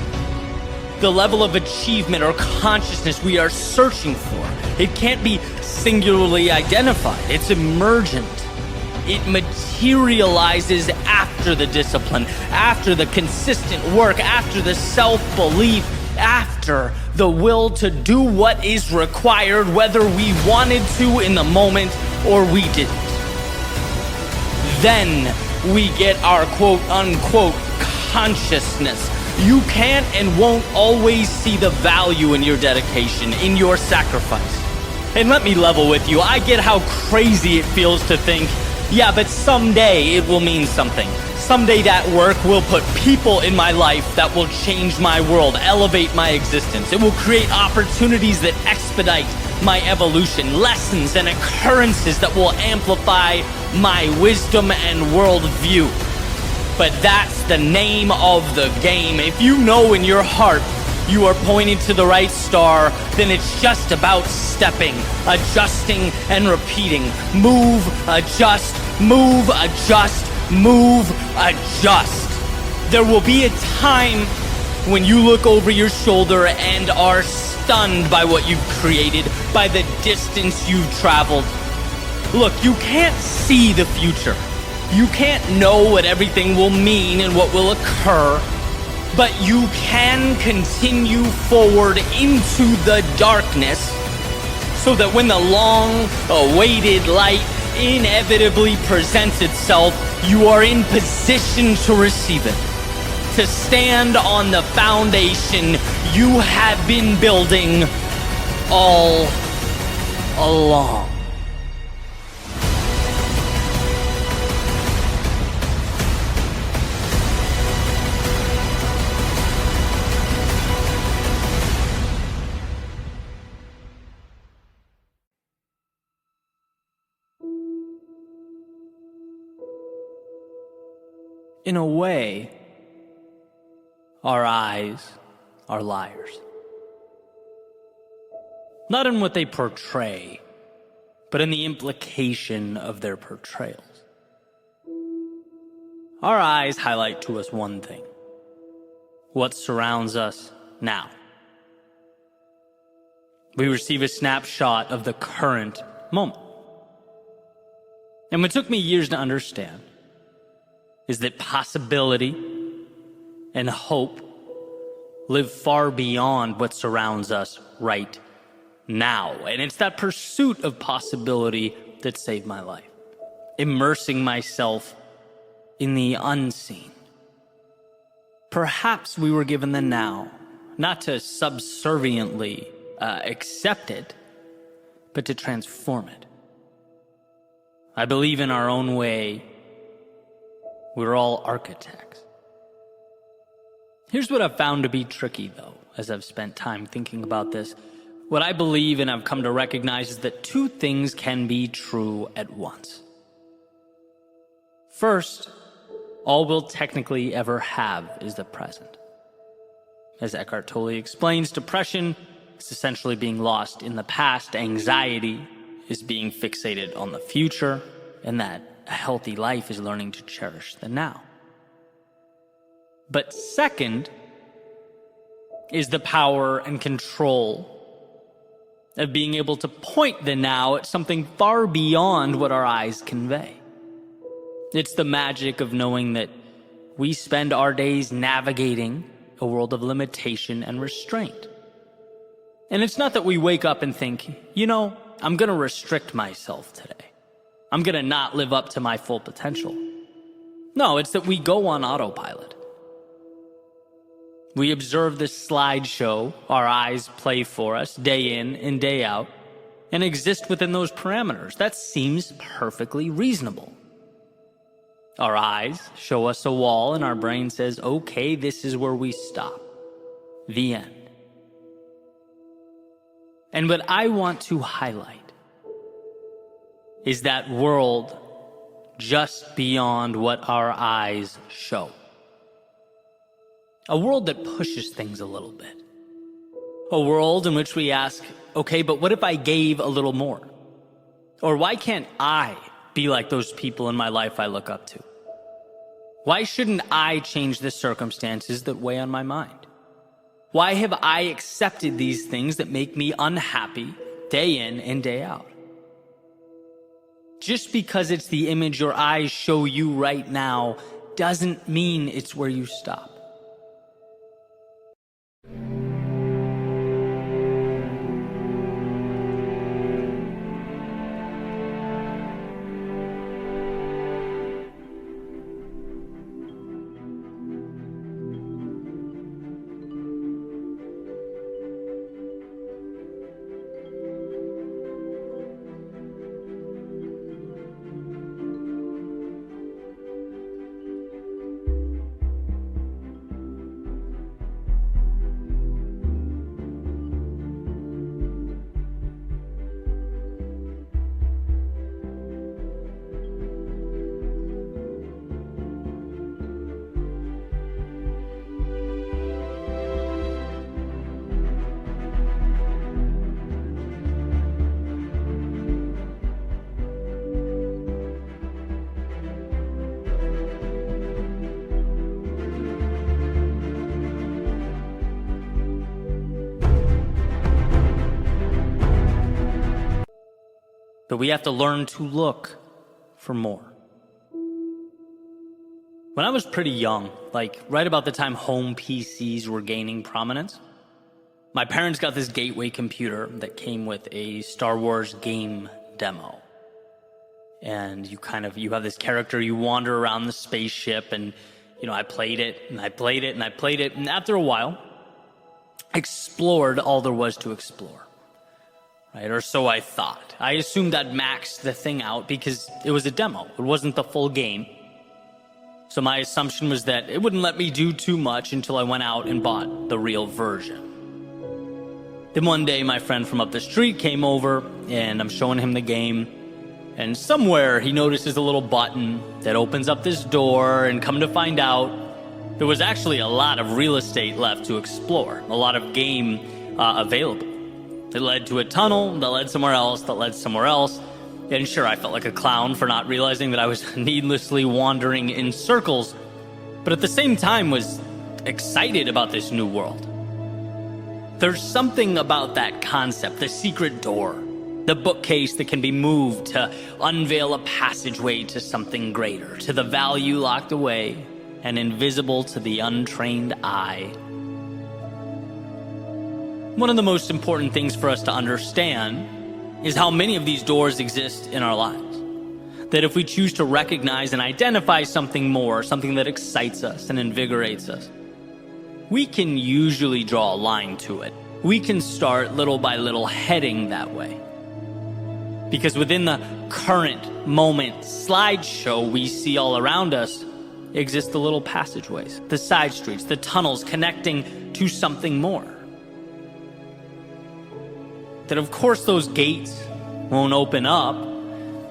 The level of achievement or consciousness we are searching for, it can't be singularly identified. It's emergent. It materializes after the discipline, after the consistent work, after the self-belief, after the will to do what is required, whether we wanted to in the moment or we didn't. Then we get our quote-unquote consciousness. You can't and won't always see the value in your dedication, in your sacrifice. And let me level with you, I get how crazy it feels to think, yeah, but someday it will mean something. Someday that work will put people in my life that will change my world, elevate my existence. It will create opportunities that expedite my evolution, lessons and occurrences that will amplify my wisdom and worldview. But that's the name of the game. If you know in your heart you are pointing to the right star, then it's just about stepping, adjusting, and repeating. Move, adjust, move, adjust, move, adjust. There will be a time when you look over your shoulder and are stunned by what you've created, by the distance you've traveled. Look, you can't see the future. You can't know what everything will mean and what will occur, but you can continue forward into the darkness so that when the long-awaited light inevitably presents itself, you are in position to receive it, to stand on the foundation you have been building all along. In a way, our eyes are liars. Not in what they portray, but in the implication of their portrayals. Our eyes highlight to us one thing: what surrounds us now. We receive a snapshot of the current moment. And what took me years to understand is that possibility and hope live far beyond what surrounds us right now. And it's that pursuit of possibility that saved my life, immersing myself in the unseen. Perhaps we were given the now, not to subserviently accept it, but to transform it. I believe in our own way, we're all architects. Here's what I've found to be tricky, though, as I've spent time thinking about this. What I believe and I've come to recognize is that two things can be true at once. First, all we'll technically ever have is the present. As Eckhart Tolle explains, depression is essentially being lost in the past. Anxiety is being fixated on the future, and that a healthy life is learning to cherish the now. But second is the power and control of being able to point the now at something far beyond what our eyes convey. It's the magic of knowing that we spend our days navigating a world of limitation and restraint. And it's not that we wake up and think, I'm going to restrict myself today. I'm going to not live up to my full potential. No, it's that we go on autopilot. We observe this slideshow our eyes play for us day in and day out and exist within those parameters. That seems perfectly reasonable. Our eyes show us a wall and our brain says, okay, this is where we stop. The end. And what I want to highlight is that world just beyond what our eyes show. A world that pushes things a little bit. A world in which we ask, okay, but what if I gave a little more? Or why can't I be like those people in my life I look up to? Why shouldn't I change the circumstances that weigh on my mind? Why have I accepted these things that make me unhappy day in and day out? Just because it's the image your eyes show you right now doesn't mean it's where you stop. But we have to learn to look for more. When I was pretty young, like right about the time home PCs were gaining prominence, my parents got this gateway computer that came with a Star Wars game demo. And you have this character, you wander around the spaceship, and I played it, and I played it, and I played it, and after a while, explored all there was to explore. Right, or so I thought. I assumed I'd maxed the thing out because it was a demo. It wasn't the full game. So my assumption was that it wouldn't let me do too much until I went out and bought the real version. Then one day my friend from up the street came over and I'm showing him the game, and somewhere he notices a little button that opens up this door, and come to find out there was actually a lot of real estate left to explore, a lot of game available. It led to a tunnel that led somewhere else, that led somewhere else. And sure, I felt like a clown for not realizing that I was needlessly wandering in circles, but at the same time was excited about this new world. There's something about that concept, the secret door, the bookcase that can be moved to unveil a passageway to something greater, to the value locked away and invisible to the untrained eye. One of the most important things for us to understand is how many of these doors exist in our lives. That if we choose to recognize and identify something more, something that excites us and invigorates us, we can usually draw a line to it. We can start little by little heading that way. Because within the current moment slideshow we see all around us exist the little passageways, the side streets, the tunnels connecting to something more. That of course those gates won't open up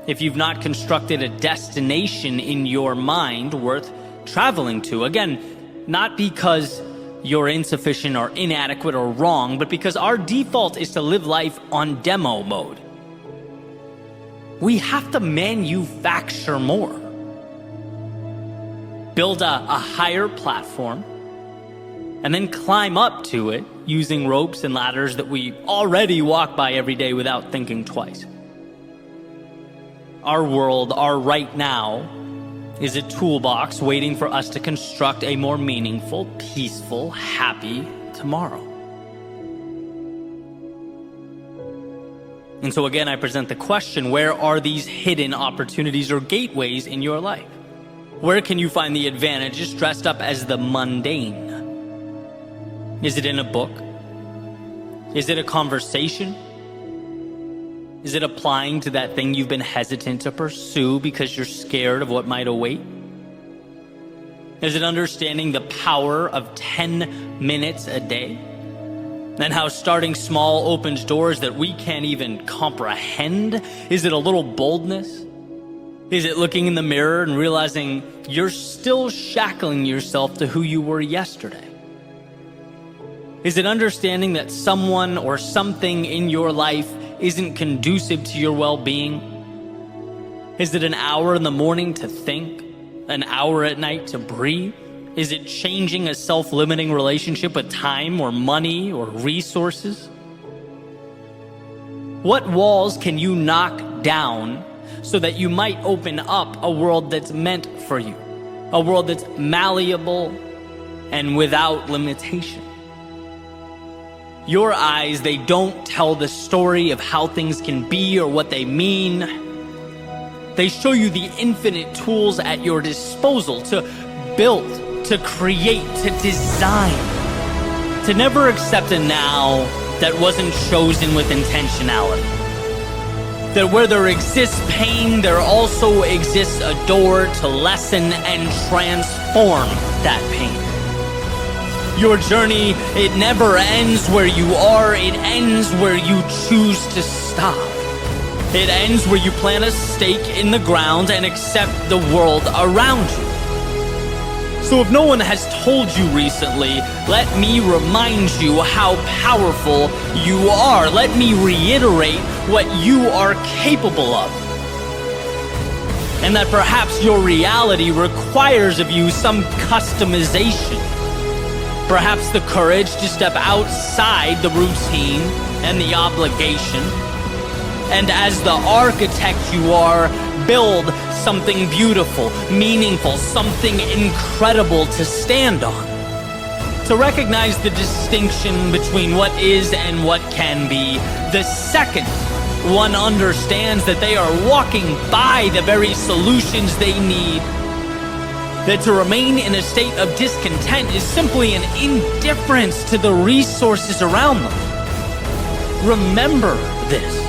if you've not constructed a destination in your mind worth traveling to. Again, not because you're insufficient or inadequate or wrong, but because our default is to live life on demo mode. We have to manufacture more. Build a higher platform, and then climb up to it using ropes and ladders that we already walk by every day without thinking twice. Our world, our right now, is a toolbox waiting for us to construct a more meaningful, peaceful, happy tomorrow. And so again, I present the question, where are these hidden opportunities or gateways in your life? Where can you find the advantages dressed up as the mundane? Is it in a book? Is it a conversation? Is it applying to that thing you've been hesitant to pursue because you're scared of what might await? Is it understanding the power of 10 minutes a day? And how starting small opens doors that we can't even comprehend? Is it a little boldness? Is it looking in the mirror and realizing you're still shackling yourself to who you were yesterday? Is it understanding that someone or something in your life isn't conducive to your well-being? Is it an hour in the morning to think, an hour at night to breathe? Is it changing a self-limiting relationship with time or money or resources? What walls can you knock down so that you might open up a world that's meant for you? A world that's malleable and without limitation. Your eyes, they don't tell the story of how things can be or what they mean. They show you the infinite tools at your disposal to build, to create, to design, to never accept a now that wasn't chosen with intentionality. That where there exists pain, there also exists a door to lessen and transform that pain. Your journey, it never ends where you are, it ends where you choose to stop. It ends where you plant a stake in the ground and accept the world around you. So if no one has told you recently, let me remind you how powerful you are. Let me reiterate what you are capable of. And that perhaps your reality requires of you some customization. Perhaps the courage to step outside the routine and the obligation. And as the architect you are, build something beautiful, meaningful, something incredible to stand on. To recognize the distinction between what is and what can be, the second one understands that they are walking by the very solutions they need. That to remain in a state of discontent is simply an indifference to the resources around them. Remember this.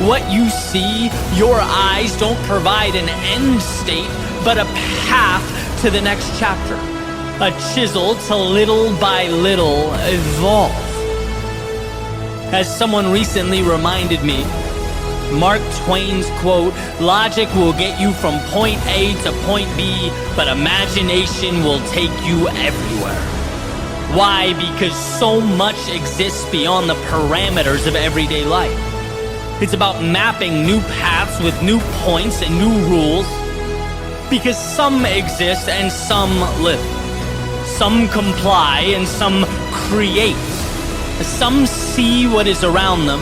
What you see, your eyes don't provide an end state, but a path to the next chapter. A chisel to little by little evolve. As someone recently reminded me, Mark Twain's quote, "Logic will get you from point A to point B, but imagination will take you everywhere." Why? Because so much exists beyond the parameters of everyday life. It's about mapping new paths with new points and new rules. Because some exist and some live. Some comply and some create. Some see what is around them,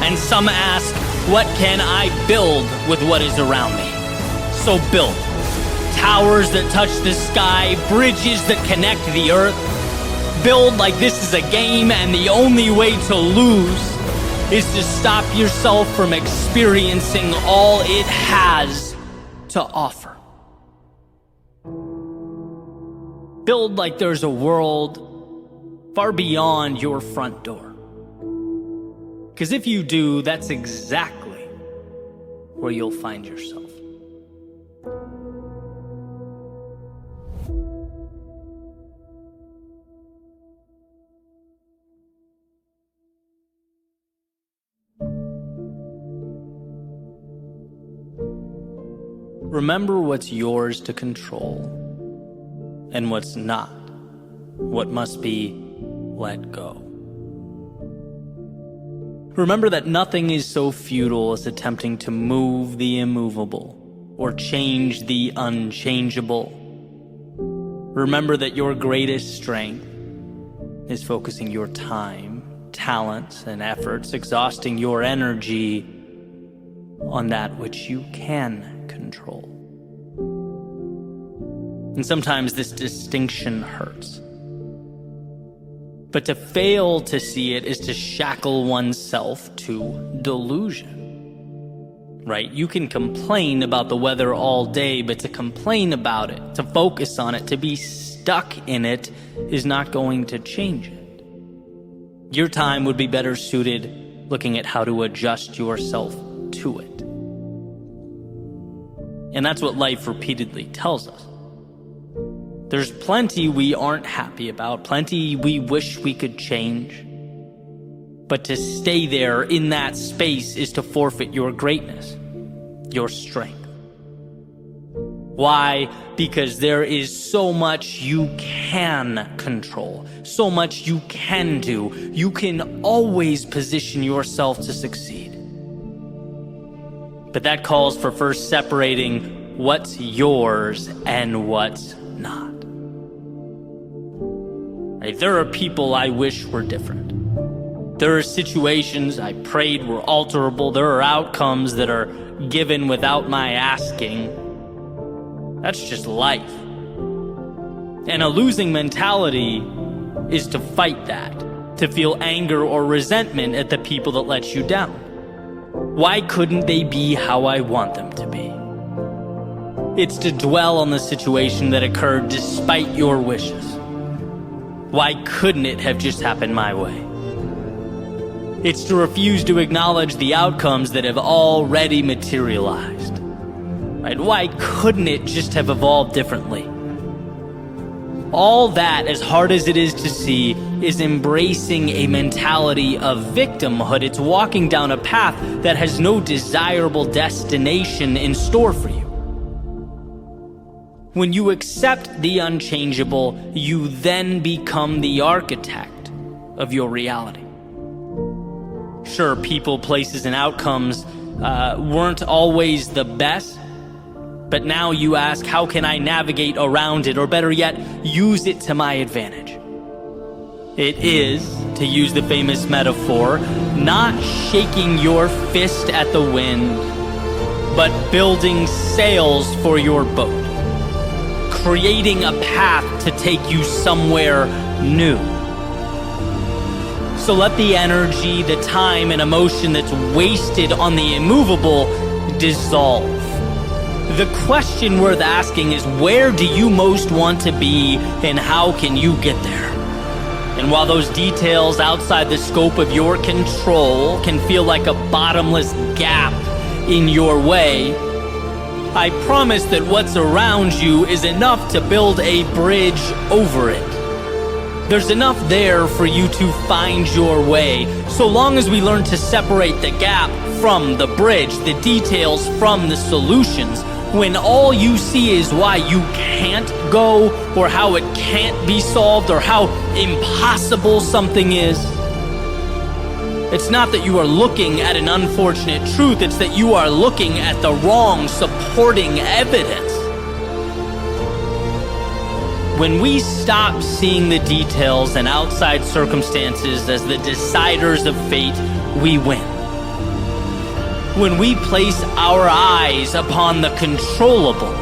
and some ask, what can I build with what is around me? So build. Towers that touch the sky, bridges that connect the earth. Build like this is a game, and the only way to lose is to stop yourself from experiencing all it has to offer. Build like there's a world far beyond your front door. Because if you do, that's exactly where you'll find yourself. Remember what's yours to control and what's not, what must be let go. Remember that nothing is so futile as attempting to move the immovable or change the unchangeable. Remember that your greatest strength is focusing your time, talents, and efforts, exhausting your energy on that which you can control. And sometimes this distinction hurts. But to fail to see it is to shackle oneself to delusion. Right? You can complain about the weather all day, but to complain about it, to focus on it, to be stuck in it is not going to change it. Your time would be better suited looking at how to adjust yourself to it. And that's what life repeatedly tells us. There's plenty we aren't happy about, plenty we wish we could change. But to stay there in that space is to forfeit your greatness, your strength. Why? Because there is so much you can control, so much you can do. You can always position yourself to succeed. But that calls for first separating what's yours and what's not. Right? There are people I wish were different. There are situations I prayed were alterable. There are outcomes that are given without my asking. That's just life. And a losing mentality is to fight that, to feel anger or resentment at the people that let you down. Why couldn't they be how I want them to be? It's to dwell on the situation that occurred despite your wishes. Why couldn't it have just happened my way? It's to refuse to acknowledge the outcomes that have already materialized. Right? Why couldn't it just have evolved differently? All that, as hard as it is to see, is embracing a mentality of victimhood. It's walking down a path that has no desirable destination in store for you. When you accept the unchangeable, you then become the architect of your reality. Sure, people, places, and outcomes weren't always the best, but now you ask, how can I navigate around it, or better yet, use it to my advantage? It is, to use the famous metaphor, not shaking your fist at the wind, but building sails for your boat, creating a path to take you somewhere new. So let the energy, the time, and emotion that's wasted on the immovable dissolve. The question worth asking is, where do you most want to be, and how can you get there? And while those details outside the scope of your control can feel like a bottomless gap in your way, I promise that what's around you is enough to build a bridge over it. There's enough there for you to find your way, so long as we learn to separate the gap from the bridge, the details from the solutions. When all you see is why you can't go, or how it can't be solved, or how impossible something is, it's not that you are looking at an unfortunate truth, it's that you are looking at the wrong supporting evidence. When we stop seeing the details and outside circumstances as the deciders of fate, we win. When we place our eyes upon the controllable,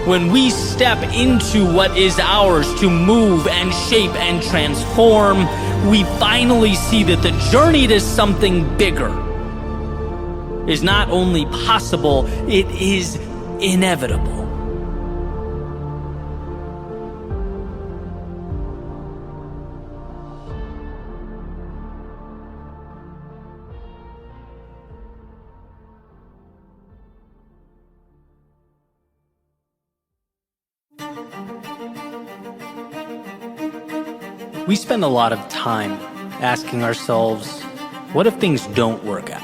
when we step into what is ours to move and shape and transform, we finally see that the journey to something bigger is not only possible, it is inevitable. We spend a lot of time asking ourselves, what if things don't work out?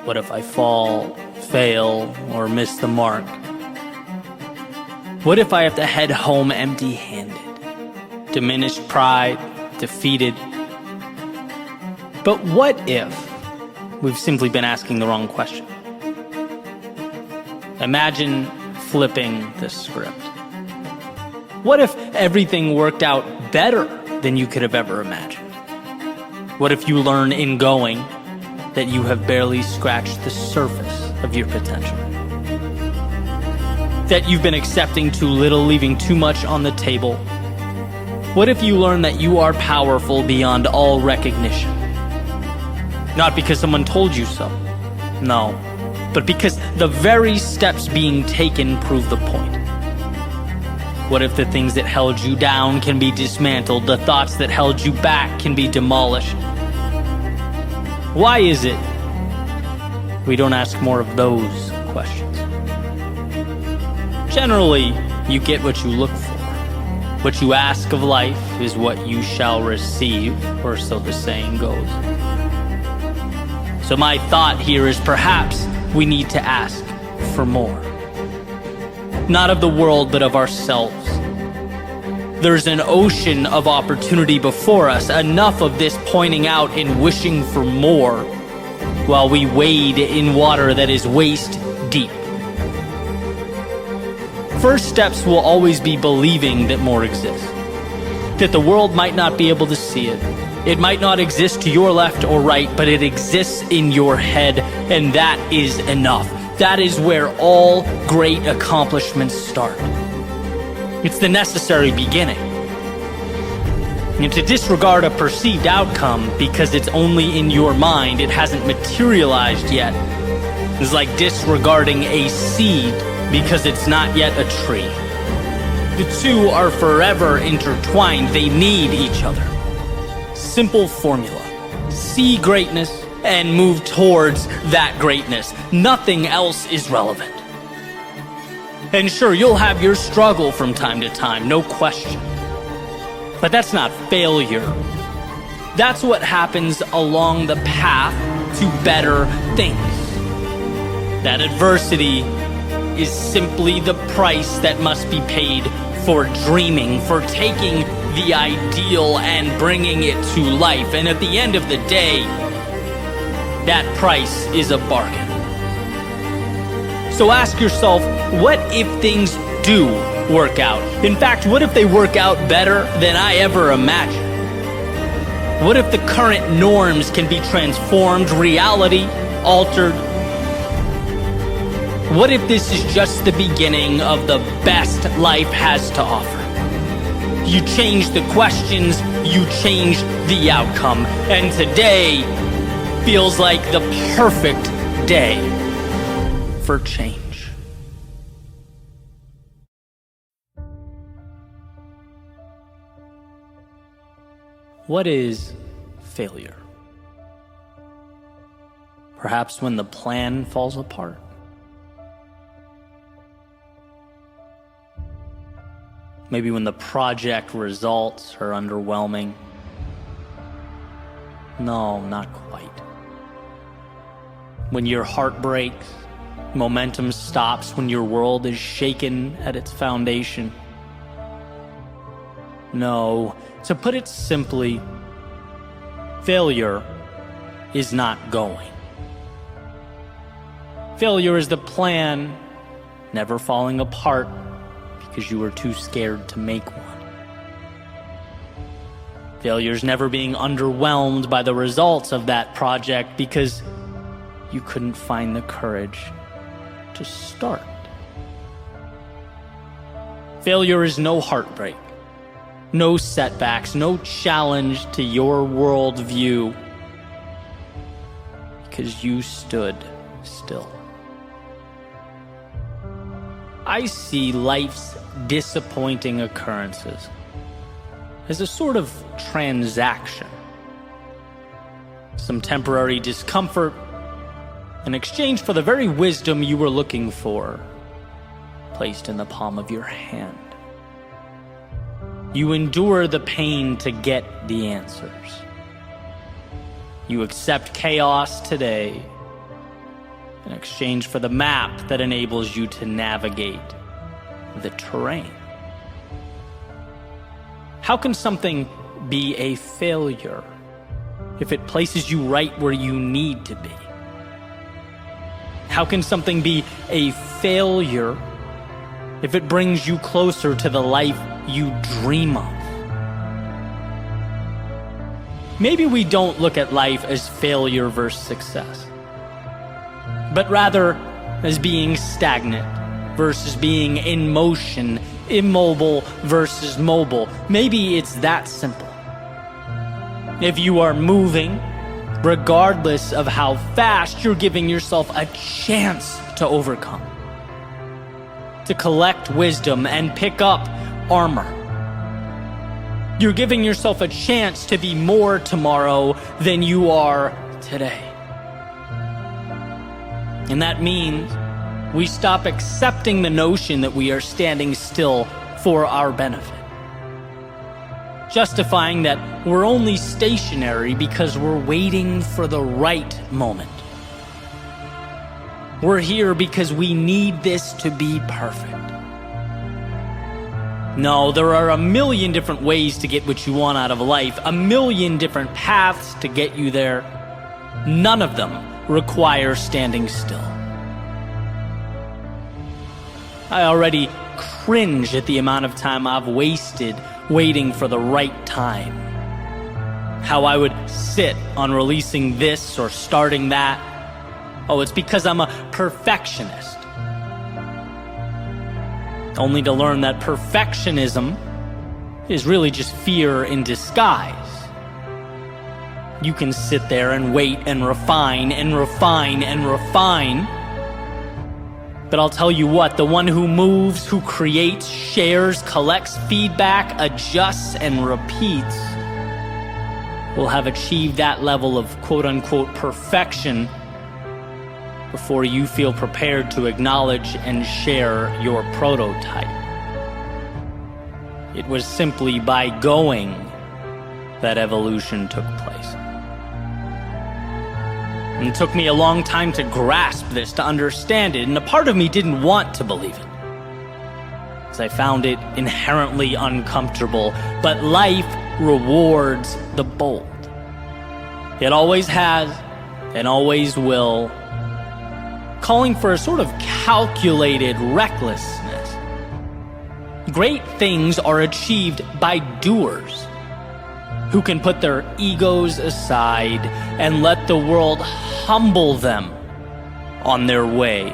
What if I fall, fail, or miss the mark? What if I have to head home empty-handed, diminished pride, defeated? But what if we've simply been asking the wrong question? Imagine flipping the script. What if everything worked out better than you could have ever imagined? What if you learn in going that you have barely scratched the surface of your potential? That you've been accepting too little, leaving too much on the table? What if you learn that you are powerful beyond all recognition? Not because someone told you so, no, but because the very steps being taken prove the point. What if the things that held you down can be dismantled, the thoughts that held you back can be demolished? Why is it we don't ask more of those questions? Generally, you get what you look for. What you ask of life is what you shall receive, or so the saying goes. So my thought here is perhaps we need to ask for more. Not of the world, but of ourselves. There's an ocean of opportunity before us, enough of this pointing out and wishing for more, while we wade in water that is waist deep. First steps will always be believing that more exists. That the world might not be able to see it. It might not exist to your left or right, but it exists in your head, and that is enough. That is where all great accomplishments start. It's the necessary beginning. And to disregard a perceived outcome because it's only in your mind, it hasn't materialized yet, is like disregarding a seed because it's not yet a tree. The two are forever intertwined. They need each other. Simple formula. See greatness and move towards that greatness. Nothing else is relevant. And sure, you'll have your struggle from time to time, no question. But that's not failure. That's what happens along the path to better things. That adversity is simply the price that must be paid for dreaming, for taking the ideal and bringing it to life. And at the end of the day, that price is a bargain. So ask yourself, what if things do work out? In fact, what if they work out better than I ever imagined? What if the current norms can be transformed, reality altered? What if this is just the beginning of the best life has to offer? You change the questions, you change the outcome. And today feels like the perfect day for change. What is failure? Perhaps when the plan falls apart. Maybe when the project results are underwhelming. No, not quite. When your heart breaks, momentum stops, when your world is shaken at its foundation. No, to put it simply, failure is not going. Failure is the plan never falling apart because you were too scared to make one. Failure's never being underwhelmed by the results of that project because you couldn't find the courage to start. Failure is no heartbreak, no setbacks, no challenge to your worldview because you stood still. I see life's disappointing occurrences as a sort of transaction. Some temporary discomfort in exchange for the very wisdom you were looking for, placed in the palm of your hand. You endure the pain to get the answers. You accept chaos today in exchange for the map that enables you to navigate the terrain. How can something be a failure if it places you right where you need to be? How can something be a failure if it brings you closer to the life you dream of? Maybe we don't look at life as failure versus success, but rather as being stagnant versus being in motion, immobile versus mobile. Maybe it's that simple. If you are moving, regardless of how fast, you're giving yourself a chance to overcome, to collect wisdom and pick up armor. You're giving yourself a chance to be more tomorrow than you are today. And that means We stop accepting the notion that we are standing still for our benefit, justifying that we're only stationary because we're waiting for the right moment. We're here because we need this to be perfect. No, there are a million different ways to get what you want out of life, a million different paths to get you there. None of them require standing still. I already cringe at the amount of time I've wasted waiting for the right time. How I would sit on releasing this or starting that. Oh, it's because I'm a perfectionist. Only to learn that perfectionism is really just fear in disguise. You can sit there and wait and refine and refine and refine. But I'll tell you what, the one who moves, who creates, shares, collects feedback, adjusts, and repeats will have achieved that level of quote-unquote perfection before you feel prepared to acknowledge and share your prototype. It was simply by going that evolution took place. And it took me a long time to grasp this, to understand it, and a part of me didn't want to believe it, because I found it inherently uncomfortable. But life rewards the bold. It always has and always will, calling for a sort of calculated recklessness. Great things are achieved by doers who can put their egos aside and let the world humble them on their way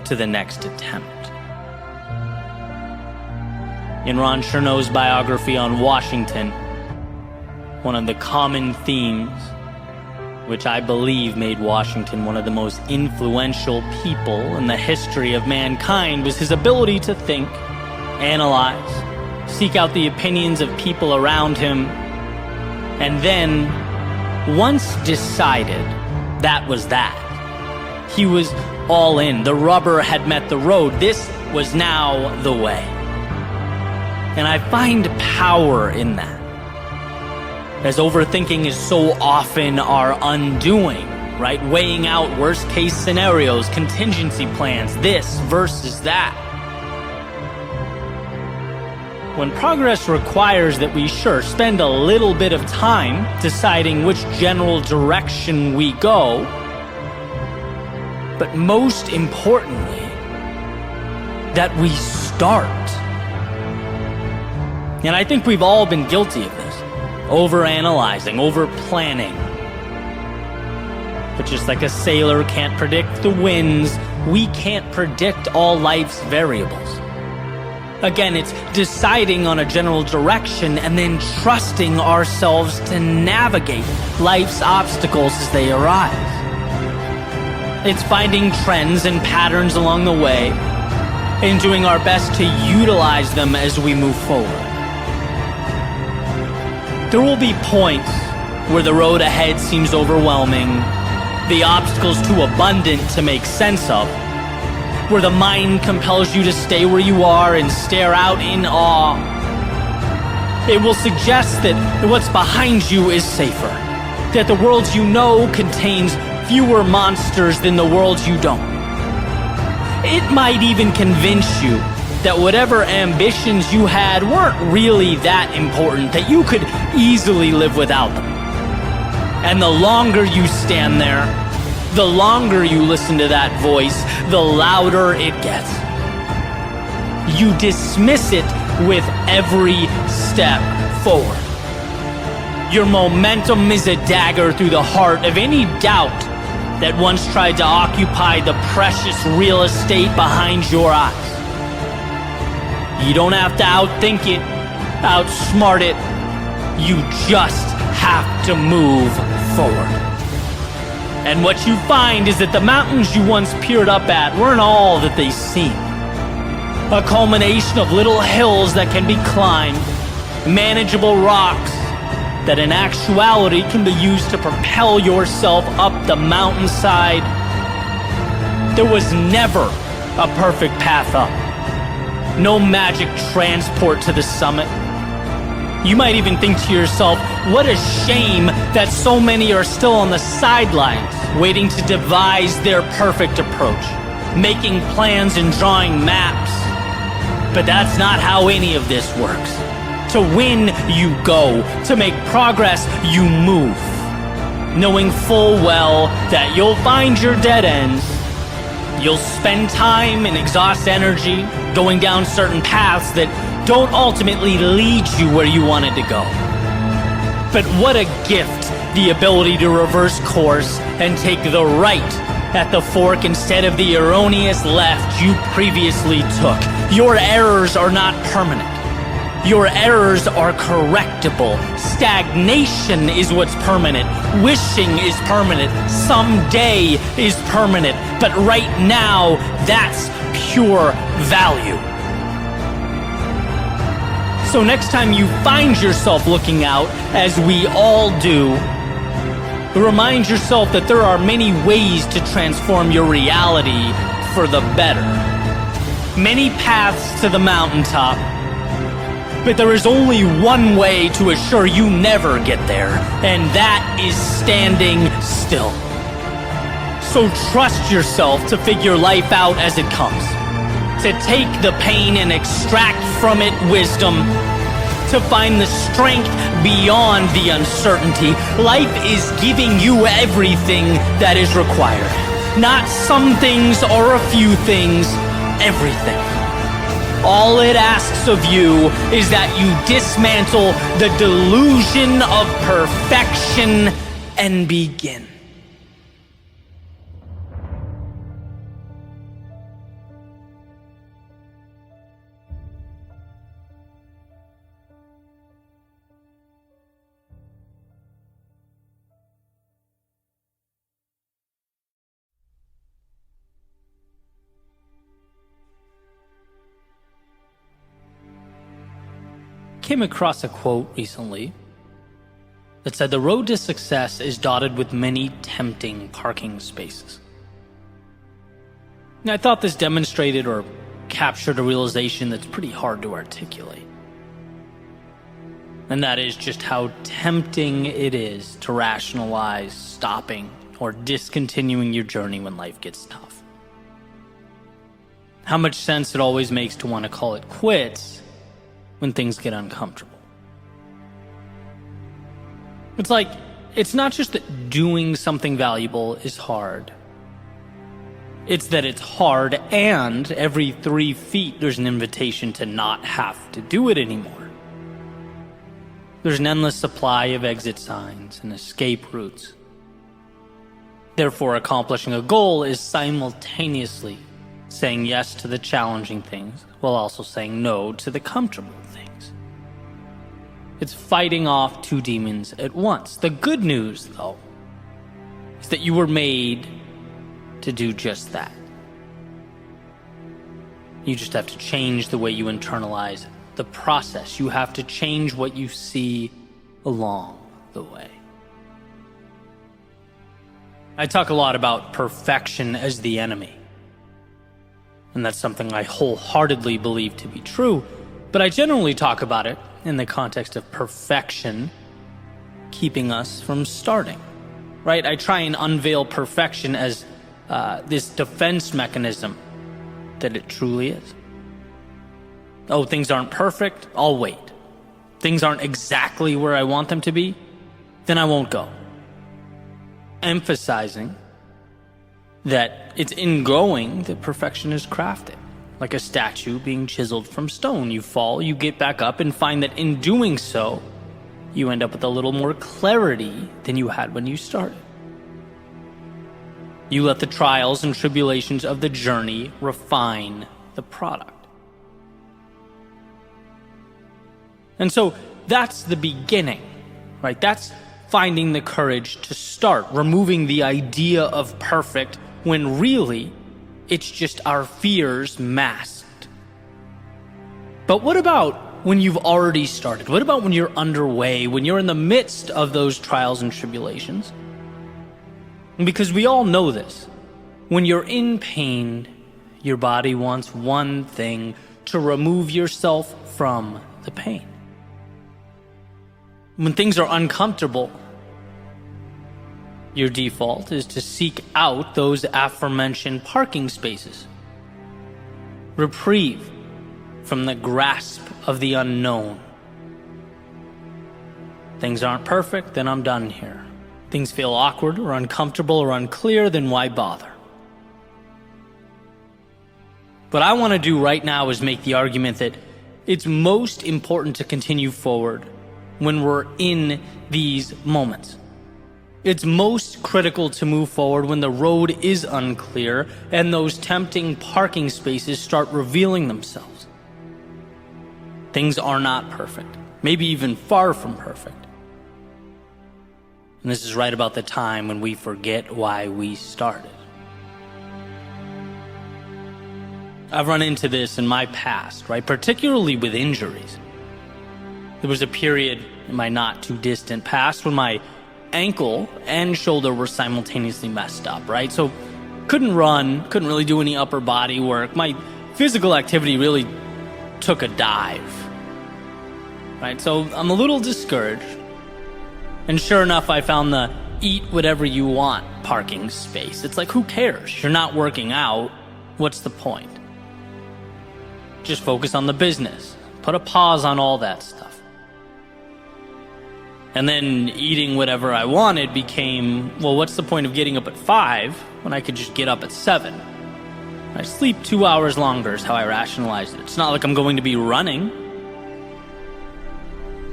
to the next attempt. In Ron Chernow's biography on Washington, one of the common themes, which I believe made Washington one of the most influential people in the history of mankind, was his ability to think, analyze, seek out the opinions of people around him, and then, once decided that was that, he was all in. The rubber had met the road. This was now the way. And I find power in that, as overthinking is so often our undoing, right? Weighing out worst case scenarios, contingency plans, this versus that. When progress requires that we spend a little bit of time deciding which general direction we go, but most importantly, that we start. And I think we've all been guilty of this. Overanalyzing, over-planning. But just like a sailor can't predict the winds, we can't predict all life's variables. Again, it's deciding on a general direction and then trusting ourselves to navigate life's obstacles as they arise. It's finding trends and patterns along the way and doing our best to utilize them as we move forward. There will be points where the road ahead seems overwhelming, the obstacles too abundant to make sense of, where the mind compels you to stay where you are and stare out in awe. It will suggest that what's behind you is safer, that the world you know contains fewer monsters than the world you don't. It might even convince you that whatever ambitions you had weren't really that important, that you could easily live without them. And the longer you stand there, the longer you listen to that voice, the louder it gets. You dismiss it with every step forward. Your momentum is a dagger through the heart of any doubt that once tried to occupy the precious real estate behind your eyes. You don't have to outthink it, outsmart it. You just have to move forward. And what you find is that the mountains you once peered up at weren't all that they seem. A culmination of little hills that can be climbed, manageable rocks that in actuality can be used to propel yourself up the mountainside. There was never a perfect path up. No magic transport to the summit. You might even think to yourself, what a shame that so many are still on the sidelines, waiting to devise their perfect approach, making plans and drawing maps. But that's not how any of this works. To win, you go. To make progress, you move. Knowing full well that you'll find your dead ends. You'll spend time and exhaust energy going down certain paths that don't ultimately lead you where you wanted to go. But what a gift, the ability to reverse course and take the right at the fork instead of the erroneous left you previously took. Your errors are not permanent. Your errors are correctable. Stagnation is what's permanent. Wishing is permanent. Someday is permanent. But right now, that's pure value. So next time you find yourself looking out, as we all do, remind yourself that there are many ways to transform your reality for the better. Many paths to the mountaintop, but there is only one way to assure you never get there, and that is standing still. So trust yourself to figure life out as it comes, to take the pain and extract from it wisdom, to find the strength beyond the uncertainty. Life is giving you everything that is required. Not some things or a few things, everything. All it asks of you is that you dismantle the delusion of perfection and begin. Came across a quote recently that said the road to success is dotted with many tempting parking spaces. And I thought this demonstrated or captured a realization that's pretty hard to articulate. And that is just how tempting it is to rationalize stopping or discontinuing your journey when life gets tough. How much sense it always makes to want to call it quits when things get uncomfortable. It's like, it's not just that doing something valuable is hard. It's that it's hard, and every 3 feet there's an invitation to not have to do it anymore. There's an endless supply of exit signs and escape routes. Therefore, accomplishing a goal is simultaneously saying yes to the challenging things while also saying no to the comfortable things. It's fighting off two demons at once. The good news, though, is that you were made to do just that. You just have to change the way you internalize the process. You have to change what you see along the way. I talk a lot about perfection as the enemy. And that's something I wholeheartedly believe to be true, but I generally talk about it in the context of perfection keeping us from starting, right? I try and unveil perfection as this defense mechanism that it truly is. Oh, things aren't perfect, I'll wait. Things aren't exactly where I want them to be, then I won't go. Emphasizing that it's in going that perfection is crafted. Like a statue being chiseled from stone. You fall, you get back up, and find that in doing so, you end up with a little more clarity than you had when you started. You let the trials and tribulations of the journey refine the product. And so that's the beginning, right? That's finding the courage to start, removing the idea of perfect when really it's just our fears masked. But what about when you've already started? What about when you're underway, when you're in the midst of those trials and tribulations? Because we all know this. When you're in pain, Your body wants one thing: to remove yourself from the pain. When things are uncomfortable, your default is to seek out those aforementioned parking spaces. Reprieve from the grasp of the unknown. Things aren't perfect, then I'm done here. Things feel awkward or uncomfortable or unclear, then why bother? What I want to do right now is make the argument that it's most important to continue forward when we're in these moments. It's most critical to move forward when the road is unclear and those tempting parking spaces start revealing themselves. Things are not perfect, maybe even far from perfect. And this is right about the time when we forget why we started. I've run into this in my past, right? Particularly with injuries. There was a period in my not too distant past when my ankle and shoulder were simultaneously messed up, right? So couldn't run, couldn't really do any upper body work. My physical activity really took a dive, right? So I'm a little discouraged. And sure enough, I found the eat whatever you want parking space. It's like, who cares? You're not working out. What's the point? Just focus on the business. Put a pause on all that stuff. And then eating whatever I wanted became, well, what's the point of getting up at 5 when I could just get up at 7? I sleep 2 hours longer is how I rationalized it. It's not like I'm going to be running.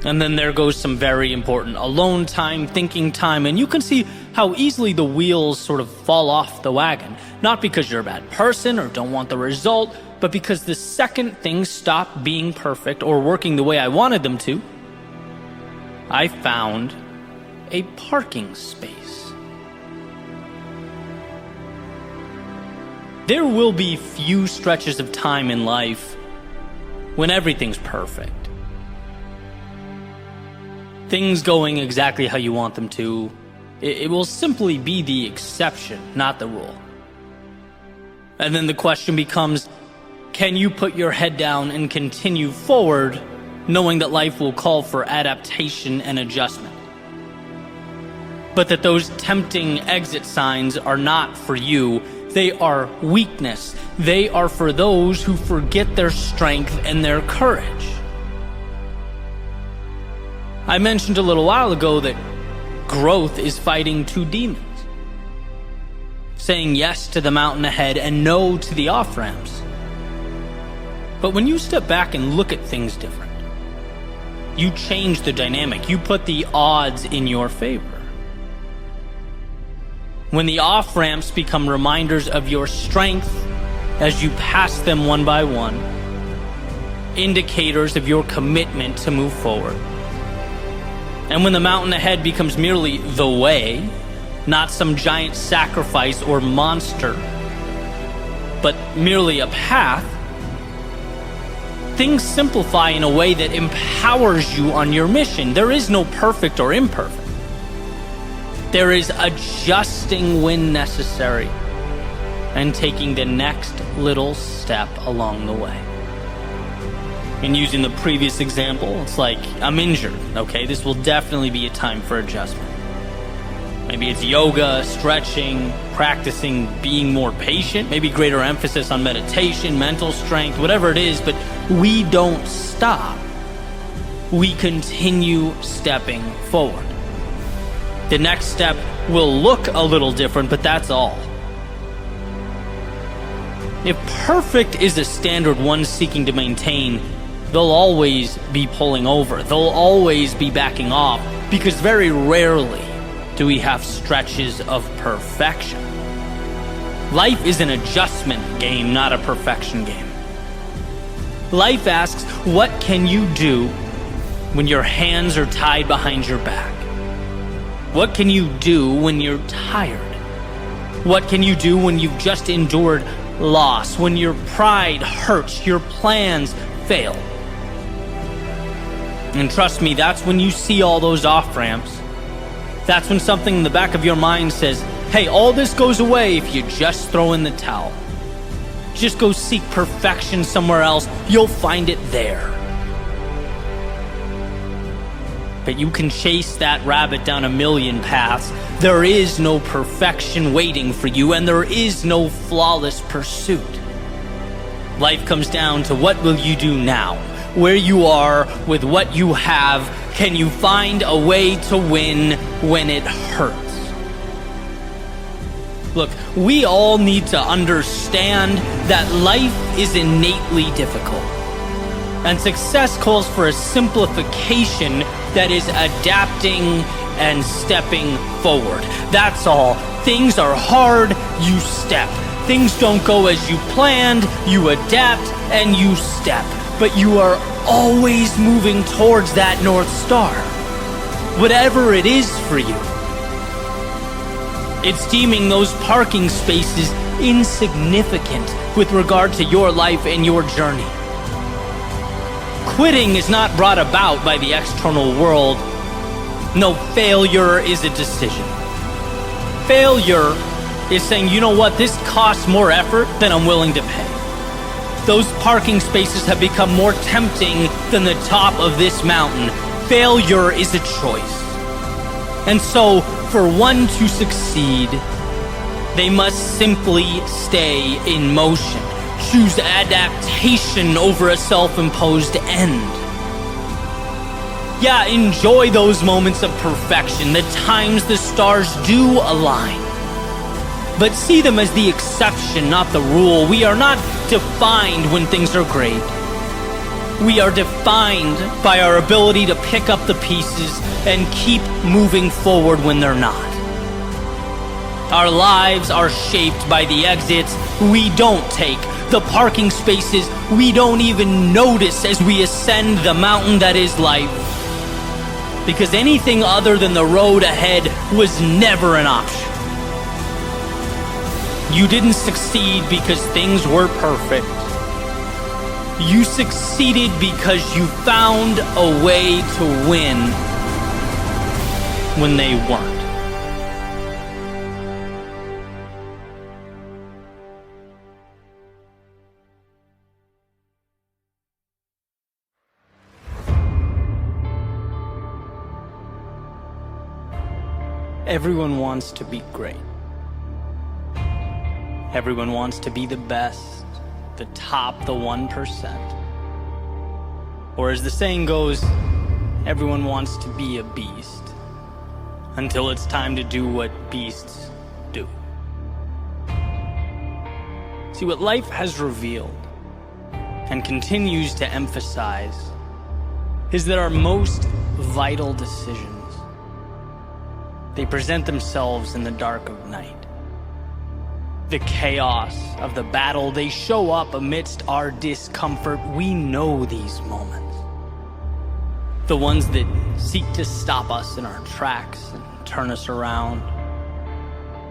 And then there goes some very important alone time, thinking time, and you can see how easily the wheels sort of fall off the wagon. Not because you're a bad person or don't want the result, but because the second things stop being perfect or working the way I wanted them to, I found a parking space. There will be few stretches of time in life when everything's perfect. Things going exactly how you want them to. It will simply be the exception, not the rule. And then the question becomes, can you put your head down and continue forward, knowing that life will call for adaptation and adjustment? But that those tempting exit signs are not for you. They are weakness. They are for those who forget their strength and their courage. I mentioned a little while ago that growth is fighting two demons. Saying yes to the mountain ahead and no to the off-ramps. But when you step back and look at things different, you change the dynamic. You put the odds in your favor. When the off-ramps become reminders of your strength as you pass them one by one, indicators of your commitment to move forward. And when the mountain ahead becomes merely the way, not some giant sacrifice or monster, but merely a path, things simplify in a way that empowers you on your mission. There is no perfect or imperfect. There is adjusting when necessary and taking the next little step along the way. And using the previous example, it's like, I'm injured, okay? This will definitely be a time for adjustment. Maybe it's yoga, stretching, practicing being more patient, maybe greater emphasis on meditation, mental strength, whatever it is, but we don't stop. We continue stepping forward. The next step will look a little different, but that's all. If perfect is a standard one seeking to maintain, they'll always be pulling over. They'll always be backing off, because very rarely do we have stretches of perfection. Life is an adjustment game, not a perfection game. Life asks, what can you do when your hands are tied behind your back? What can you do when you're tired? What can you do when you've just endured loss, when your pride hurts, your plans fail? And trust me, that's when you see all those off-ramps. That's when something in the back of your mind says, hey, all this goes away if you just throw in the towel. just go seek perfection somewhere else. You'll find it there. But you can chase that rabbit down a million paths. There is no perfection waiting for you, and there is no flawless pursuit. Life comes down to what will you do now? Where you are with what you have, can you find a way to win when it hurts? Look, we all need to understand that life is innately difficult. And success calls for a simplification that is adapting and stepping forward. That's all. Things are hard, you step. Things don't go as you planned, you adapt and you step. But you are always moving towards that North Star, whatever it is for you. It's deeming those parking spaces insignificant with regard to your life and your journey. Quitting is not brought about by the external world. No, failure is a decision. Failure is saying, you know what, this costs more effort than I'm willing to pay. Those parking spaces have become more tempting than the top of this mountain. Failure is a choice. And so, for one to succeed, they must simply stay in motion. Choose adaptation over a self-imposed end. Yeah, enjoy those moments of perfection, the times the stars do align. But see them as the exception, not the rule. We are not defined when things are great. We are defined by our ability to pick up the pieces and keep moving forward when they're not. Our lives are shaped by the exits we don't take, the parking spaces we don't even notice as we ascend the mountain that is life. Because anything other than the road ahead was never an option. You didn't succeed because things were perfect. You succeeded because you found a way to win when they weren't. Everyone wants to be great. Everyone wants to be the best, the top, the 1%. Or as the saying goes, everyone wants to be a beast until it's time to do what beasts do. See, what life has revealed and continues to emphasize is that our most vital decisions, they present themselves in the dark of night. The chaos of the battle, they show up amidst our discomfort. We know these moments. The ones that seek to stop us in our tracks and turn us around.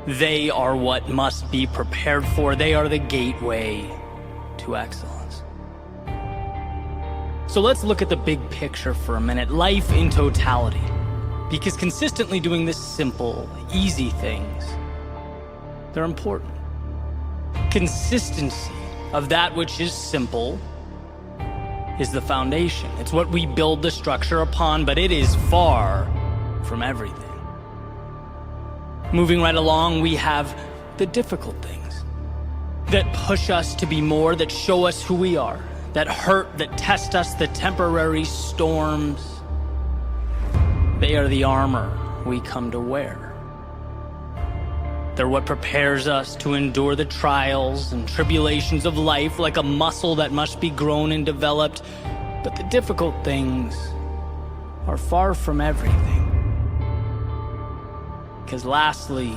They are what must be prepared for. They are the gateway to excellence. So let's look at the big picture for a minute. Life in totality. Because consistently doing this simple, easy things, they're important. Consistency of that which is simple is the foundation. It's what we build the structure upon, but it is far from everything. Moving right along, we have the difficult things that push us to be more, that show us who we are, that hurt, that test us, the temporary storms. They are the armor we come to wear. They're what prepares us to endure the trials and tribulations of life like a muscle that must be grown and developed. But the difficult things are far from everything. Because lastly,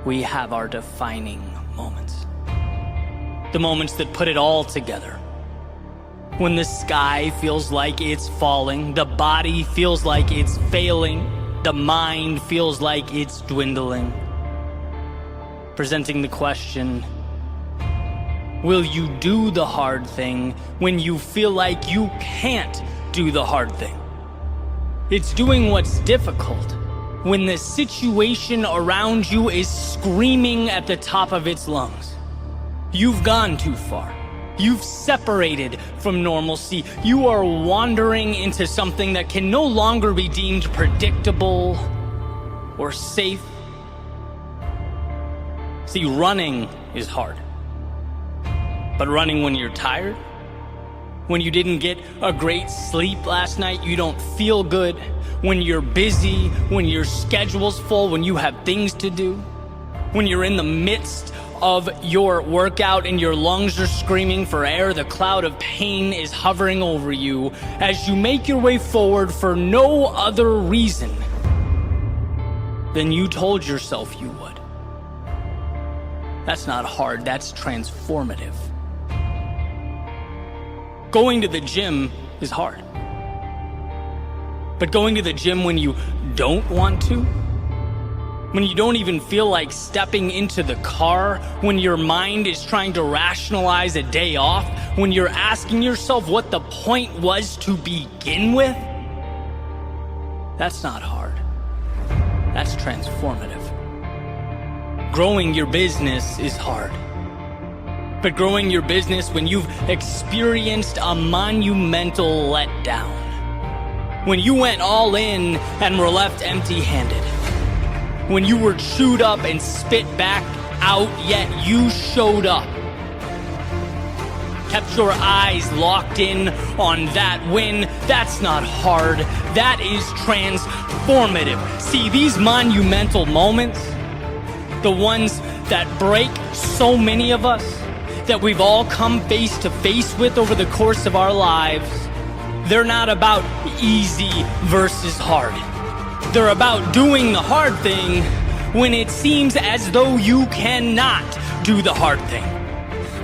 we have our defining moments. The moments that put it all together. When the sky feels like it's falling, the body feels like it's failing, the mind feels like it's dwindling. Presenting the question, will you do the hard thing when you feel like you can't do the hard thing? It's doing what's difficult when the situation around you is screaming at the top of its lungs. You've gone too far. You've separated from normalcy. You are wandering into something that can no longer be deemed predictable or safe. See, running is hard. But running when you're tired, when you didn't get a great sleep last night, you don't feel good, when you're busy, when your schedule's full, when you have things to do, when you're in the midst of your workout and your lungs are screaming for air, the cloud of pain is hovering over you as you make your way forward for no other reason than you told yourself you would. That's not hard, that's transformative. Going to the gym is hard. But going to the gym when you don't want to, when you don't even feel like stepping into the car, when your mind is trying to rationalize a day off, when you're asking yourself what the point was to begin with, that's not hard. That's transformative. Growing your business is hard. But growing your business when you've experienced a monumental letdown, when you went all in and were left empty-handed, when you were chewed up and spit back out, yet you showed up, kept your eyes locked in on that win, that's not hard, that is transformative. See, these monumental moments, the ones that break so many of us, that we've all come face to face with over the course of our lives, they're not about easy versus hard. They're about doing the hard thing when it seems as though you cannot do the hard thing.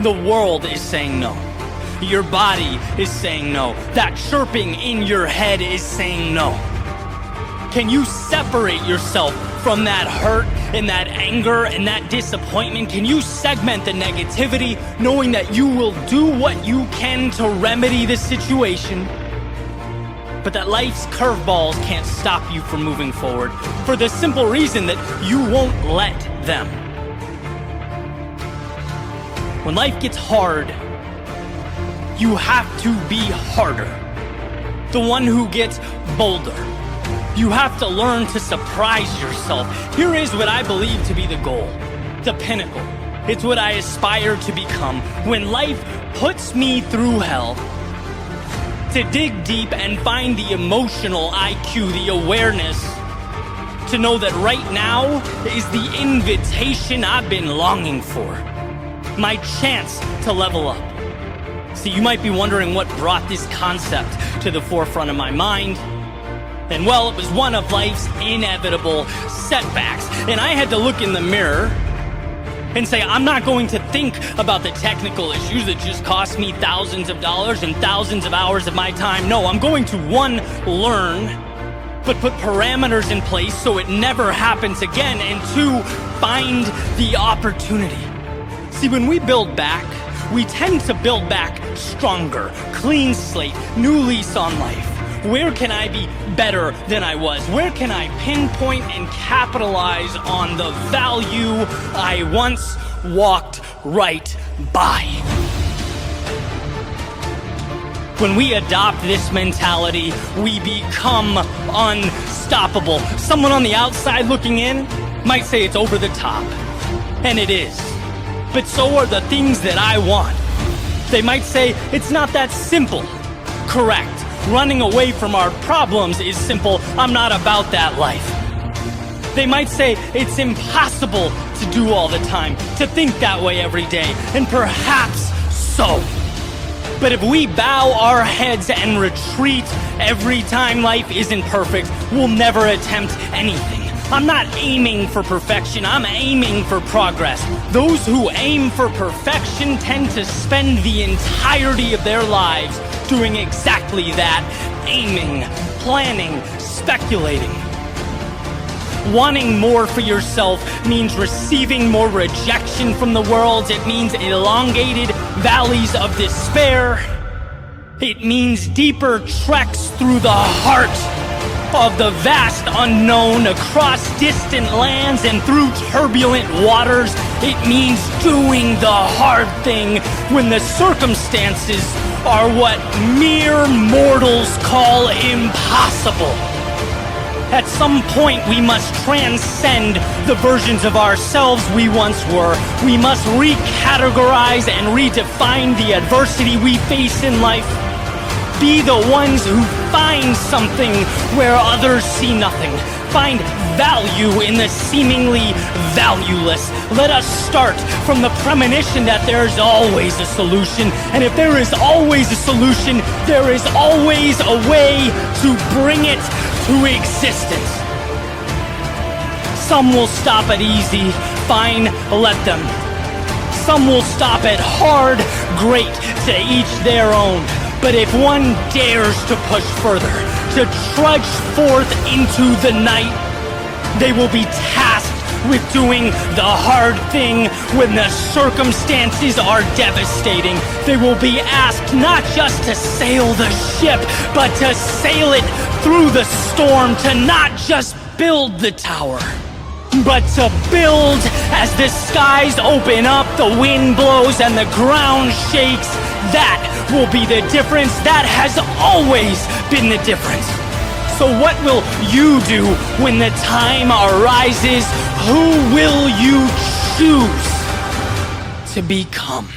The world is saying no. Your body is saying no. That chirping in your head is saying no. Can you separate yourself from that hurt and that anger and that disappointment? Can you segment the negativity, knowing that you will do what you can to remedy the situation, but that life's curveballs can't stop you from moving forward for the simple reason that you won't let them? When life gets hard, you have to be harder. The one who gets bolder. You have to learn to surprise yourself. Here is what I believe to be the goal, the pinnacle. It's what I aspire to become. When life puts me through hell, to dig deep and find the emotional IQ, the awareness, to know that right now is the invitation I've been longing for. My chance to level up. See, you might be wondering what brought this concept to the forefront of my mind. And well, it was one of life's inevitable setbacks. And I had to look in the mirror and say, I'm not going to think about the technical issues that just cost me thousands of dollars and thousands of hours of my time. No, I'm going to, one, learn, but put parameters in place so it never happens again. And two, find the opportunity. See, when we build back, we tend to build back stronger, clean slate, new lease on life. Where can I be better than I was? Where can I pinpoint and capitalize on the value I once walked right by? When we adopt this mentality, we become unstoppable. Someone on the outside looking in might say it's over the top, and it is. But so are the things that I want. They might say it's not that simple. Correct. Running away from our problems is simple. I'm not about that life. They might say it's impossible to do all the time, to think that way every day, and perhaps so. But if we bow our heads and retreat every time life isn't perfect, we'll never attempt anything. I'm not aiming for perfection, I'm aiming for progress. Those who aim for perfection tend to spend the entirety of their lives doing exactly that, aiming, planning, speculating. Wanting more for yourself means receiving more rejection from the world. It means elongated valleys of despair. It means deeper treks through the heart of the vast unknown, across distant lands and through turbulent waters. It means doing the hard thing when the circumstances are what mere mortals call impossible. At some point, we must transcend the versions of ourselves we once were. We must recategorize and redefine the adversity we face in life. Be the ones who find something where others see nothing. Find value in the seemingly valueless. Let us start from the premonition that there's always a solution. And if there is always a solution, there is always a way to bring it to existence. Some will stop at easy. Fine, let them. Some will stop at hard. Great, to each their own. But if one dares to push further, to trudge forth into the night, they will be tasked with doing the hard thing when the circumstances are devastating. They will be asked not just to sail the ship, but to sail it through the storm, to not just build the tower, but to build as the skies open up, the wind blows, and the ground shakes. That will be the difference. That has always been the difference. So what will you do when the time arises? Who will you choose to become?